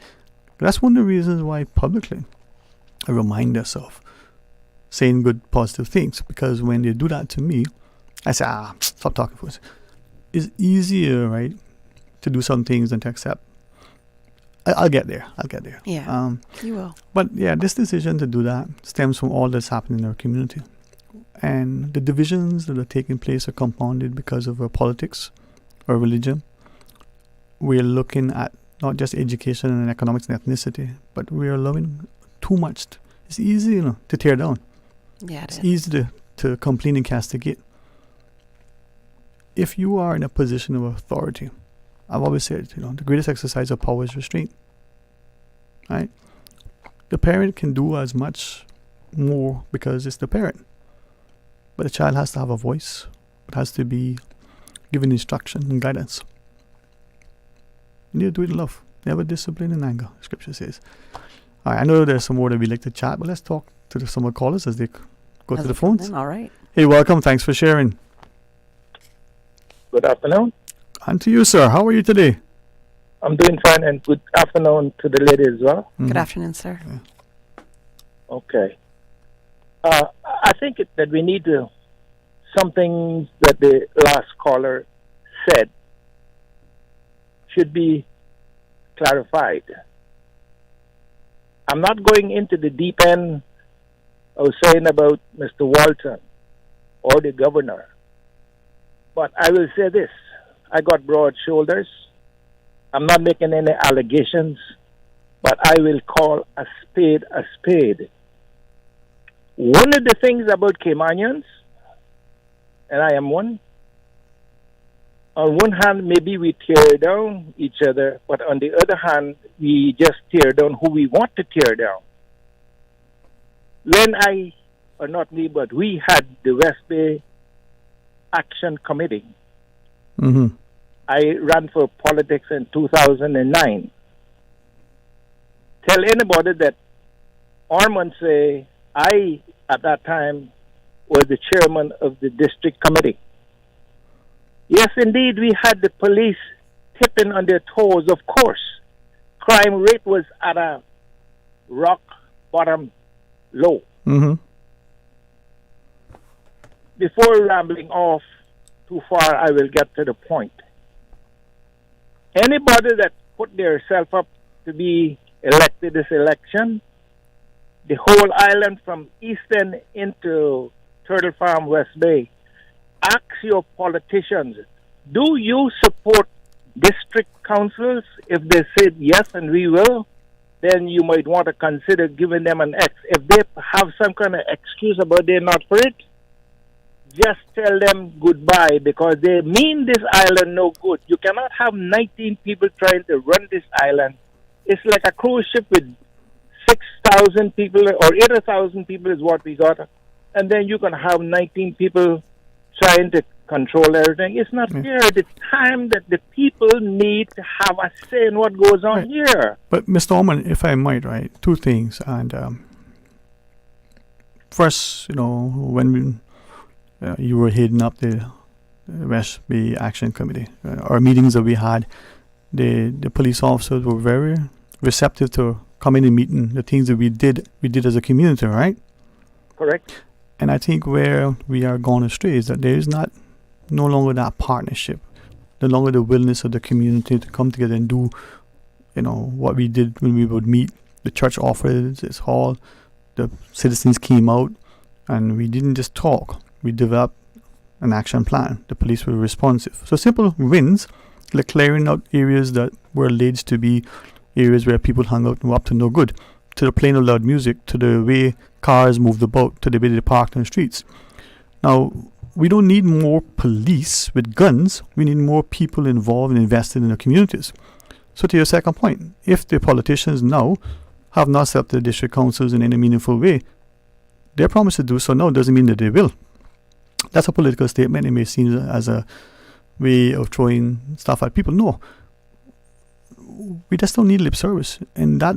That's one of the reasons why publicly I remind us of saying good, positive things, because when they do that to me, I say, stop talking for us. It's easier, right, to do some things than to accept. I'll get there. Yeah, you will. But yeah, this decision to do that stems from all that's happening in our community. And the divisions that are taking place are compounded because of our politics, our religion. We're looking at not just education and economics and ethnicity, but we're allowing too much. It's easy, to tear down. Yeah, it's easy to complain and castigate. If you are in a position of authority, I've always said, the greatest exercise of power is restraint. Right? The parent can do as much more because it's the parent. But the child has to have a voice. It has to be given instruction and guidance. You need to do it in love. Never discipline in anger, Scripture says. All right, I know there's some more that we like to chat, but let's talk to some more callers as they go to the phones. All right. Hey, welcome. Thanks for sharing. Good afternoon. And to you, sir. How are you today? I'm doing fine, and good afternoon to the lady as well. Good afternoon, sir. Yeah. Okay. I think that we need to, some things that the last caller said should be clarified. I'm not going into the deep end of saying about Mr. Walton or the governor, but I will say this. I got broad shoulders. I'm not making any allegations, but I will call a spade a spade. One of the things about Caymanians, and I am one, on one hand, maybe we tear down each other, but on the other hand, we just tear down who we want to tear down. When we had the West Bay Action Committee. Mm-hmm. I ran for politics in 2009. Tell anybody that Ormond say I, at that time, was the chairman of the district committee. Yes, indeed, we had the police tipping on their toes, of course. Crime rate was at a rock bottom low. Mm-hmm. Before rambling off too far, I will get to the point. Anybody that put themselves up to be elected this election, the whole island from Eastern into Turtle Farm, West Bay, ask your politicians, do you support district councils, if they said yes and we will, then you might want to consider giving them an X. If they have some kind of excuse about they're not for it, just tell them goodbye, because they mean this island no good. You cannot have 19 people trying to run this island. It's like a cruise ship with 6,000 people or 8,000 people is what we got. And then you can have 19 people trying to control everything. It's not fair. The time that the people need to have a say in what goes on here. But Mr. Oman, if I might, right, two things. And first, when you were heading up the West Bay Action Committee, our meetings that we had, the police officers were very receptive to coming and meeting the things that we did as a community, right? Correct. And I think where we are going astray is that there is no longer that partnership, no longer the willingness of the community to come together and do, what we did when we would meet. The church offered this hall, the citizens came out, and we didn't just talk. We developed an action plan. The police were responsive. So simple wins, like clearing out areas that were alleged to be areas where people hung out and were up to no good, to the playing of loud music, to the way cars moved about, to the way they parked on the streets. Now, we don't need more police with guns. We need more people involved and invested in the communities. So to your second point, if the politicians now have not set up the district councils in any meaningful way, their promise to do so now doesn't mean that they will. That's a political statement. It may seem as a way of throwing stuff at people. No. We just don't need lip service. And that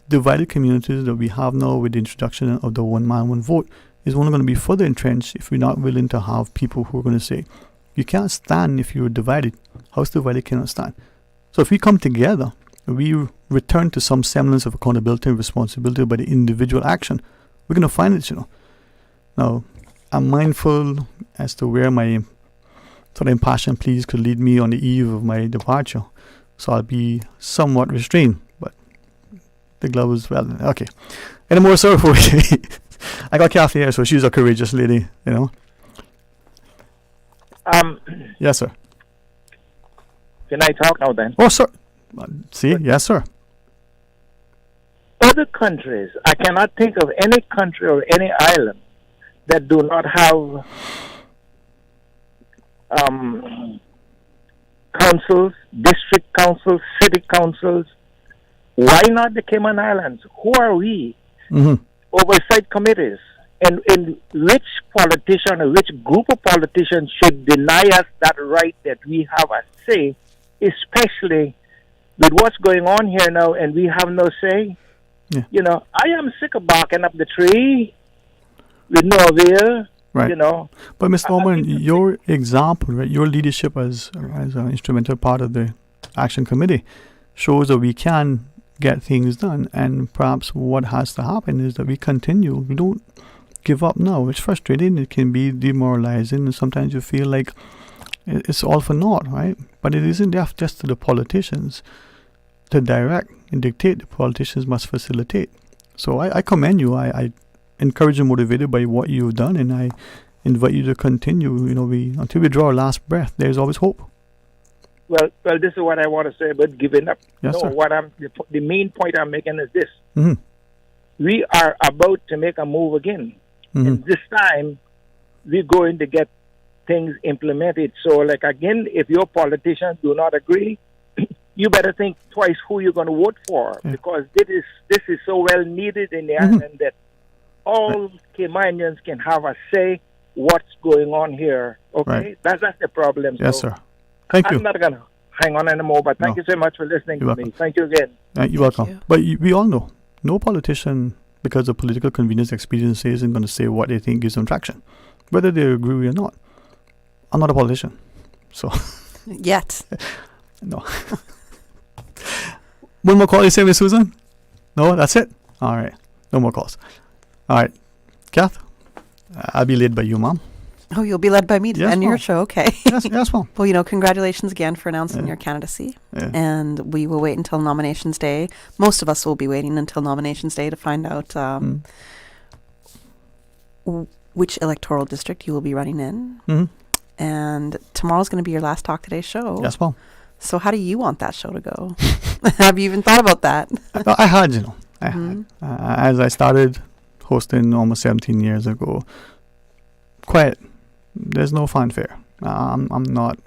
divided communities that we have now with the introduction of the one man, one vote is only going to be further entrenched if we're not willing to have people who are going to say, you can't stand if you're divided. House divided cannot stand. So if we come together, we return to some semblance of accountability and responsibility by the individual action, we're going to find it, Now, I'm mindful as to where my sort of impassioned pleas could lead me on the eve of my departure. So I'll be somewhat restrained, but the glove is well. Okay. Any more, sir? I got Kathy here, so she's a courageous lady, Yes, sir. Can I talk now then? Oh, sir. See? Yes, sir. Other countries, I cannot think of any country or any island that do not have councils, district councils, city councils. Why not the Cayman Islands? Who are we? Oversight committees. And which politician or which group of politicians should deny us that right that we have a say, especially with what's going on here now and we have no say? Yeah. I am sick of barking up the tree with no avail. Right. But Mr. Oman, your example, right, your leadership as an instrumental part of the Action Committee shows that we can get things done. And perhaps what has to happen is that we continue. We don't give up now. It's frustrating. It can be demoralizing. And sometimes you feel like it's all for naught, right? But it isn't just to the politicians to direct and dictate. The politicians must facilitate. So I commend you. I encouraged and motivated by what you've done, and I invite you to continue. Until we draw our last breath, there's always hope. Well, this is what I want to say about giving up. Yes, sir. The main point I'm making is this: we are about to make a move again, and this time we're going to get things implemented. So, again, if your politicians do not agree, you better think twice who you're going to vote for, because this is so well needed in the island that all Caymanians can have a say what's going on here. Okay? Right. That's the problem. Yes, so sir. Thank you. I'm not going to hang on anymore, but thank you so much for listening to me. Thank you again. You're welcome. But we all know, no politician, because of political convenience experience, isn't going to say what they think gives them traction, whether they agree or not. I'm not a politician, so. Yet. No. One more call, you say, Miss Susan? No, that's it? All right. No more calls. All right. Kath, I'll be led by you, Mom. Oh, you'll be led by me to end your show? Okay. Yes, Mom. Well, congratulations again for announcing your candidacy. Yeah. And we will wait until nominations day. Most of us will be waiting until nominations day to find out which electoral district you will be running in. And tomorrow's going to be your last Talk Today show. Yes, Mom. So how do you want that show to go? Have you even thought about that? I had, I had. As I started hosting almost 17 years ago, quiet. There's no fanfare. I'm not.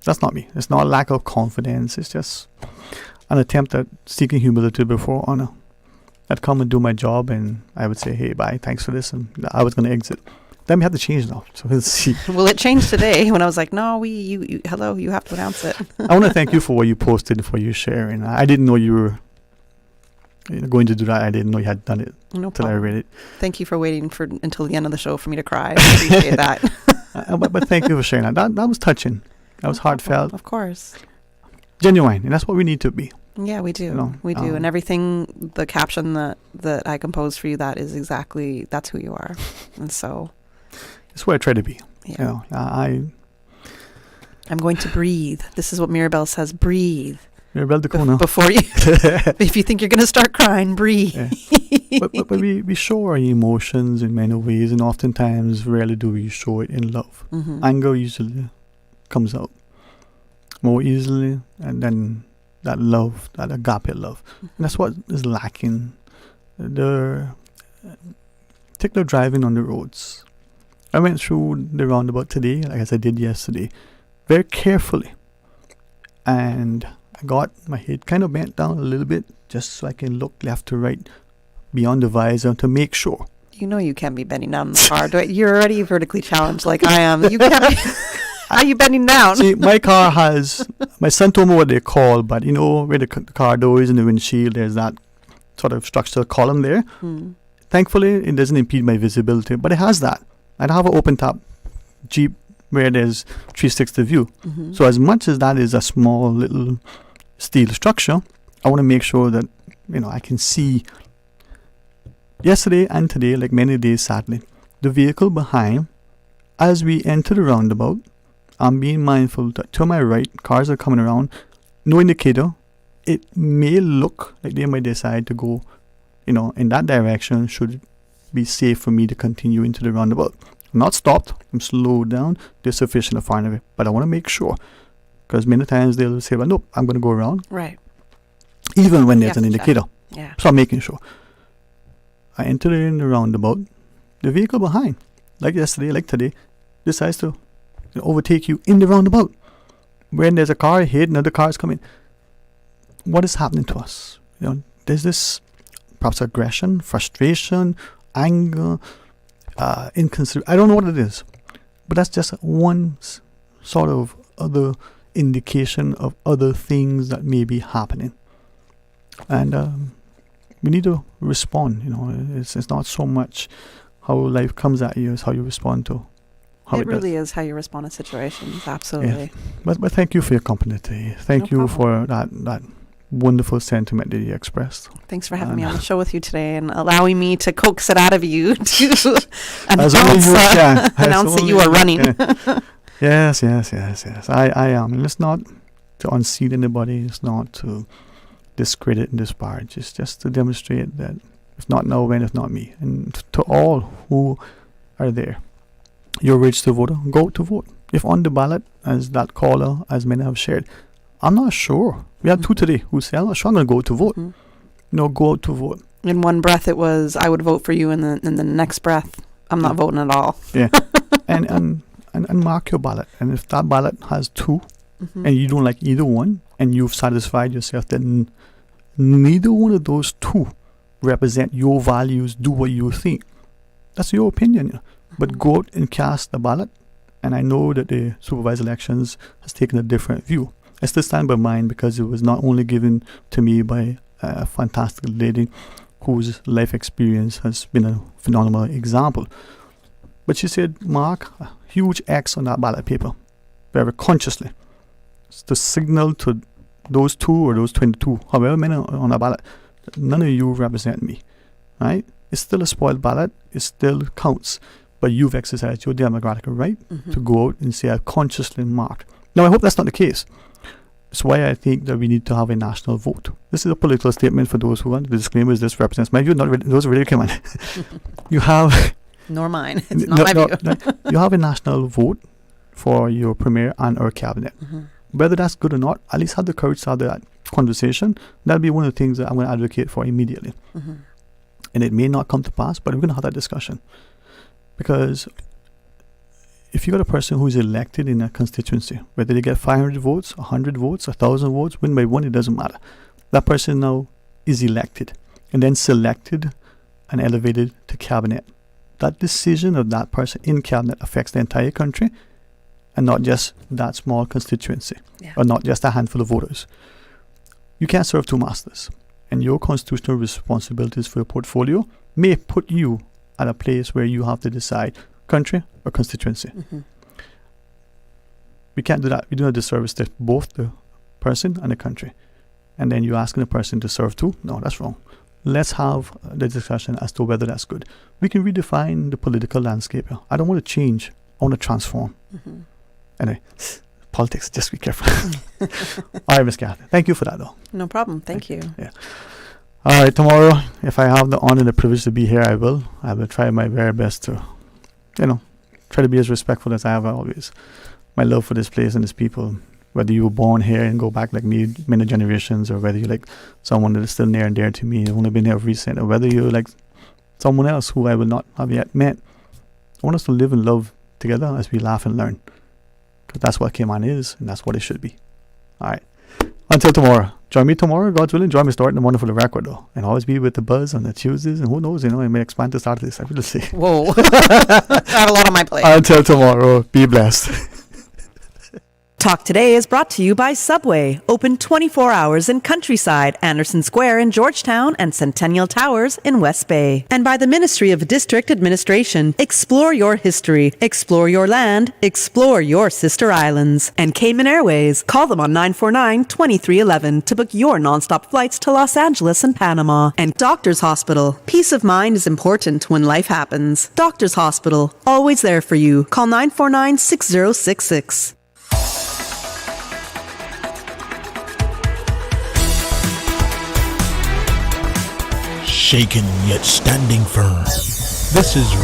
That's not me. It's not a lack of confidence. It's just an attempt at seeking humility before honor. I'd come and do my job, and I would say, "Hey, bye, thanks for this," and I was going to exit. Then we have to change now. So we'll see. Well, it changed today when I was like, "No, you hello, you have to announce it." I want to thank you for what you posted, for your sharing. I didn't know you were going to do that. I didn't know you had done it until I read it. Thank you for waiting until the end of the show for me to cry. I appreciate that. But thank you for sharing that. That was touching. That was heartfelt. Of course. Genuine, and that's what we need to be. Yeah, we do. We do. And everything, the caption that I composed for you, that's who you are. And so it's where I try to be. Yeah. I'm going to breathe. This is what Mirabelle says, breathe. Mirabelle de Kona. Before you, if you think you're going to start crying, breathe. Yeah. but we show our emotions in many ways, and oftentimes, rarely do we show it in love. Mm-hmm. Anger usually comes out more easily, and then that love, that agape love. And that's what is lacking. Take the driving on the roads. I went through the roundabout today, like as I did yesterday, very carefully. And I got my head kind of bent down a little bit, just so I can look left to right beyond the visor to make sure. You know you can't be bending down in the car. You're already vertically challenged like I am. You can't be... How are you bending down? See, my car has, my son told me what they call, but where the car door is in the windshield, there's that sort of structural column there. Thankfully, it doesn't impede my visibility, but it has that. I don't have an open top Jeep where there's 360 view. So as much as that is a small little steel structure, I want to make sure that, I can see yesterday and today, like many days sadly, the vehicle behind, as we enter the roundabout, I'm being mindful that to my right, cars are coming around. No indicator. It may look like they might decide to go, in that direction. Should it be safe for me to continue into the roundabout? I'm not stopped. I'm slowed down. There's sufficient in front of it. But I want to make sure. Because many times they'll say, well, nope, I'm going to go around. Right. Even when there's an indicator. Yeah. So I'm making sure. I enter in the roundabout. The vehicle behind, like yesterday, like today, decides to overtake you in the roundabout. When there's a car ahead, another car is coming. What is happening to us? There's this perhaps aggression, frustration, anger, inconsiderate. I don't know what it is, but that's just one sort of other indication of other things that may be happening. And we need to respond. It's not so much how life comes at you, it's how you respond to how it really is how you respond to situations. Absolutely. Yeah. But thank you for your company today. Thank you for that wonderful sentiment that you expressed. Thanks for having me on the show with you today and allowing me to coax it out of you to announce that you are running. Yes. I am. And it's not to unseat anybody. It's not to discredit and disparage. It's just to demonstrate that if not now, when, if not me. And to all who are there, you're a registered voter, go to vote. If on the ballot, as that caller, as many have shared, I'm not sure. We had two today who said, I'm not sure I'm going to go to vote. Go out to vote. In one breath, it was, I would vote for you, and in the next breath, I'm not voting at all. Yeah. and mark your ballot. And if that ballot has two, and you don't like either one, and you've satisfied yourself that neither one of those two represent your values, do what you think. That's your opinion. But go out and cast the ballot. And I know that the supervised elections has taken a different view. I still stand by mine because it was not only given to me by a fantastic lady whose life experience has been a phenomenal example. But she said, mark a huge X on that ballot paper, very consciously, to signal to those two or those 22, however many on a ballot, that none of you represent me, right? It's still a spoiled ballot. It still counts. But you've exercised your democratic right to go out and say, I consciously marked. Now, I hope that's not the case. That's why I think that we need to have a national vote. This is a political statement for those who want. The disclaimer is this represents my view, not those really come on. You have... Nor mine. It's not my view. You have a national vote for your premier and or cabinet. Whether that's good or not, at least have the courage to have that conversation. That'll be one of the things that I'm going to advocate for immediately. Mm-hmm. And it may not come to pass, but we're going to have that discussion. Because if you got a person who's elected in a constituency, whether they get 500 votes, 100 votes, 1,000 votes, win by one, it doesn't matter. That person now is elected and then selected and elevated to cabinet. That decision of that person in cabinet affects the entire country and not just that small constituency or not just a handful of voters. You can't serve two masters, and your constitutional responsibilities for your portfolio may put you at a place where you have to decide country or constituency. Mm-hmm. We can't do that. We do a disservice to both the person and the country. And then you're asking the person to serve too? No, that's wrong. Let's have the discussion as to whether that's good. We can redefine the political landscape. I don't want to change. I want to transform. Mm-hmm. Anyway, politics, just be careful. All right, Ms. Kathy. Thank you for that, though. No problem. Thank you. Yeah. All right, tomorrow, if I have the honor and the privilege to be here, I will. I will try my very best to, try to be as respectful as I have always. My love for this place and its people, whether you were born here and go back like me many generations, or whether you're like someone that is still near and dear to me, only been here recent, or whether you're like someone else who I will not have yet met. I want us to live and love together as we laugh and learn. Because that's what Cayman is, and that's what it should be. All right. Until tomorrow. Join me tomorrow, God's willing. Join me starting the morning for the record, though. And always be with the buzz on the Tuesdays. And who knows, I may expand to start this. I will see. Whoa. I have a lot on my plate. Until tomorrow, be blessed. Talk Today is brought to you by Subway, open 24 hours in Countryside, Anderson Square in Georgetown, and Centennial Towers in West Bay. And by the Ministry of District Administration. Explore your history, explore your land, explore your sister islands. And Cayman Airways. Call them on 949-2311 to book your nonstop flights to Los Angeles and Panama. And Doctors Hospital. Peace of mind is important when life happens. Doctors Hospital, always there for you. Call 949-6066. Shaken yet standing firm. This is